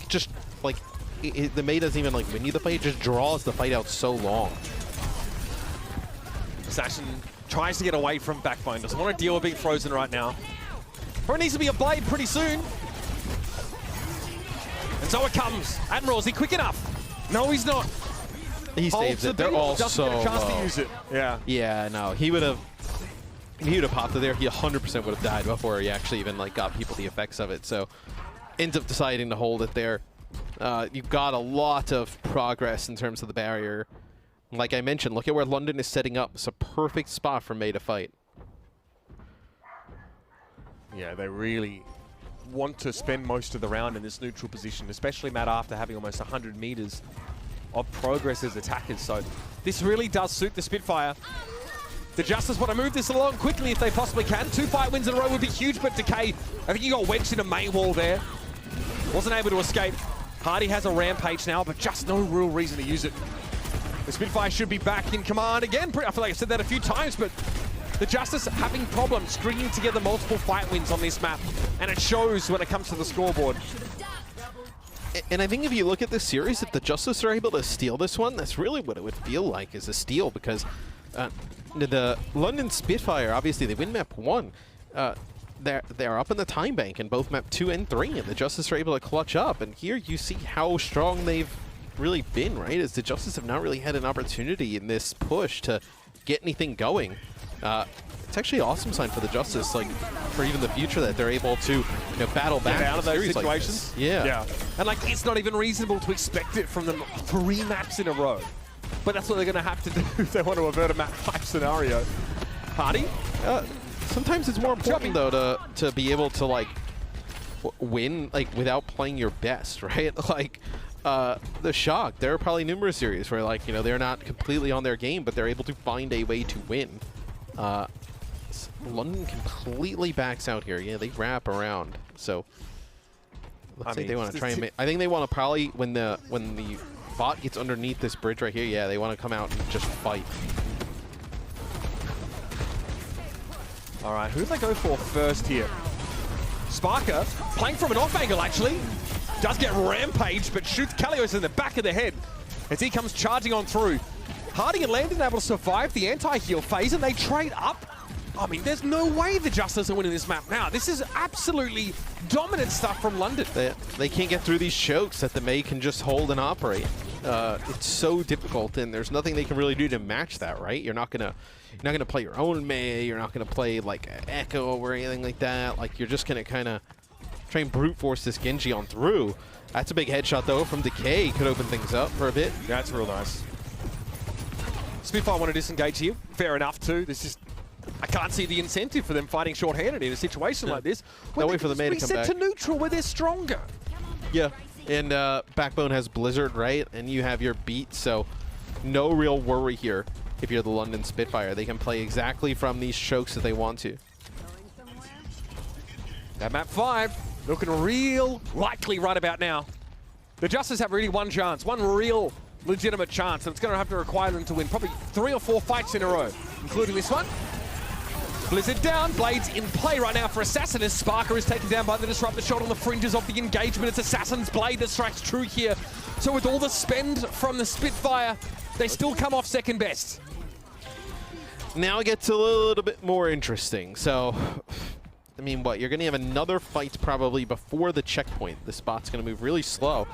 B: Just like the Mei doesn't even like win you the fight; it just draws the fight out so long.
A: Assassin tries to get away from Backbone. Doesn't want to deal with being frozen right now. Probably needs to be a blade pretty soon. And so it comes. Admiral, is he quick enough? No, he's not.
B: He saves it. They're all so
A: get a chance
B: low.
A: to use it. Yeah.
B: Yeah, no, he would have popped it there. He 100% would have died before he actually even like got people the effects of it. So ends up deciding to hold it there. You've got a lot of progress in terms of the barrier. Like I mentioned, look at where London is setting up. It's a perfect spot for Mei to fight.
A: Yeah, they really want to spend most of the round in this neutral position, especially Matt after having almost 100 meters of progress as attackers. So this really does suit the Spitfire. The Justice want to move this along quickly if they possibly can. 2 fight wins in a row would be huge, but Decay, I think he got wedged in a Mei wall there. Wasn't able to escape. Hardy has a rampage now, but just no real reason to use it. The Spitfire should be back in command again. I feel like I've said that a few times, but the Justice having problems stringing together multiple fight wins on this map, and it shows when it comes to the scoreboard.
B: And I think if you look at this series, if the Justice are able to steal this one, that's really what it would feel like, is a steal, because the London Spitfire, obviously they win map 1. They're up in the time bank in both map 2 and 3, and the Justice are able to clutch up. And here you see how strong they've really been, right? As the Justice have not really had an opportunity in this push to get anything going. It's actually an awesome sign for the Justice, like for even the future, that they're able to battle back
A: out of those situations.
B: Like yeah.
A: And like it's not even reasonable to expect it from them 3 maps in a row. But that's what they're going to have to do if they want to avert a map 5 scenario. Hardy?
B: Sometimes it's more important though to be able to like win like without playing your best, right? Like the Shock, there are probably numerous series where like they're not completely on their game, but they're able to find a way to win. London completely backs out here. Yeah, they wrap around. So let's say they want to try and I think they want to probably when the bot gets underneath this bridge right here, yeah, they want to come out and just fight.
A: All right, who do they go for first here? Sparker, playing from an off angle actually. Does get rampaged, but shoots Calios in the back of the head as he comes charging on through. Hardy and Landon able to survive the anti-heal phase, and they trade up. I mean, there's no way the Justice are winning this map now. This is absolutely dominant stuff from London.
B: They can't get through these chokes that the Mei can just hold and operate. It's so difficult, and there's nothing they can really do to match that, right? You're not gonna play your own Mei. You're not gonna play like Echo or anything like that. Like you're just gonna kind of try and brute force this Genji on through. That's a big headshot though from Decay. Could open things up for a bit.
A: Yeah, that's real nice. Spitfire want to disengage here. Fair enough too. This is, I can't see the incentive for them fighting short-handed in a situation like this.
B: No way for the Mei to come back.
A: Reset to neutral where they're stronger.
B: Yeah, and Backbone has Blizzard, right? And you have your beat, so no real worry here if you're the London Spitfire. They can play exactly from these chokes if they want to.
A: That map 5 looking real likely right about now. The Justice have really one chance, one real legitimate chance, and it's going to have to require them to win probably 3 or 4 fights in a row, including this one. Blizzard down, Blades in play right now for Assassin as Sparker is taken down by the Disruptor shot on the fringes of the engagement. It's Assassin's Blade that strikes true here. So with all the spend from the Spitfire, they still come off second best.
B: Now it gets a little bit more interesting. So, I mean, what? You're going to have another fight probably before the checkpoint. The spot's going to move really slow.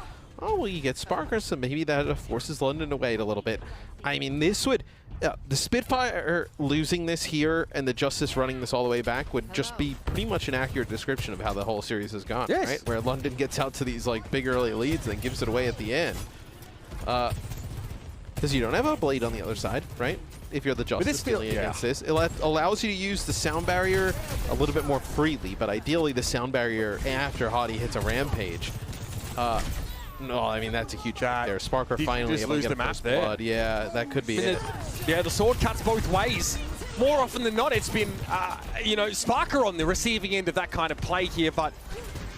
B: Oh, well, you get Sparker, so maybe that forces London to wait a little bit. I mean, this would... the Spitfire losing this here and the Justice running this all the way back would just be pretty much an accurate description of how the whole series has gone, right? Where London gets out to these like big early leads and then gives it away at the end. Because you don't have a blade on the other side, right? If you're the Justice dealing against this. It allows you to use the sound barrier a little bit more freely, but ideally the sound barrier after Hottie hits a rampage. No, I mean, that's a huge shot there. Sparker
A: Did
B: finally
A: just
B: able to
A: lose
B: get
A: the
B: a
A: map
B: first
A: there.
B: blood. Yeah, that could be it.
A: Yeah, the sword cuts both ways. More often than not, it's been, you know, Sparker on the receiving end of that kind of play here. But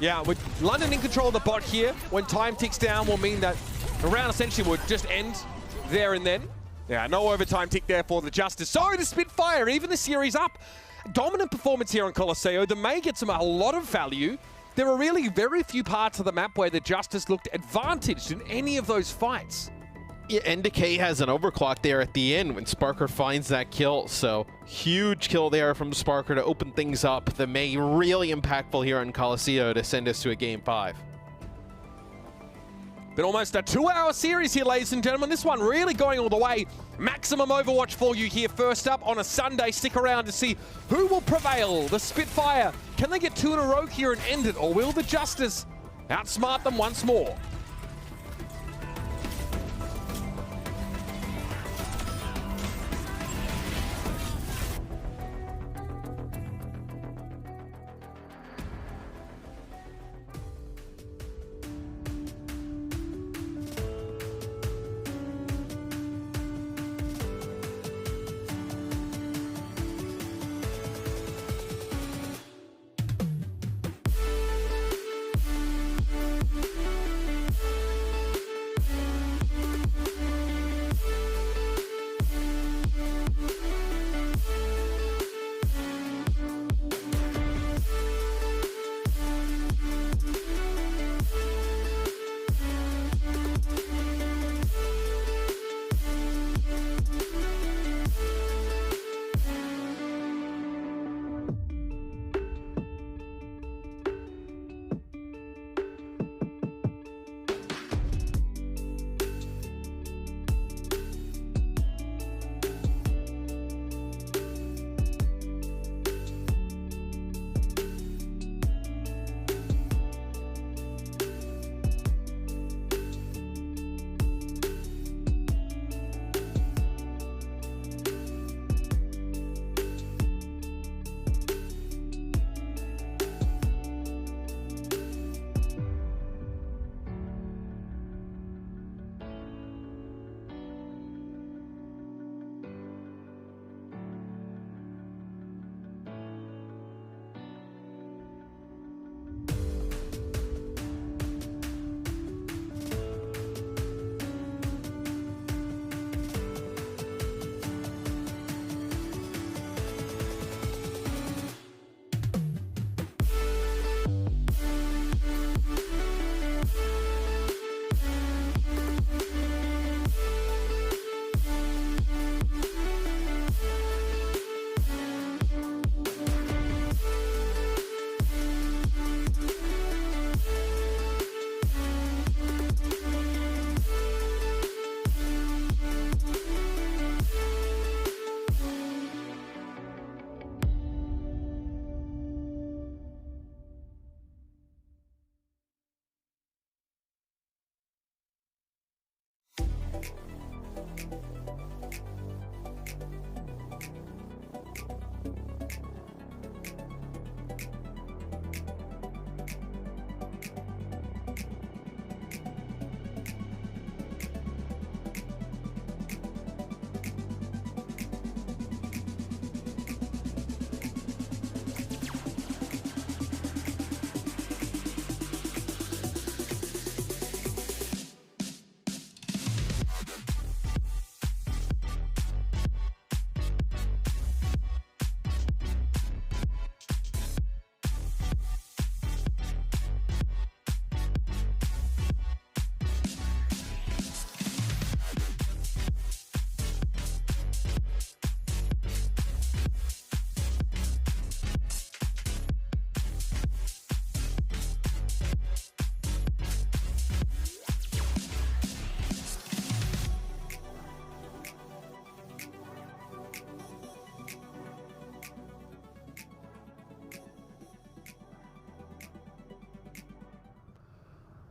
A: yeah, with London in control of the bot here, when time ticks down will mean that the round essentially would just end there and then. Yeah, no overtime tick there for the Justice. So the Spitfire, even the series up. Dominant performance here on Colosseo. The May gets them a lot of value. There are really very few parts of the map where the Justice looked advantaged in any of those fights.
B: Yeah, NDK has an overclock there at the end when Sparker finds that kill. So huge kill there from Sparker to open things up. The May really impactful here on Colosseo to send us to a Game 5.
A: Been almost a 2-hour series here, ladies and gentlemen. This one really going all the way. Maximum Overwatch for you here first up on a Sunday. Stick around to see who will prevail. The Spitfire, can they get 2 in a row here and end it? Or will the Justice outsmart them once more?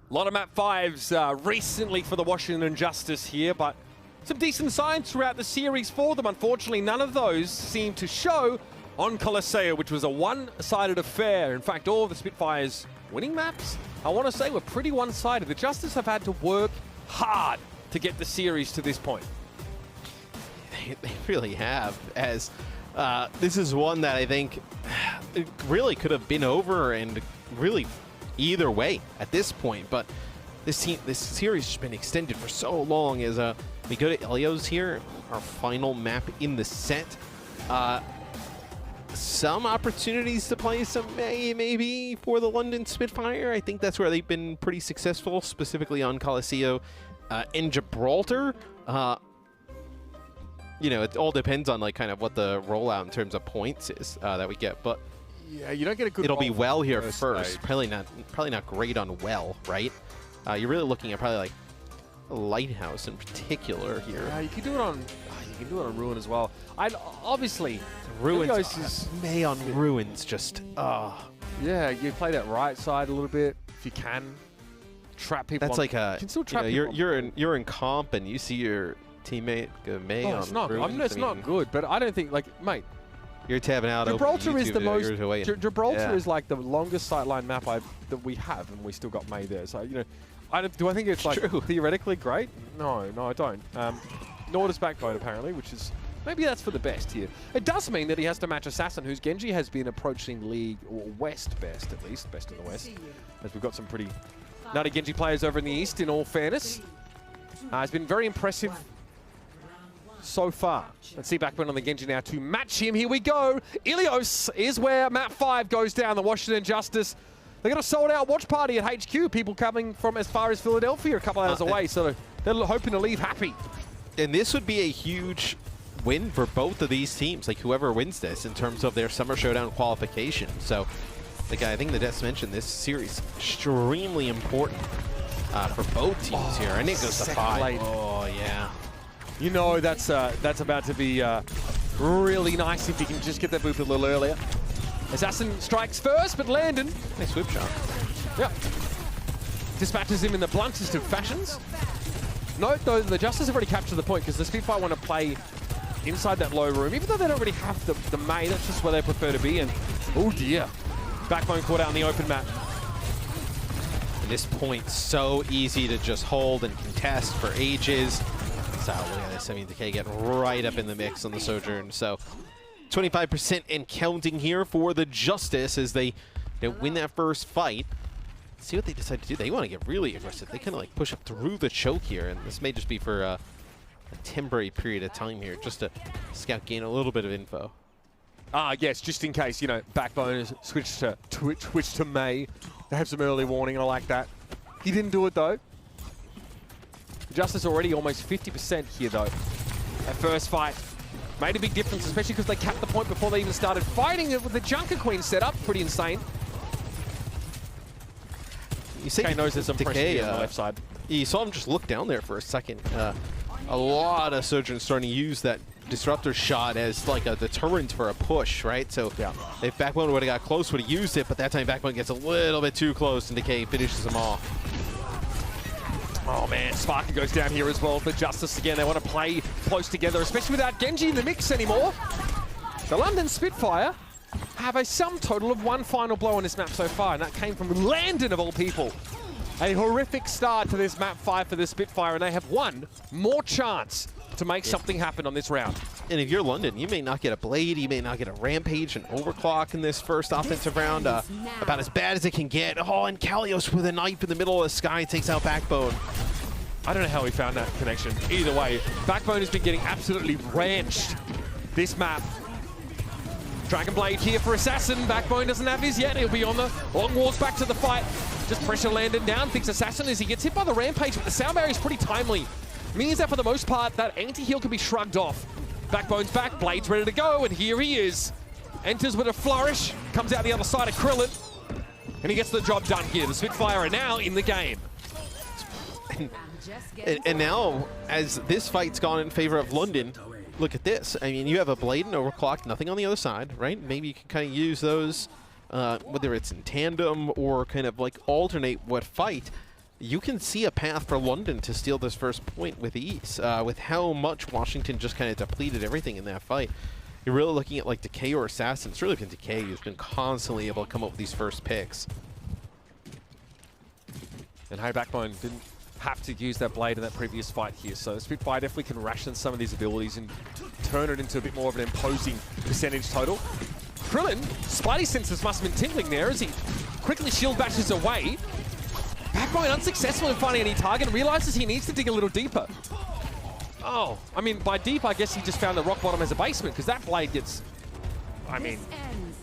A: A lot of map 5s recently for the Washington Justice here, but some decent signs throughout the series for them. Unfortunately, none of those seem to show on Colosseo, which was a one-sided affair. In fact, all of the Spitfires winning maps I want to say we're pretty one-sided. The Justice have had to work hard to get the series to this point.
B: They really have, as this is one that I think it really could have been over and really either way at this point. But this series has been extended for so long. As we go to Ilios here, our final map in the set. Some opportunities to play some maybe for the London Spitfire. I think that's where they've been pretty successful, specifically on Colosseo in Gibraltar. You know, it all depends on like kind of what the rollout in terms of points is that we get. But
A: yeah, you don't get a good.
B: It'll be well here first. Probably not great on well, right? You're really looking at probably like a Lighthouse in particular here.
A: Yeah, you can do it on. You can do it on Ruin as well. Obviously
B: Ruins
A: is
B: May on Ruins just
A: yeah, you play that right side a little bit if you can. Trap people.
B: That's like a.
A: You can still trap
B: you're in comp and you see your teammate go May on
A: it's not.
B: Ruins.
A: It's not good, but I don't think like mate.
B: You're tabbing out.
A: Gibraltar is the most. Gibraltar is
B: yeah.
A: like the longest sightline map that we have, and we still got May there. So you know, do I think it's like theoretically great? No, I don't. Nor does Backbone apparently, which is maybe that's for the best here. It does mean that he has to match Assassin, whose Genji has been approaching League or West best, at least best in the West, as we've got some pretty nutty Genji players over in the East. In all fairness, it's been very impressive so far. Let's see Backbone on the Genji now to match him. Here we go. Ilios is where map 5 goes down. The Washington Justice. They got a sold-out watch party at HQ. People coming from as far as Philadelphia, a couple hours away, so they're hoping to leave happy.
B: And this would be a huge win for both of these teams, like whoever wins this, in terms of their Summer Showdown qualification. So, like I think the Deaths mentioned, this series extremely important for both teams here. And it goes to 5. Oh, yeah.
A: You know that's about to be really nice if you can just get that boop a little earlier. Assassin strikes first, but Landon.
B: Nice whip shot.
A: Yep. Dispatches him in the bluntest of fashions. Note, though, the Justice have already captured the point because the Spitfire want to play inside that low room. Even though they don't really have the May, that's just where they prefer to be. And, oh dear, Backbone caught out in the open map.
B: At this point, so easy to just hold and contest for ages. So look at this, I mean, Decay getting right up in the mix on the Sojourn. So 25% and counting here for the Justice as they win that first fight. See what they decide to do. They want to get really aggressive. They kind of like push up through the choke here, and this may just be for a temporary period of time here, just to scout gain a little bit of info.
A: Yes, just in case, you know, Backbone has switched to May. They have some early warning, I like that. He didn't do it though. Justice already almost 50% here though. That first fight made a big difference, especially because they capped the point before they even started fighting it with the Junker Queen set up. Pretty insane.
B: You say
A: Decay knows there's some pressure here on the left side.
B: You saw him just look down there for a second. A lot of Sojourns starting to use that Disruptor shot as like a deterrent for a push, right? So if Backbone would have got close, would have used it, but that time Backbone gets a little bit too close and Decay finishes him off.
A: Oh man, Sparker goes down here as well. The Justice again, they want to play close together, especially without Genji in the mix anymore. The London Spitfire have a sum total of 1 final blow on this map so far, and that came from Landon of all people. A horrific start to this map 5 for the Spitfire, and they have one more chance to make something happen on this round.
B: And if you're London, you may not get a Blade, you may not get a Rampage, an Overclock in this first offensive round. About as bad as it can get. Oh, and Calios with a knife in the middle of the sky takes out Backbone.
A: I don't know how he found that connection. Either way, Backbone has been getting absolutely ranched this map. Dragon Blade here for Assassin. Backbone doesn't have his yet. He'll be on the long walks back to the fight. Just pressure Landon down. Thinks Assassin as he gets hit by the Rampage, but the sound barrier is pretty timely. Means that for the most part, that anti-heal can be shrugged off. Backbone's back, Blade's ready to go, and here he is. Enters with a flourish, comes out the other side of Krillin, and he gets the job done here. The Spitfire are now in the game.
B: And now, as this fight's gone in favor of London, look at this. I mean, you have a Blade and Overclock, nothing on the other side, right? Maybe you can kind of use those, whether it's in tandem or kind of like alternate what fight. You can see a path for London to steal this first point with ease, with how much Washington just kind of depleted everything in that fight. You're really looking at like Decay or Assassin. It's really been Decay who's been constantly able to come up with these first picks.
A: And hey, Backbone didn't have to use that blade in that previous fight here, so Spitfire definitely can ration some of these abilities and turn it into a bit more of an imposing percentage total. Krillin, Spidey senses must have been tingling there as he quickly shield bashes away. Backbone unsuccessful in finding any target and realizes he needs to dig a little deeper. Oh, I mean, by deep, I guess he just found the rock bottom as a basement, because that blade gets, I mean,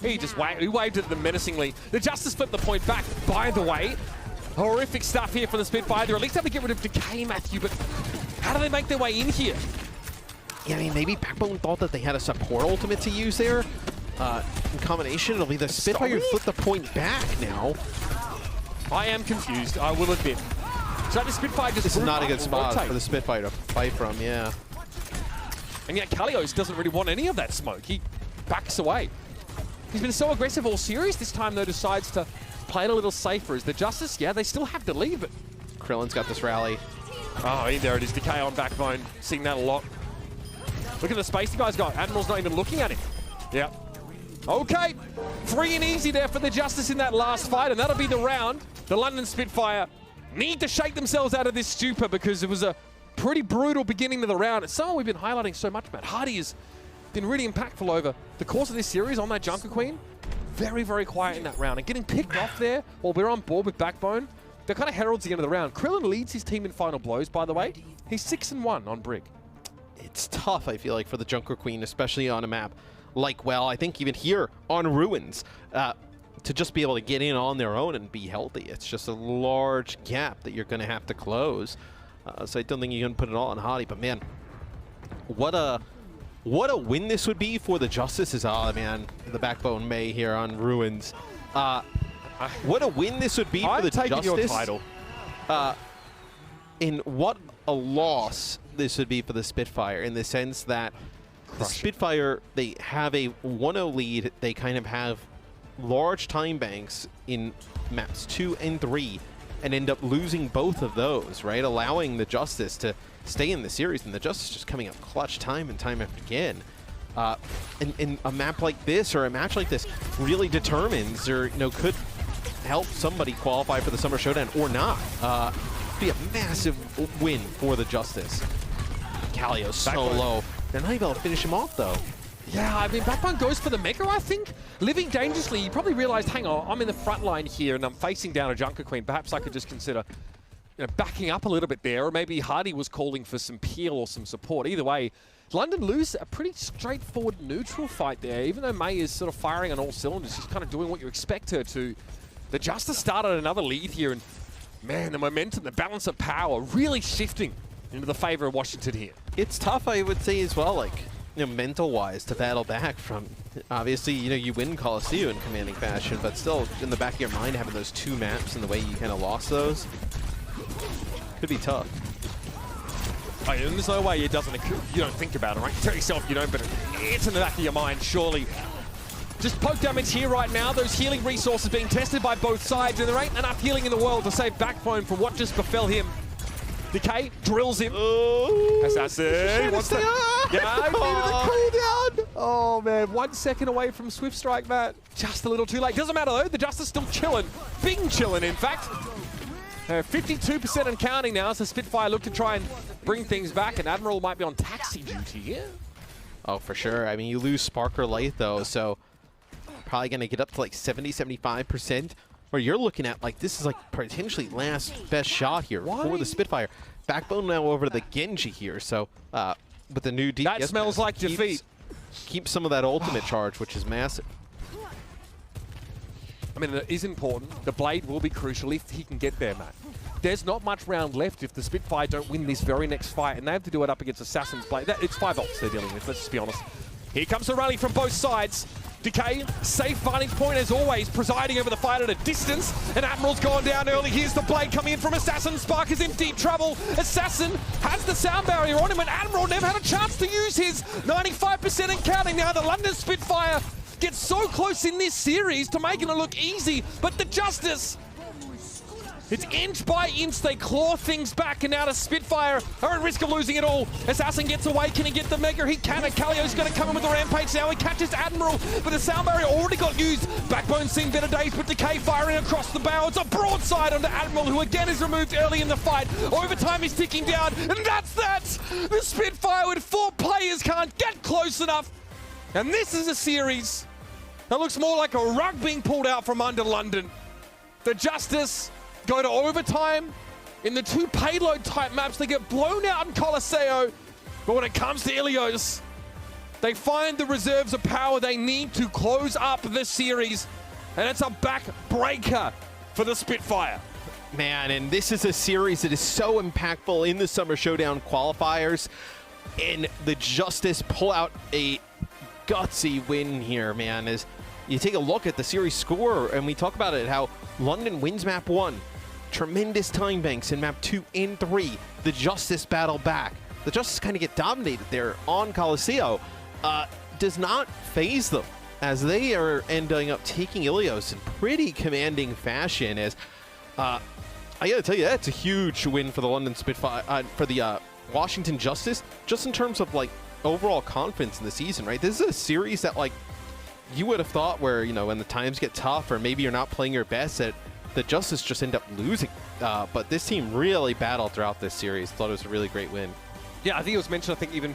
A: he just waved at them menacingly. The Justice flipped the point back. By the way, horrific stuff here for the Spitfire. They're at least have to get rid of Decay, Matthew, but how do they make their way in here?
B: Yeah, I mean, maybe Backbone thought that they had a support ultimate to use there. In combination, it'll be the Spitfire flip the point back now.
A: I am confused, I will admit. So the Spitfire just...
B: This is not a good spot for the Spitfire to fight from, yeah.
A: And yet Calios doesn't really want any of that smoke. He backs away. He's been so aggressive all series. This time, though, decides to play it a little safer. As the Justice, yeah, they still have the lead, but...
B: Krillin's got this rally.
A: Oh, there it is. Decay on Backbone. Seeing that a lot. Look at the space the guy's got. Admiral's not even looking at him. Yeah. Okay. Free and easy there for the Justice in that last fight, and that'll be the round. The London Spitfire need to shake themselves out of this stupor because it was a pretty brutal beginning to the round. It's someone we've been highlighting so much, Matt. Hardy has been really impactful over the course of this series on that Junker Queen. Very, very quiet in that round. And getting picked off there while we're on board with Backbone, that kind of heralds the end of the round. Krillin leads his team in final blows, by the way. He's 6-1 on Brig.
B: It's tough, I feel like, for the Junker Queen, especially on a map like, well, I think even here on Ruins, to just be able to get in on their own and be healthy. It's just a large gap that you're going to have to close. So I don't think you can put it all on Hardy, but man, what a win this would be for the Justice is, oh man, the Backbone May here on Ruins. What a win this would be for the Justice.
A: Your title.
B: And what a loss this would be for the Spitfire in the sense that the Spitfire, they have a 1-0 lead. They kind of have large time banks in maps 2 and 3 and end up losing both of those, right? Allowing the Justice to stay in the series, and the Justice just coming up clutch time and time after again. And a map like this or a match like this really determines or could help somebody qualify for the Summer Showdown or not. Be a massive win for the Justice. Calios so low. They're not able to finish him off though.
A: Yeah, I mean, Backbone goes for the Mega, I think. Living dangerously, you probably realized, hang on, I'm in the front line here and I'm facing down a Junker Queen. Perhaps I could just consider backing up a little bit there, or maybe Hardy was calling for some peel or some support. Either way, London lose a pretty straightforward neutral fight there, even though May is sort of firing on all cylinders. She's kind of doing what you expect her to. The Justice started another lead here, and man, the momentum, the balance of power really shifting into the favor of Washington here.
B: It's tough, I would say, as well, like, mental-wise, to battle back from, obviously, you win Colosseo in commanding fashion, but still, in the back of your mind, having those two maps and the way you kind of lost those, could be tough.
A: Oh, yeah, and there's no way you don't think about it, right? You tell yourself you don't, but it's in the back of your mind, surely. Just poke damage here right now. Those healing resources being tested by both sides, and there ain't enough healing in the world to save Backbone from what just befell him. Decay drills him.
B: Oh,
A: Assassin wants to... Yeah, he needed the cooldown. Oh, man. 1 second away from Swift Strike, Matt. Just a little too late. Doesn't matter, though. The Justice still chilling. Big chilling, in fact. 52% and counting now, so Spitfire look to try and bring things back, and Admiral might be on taxi duty here.
B: Oh, for sure. I mean, you lose Sparker Light, though, so probably going to get up to like 70, 75%. Where you're looking at, like, this is like potentially last best shot here for the Spitfire. Backbone now over to the Genji here, so with the new DPS,
A: that smells like defeat.
B: Keeps some of that ultimate charge, which is massive.
A: I mean, it is important. The Blade will be crucial if he can get there, Matt. There's not much round left if the Spitfire don't win this very next fight, and they have to do it up against Assassin's Blade. It's 5 ults they're dealing with, let's just be honest. Here comes a rally from both sides. Decay, safe vantage point as always, presiding over the fight at a distance. And Admiral's gone down early. Here's the Blade coming in from Assassin. Spark is in deep trouble. Assassin has the sound barrier on him, and Admiral never had a chance to use his 95% and counting now. The London Spitfire gets so close in this series to making it look easy, but the Justice It's inch by inch, they claw things back, and now the Spitfire are at risk of losing it all. Assassin gets away, can he get the Mega? He can, and Calios going to come in with the Rampage now. He catches Admiral, but the sound barrier already got used. Backbone's seen better days, but Decay firing across the bow. It's a broadside onto Admiral, who again is removed early in the fight. Overtime is ticking down, and that's that! The Spitfire with 4 players can't get close enough. And this is a series that looks more like a rug being pulled out from under London. The Justice go to overtime. In the 2 payload type maps, they get blown out in Colosseo. But when it comes to Ilios, they find the reserves of power they need to close up the series. And it's a backbreaker for the Spitfire.
B: Man, and this is a series that is so impactful in the Summer Showdown qualifiers. And the Justice pull out a gutsy win here, man. As you take a look at the series score, and we talk about it, how London wins map 1. Tremendous time banks in map 2 and 3. The Justice battle back. The Justice kind of get dominated there on Colosseo. Does not phase them, as they are ending up taking Ilios in pretty commanding fashion. As I gotta tell you, that's a huge win for the London Spitfire, for the Washington Justice, just in terms of like overall confidence in the season, right? This is a series that like you would have thought where, you know, when the times get tough or maybe you're not playing your best, that the Justice just end up losing. But this team really battled throughout this series. Thought it was a really great win.
A: Yeah, I think it was mentioned, I think even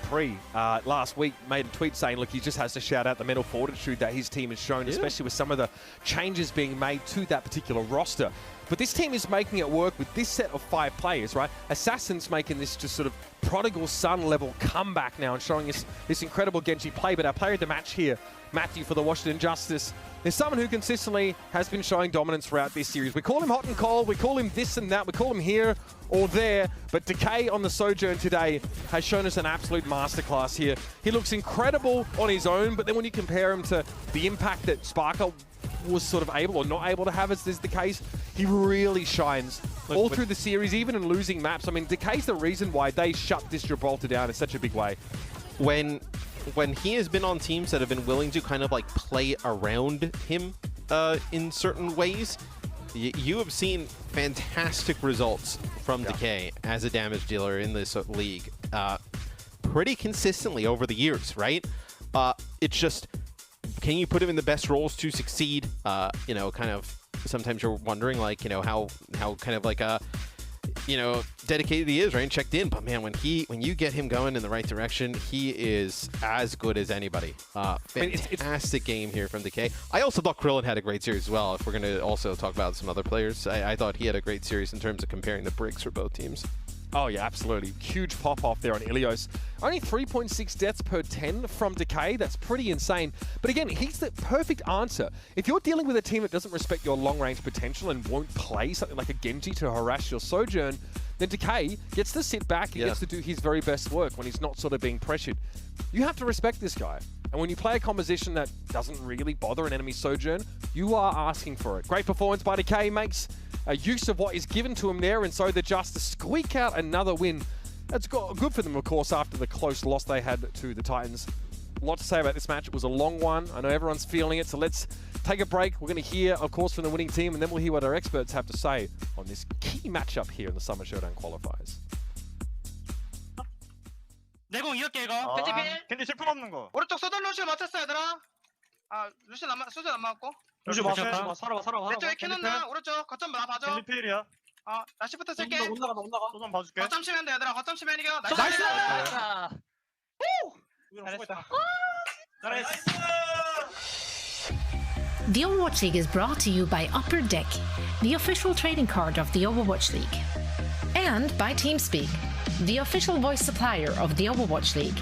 A: last week, made a tweet saying, look, he just has to shout out the mental fortitude that his team has shown, especially with some of the changes being made to that particular roster. But this team is making it work with this set of 5 players, right? Assassin's making this just sort of prodigal son level comeback now and showing us this incredible Genji play. But our player of the match here, Matthew for the Washington Justice, is someone who consistently has been showing dominance throughout this series. We call him hot and cold, we call him this and that, we call him here or there, but Decay on the Sojourn today has shown us an absolute masterclass here. He looks incredible on his own, but then when you compare him to the impact that Sparker was sort of able or not able to have, as is the case, he really shines all through the series, even in losing maps. I mean, Decay's the reason why they shut this Gibraltar down in such a big way.
B: When he has been on teams that have been willing to kind of like play around him in certain ways, you have seen fantastic results from Decay as a damage dealer in this league pretty consistently over the years, right? It's just, can you put him in the best roles to succeed? You know, kind of sometimes you're wondering, like, you know, how kind of like you know, dedicated he is, right? And checked in. But man, when you get him going in the right direction, he is as good as anybody. Fantastic game here from Decay. I also thought Krillin had a great series as well. If we're going to also talk about some other players, I thought he had a great series in terms of comparing the bricks for both teams.
A: Oh yeah, absolutely. Huge pop-off there on Ilios. Only 3.6 deaths per 10 from Decay. That's pretty insane. But again, he's the perfect answer. If you're dealing with a team that doesn't respect your long-range potential and won't play something like a Genji to harass your Sojourn, then Decay gets to sit back and gets to do his very best work when he's not sort of being pressured. You have to respect this guy. And when you play a composition that doesn't really bother an enemy Sojourn, you are asking for it. Great performance by Decay, makes a use of what is given to him there, and so they're just to squeak out another win. That's good for them, of course, after the close loss they had to the Titans. A lot to say about this match. It was a long one. I know everyone's feeling it, so let's take a break. We're going to hear, of course, from the winning team, and then we'll hear what our experts have to say on this key matchup here in the Summer Showdown qualifiers.
K: 내공 이을게 이거. 겐지 실품 없는 거. 오른쪽 소전 루시오 맞췄어 얘들아. 아 루시오 소전 안 맞고. 루시오 맞았어. 살아봐. 왼쪽에 캐논나 오른쪽 거점 나 봐줘. 겐지 필이야. 나 시프트 쓸게. 온다가. 소전 봐줄게. 거점 치면 돼 얘들아. 거점 치면 이겨. 나이스.
C: The Overwatch League is brought to you by Upper Deck, the official trading card of the Overwatch League. And by TeamSpeak, the official voice supplier of the Overwatch League.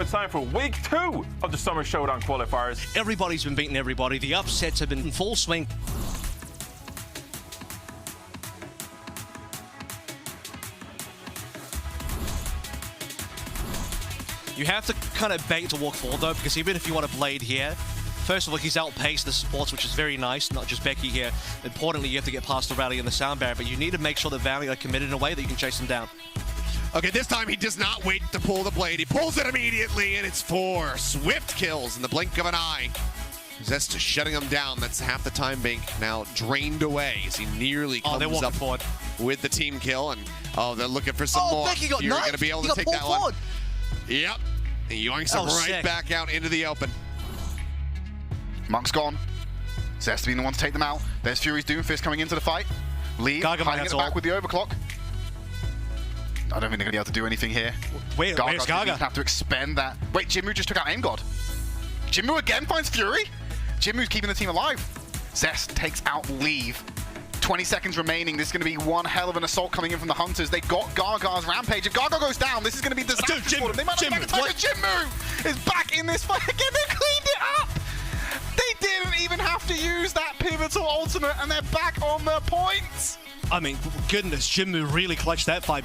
L: it's time for week 2 of the Summer Showdown qualifiers.
M: Everybody's been beating everybody. The upsets have been in full swing. You have to kind of bait to walk forward though, because even if you want to blade here, first of all, he's outpaced the supports, which is very nice, not just Becky here. Importantly, you have to get past the Rally and the Sound Barrier, but you need to make sure the Valley are committed in a way that you can chase them down.
N: Okay, this time he does not wait to pull the blade. He pulls it immediately, and it's 4 swift kills in the blink of an eye. Zest just shutting him down. That's half the time bank now drained away as he nearly comes up forward with the team kill. And they're looking for some more.
M: Becky got
N: You're going to be able to take that
M: forward.
N: one. Yep. He yoinks him right back out into the open.
O: Monk's gone. Zest being the one to take them out. There's Fury's Doomfist coming into the fight. Leave, hiding at the back with the overclock. I don't think they're going to be able to do anything here.
M: Where's Gaga?
O: Gonna have to expend that. Wait, Jinmu just took out Aim God. Jinmu again finds Fury. Jinmu's keeping the team alive. Zest takes out Leave. 20 seconds remaining. This is going to be one hell of an assault coming in from the Hunters. They got Gaga's Rampage. If Gaga goes down, this is going to be disastrous for them. They might not make a time. Jinmu is back in this fight again. They cleaned it up. They didn't even have to use that pivotal ultimate, and they're back on their points.
M: I mean, goodness, Jinmu really clutched that fight.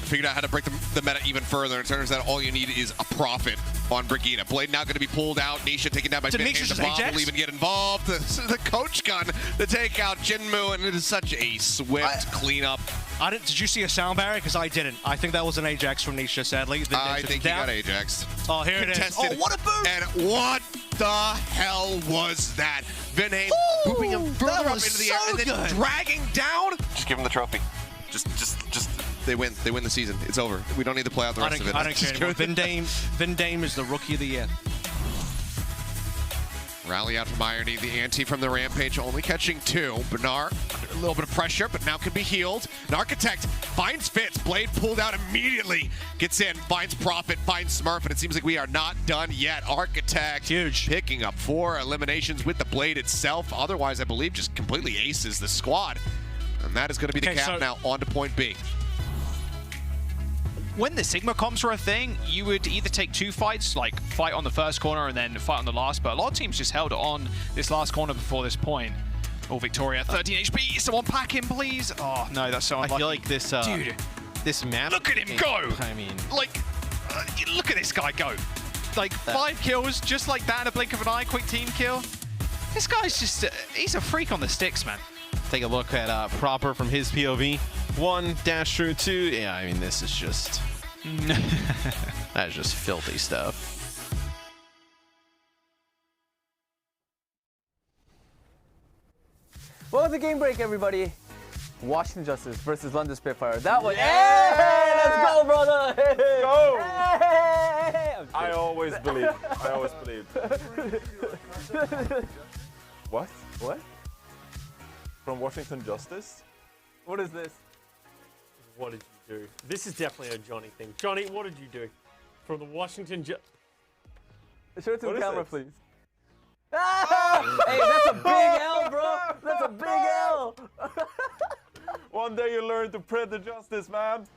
N: Figured out how to break the meta even further. It turns out all you need is a profit on Brigitte. Blade now going to be pulled out. Nisha taken down by Spitfire. The bomb will even get involved. The coach gun to take out Jinmu, and it is such a swift cleanup.
M: Did you see a Sound Barrier? Because I didn't. I think that was an Ajax from Nisha, sadly.
N: I think he got Ajaxed.
M: Oh, here it is. Oh, what a boost!
N: And what the hell was that? Vinay booping him further up into the air and then dragging down.
L: Just give him the trophy. Just.
N: They win the season. It's over. We don't need to play out the rest of it.
M: I don't care anymore. Vindame is the rookie of the year.
N: Rally out from Irony. The ante from the Rampage only catching 2. Bernard under a little bit of pressure, but now can be healed. An Architect finds Fitz. Blade pulled out immediately. Gets in, finds Prophet, finds Smurf, and it seems like we are not done yet. Architect picking up 4 eliminations with the Blade itself. Otherwise, I believe, just completely aces the squad. And that is going to be the cap now on to point B.
P: When the Sigma comps were a thing, you would either take 2 fights, like fight on the first corner and then fight on the last, but a lot of teams just held it on this last corner before this point. Oh, Victoria, 13 HP. Someone pack him, please. Oh, no, that's so unlucky.
B: I feel like this,
P: dude,
B: this map...
P: Look at him go!
B: I mean...
P: Like, look at this guy go. Like, 5 kills, just like that in a blink of an eye, quick team kill. This guy's just, he's a freak on the sticks, man.
B: Take a look at Proper from his POV. 1 dash through 2. Yeah, I mean, this is just... that is just filthy stuff.
Q: Welcome to Game Break, everybody. Washington Justice versus London Spitfire. That one. Hey, let's go, brother. Hey.
L: Go.
Q: Hey.
L: I always believe. I always believe. What?
Q: What?
L: From Washington Justice?
Q: What is this?
R: What did you do? This is definitely a Johnny thing. Johnny, what did you do? From the Washington
Q: Show it to the camera, please. Ah! Hey, that's a big L, bro. That's a big L.
L: One day you learn to pray the justice, man.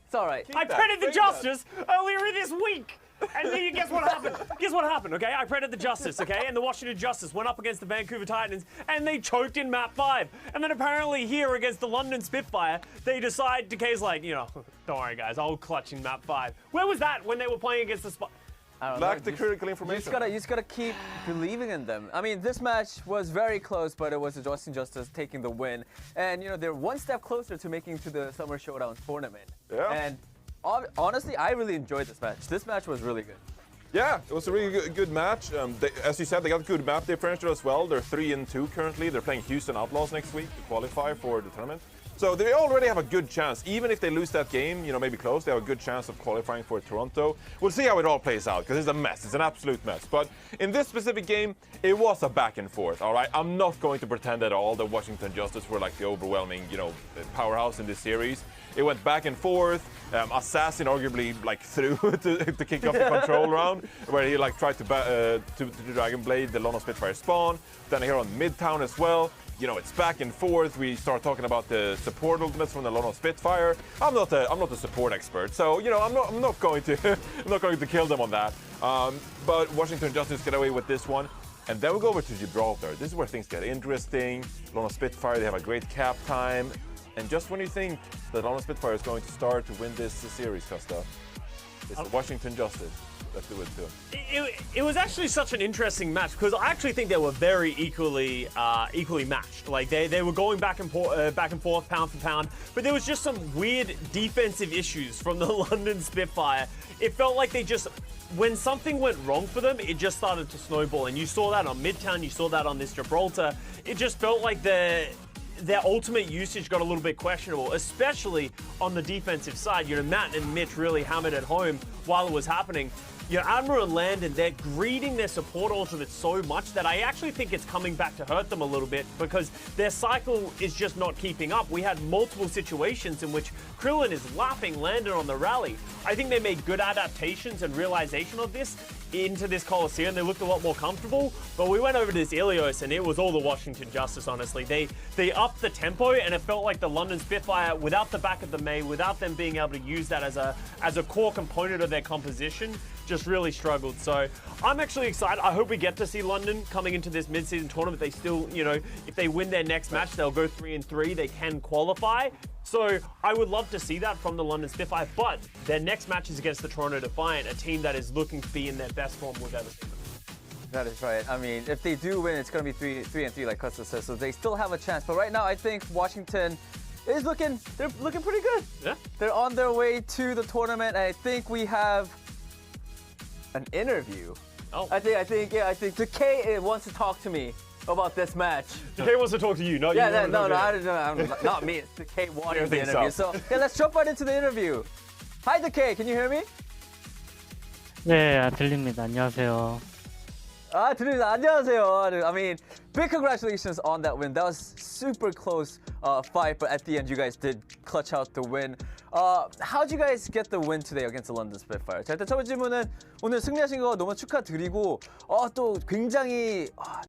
Q: It's all right.
R: I printed the justice earlier this week. And then guess what happened? Guess what happened, okay? I printed the Justice, okay? And the Washington Justice went up against the Vancouver Titans, and they choked in map 5. And then apparently here against the London Spitfire, they decide, Decay's like, you know, don't worry, guys, I'll clutch in map 5. Where was that when they were playing against the
L: Lack the critical information.
Q: You just gotta keep believing in them. I mean, this match was very close, but it was the Washington Justice taking the win. And, you know, they're one step closer to making to the Summer Showdown tournament.
L: Yeah.
Q: And honestly, I really enjoyed this match. This match was really good.
L: Yeah, it was a really good match. As you said, they got good map differential as well. They're 3-2 currently. They're playing Houston Outlaws next week to qualify for the tournament. So they already have a good chance. Even if they lose that game, you know, maybe close, they have a good chance of qualifying for Toronto. We'll see how it all plays out, because it's a mess. It's an absolute mess. But in this specific game, it was a back and forth, all right? I'm not going to pretend at all that Washington Justice were like the overwhelming, you know, powerhouse in this series. It went back and forth. Assassin arguably like threw to kick off the control round, where he like tried to Dragon Blade the London Spitfire spawn. Then here on Midtown as well. you know, it's back and forth. We start talking about the support ultimates from the London Spitfire. I'm not a support expert, so you know, I'm not going to I'm not going to kill them on that. But Washington Justice get away with this one. And then we go over to Gibraltar. This is where things get interesting. London Spitfire, they have a great cap time. And just when you think that London Spitfire is going to start to win this series, Costa, it's the Washington Justice. Let's do it too.
R: It was actually such an interesting match because I actually think they were very equally matched. Like they were going back and forth, pound for pound. But there was just some weird defensive issues from the London Spitfire. It felt like they just, when something went wrong for them, it just started to snowball. And you saw that on Midtown, you saw that on this Gibraltar. It just felt like their ultimate usage got a little bit questionable, especially on the defensive side. You know, Matt and Mitch really hammered it home while it was happening. You know, Admiral and Landon, they're greeting their support ultimates so much that I actually think it's coming back to hurt them a little bit because their cycle is just not keeping up. We had multiple situations in which Krillin is lapping Landon on the rally. I think they made good adaptations and realization of this into this Colosseo, and they looked a lot more comfortable. But we went over to this Ilios, and it was all the Washington Justice, honestly. They upped the tempo, and it felt like the London Spitfire, without the back of the May, without them being able to use that as a core component of their composition, just really struggled. So I'm actually excited. I hope we get to see London coming into this mid-season tournament. They still, you know, if they win their next match, they'll go 3-3. They can qualify. So I would love to see that from the London Spitfire, but their next match is against the Toronto Defiant, a team that is looking to be in their best form we've ever seen.
Q: That is right. I mean, if they do win, it's going to be 3-3 like Costa says, so they still have a chance. But right now, I think Washington is looking pretty good.
R: Yeah.
Q: They're on their way to the tournament, and I think we have an interview.
R: Oh.
Q: I think Decay wants to talk to me about this match.
R: Decay wants to talk to you, not you.
Q: Not me. It's Decay wanting the interview. So yeah, let's jump right into the interview. Hi, Decay. Can you hear me?
F: 네, 들립니다. 안녕하세요.
Q: 들립니다. 안녕하세요. I mean, big congratulations on that win. That was super close fight, but at the end, you guys did clutch out the win. How'd you guys get the win today against the London Spitfire? 자, 일단 첫 번째 질문은 오늘 승리하신 거 너무 축하드리고 또 굉장히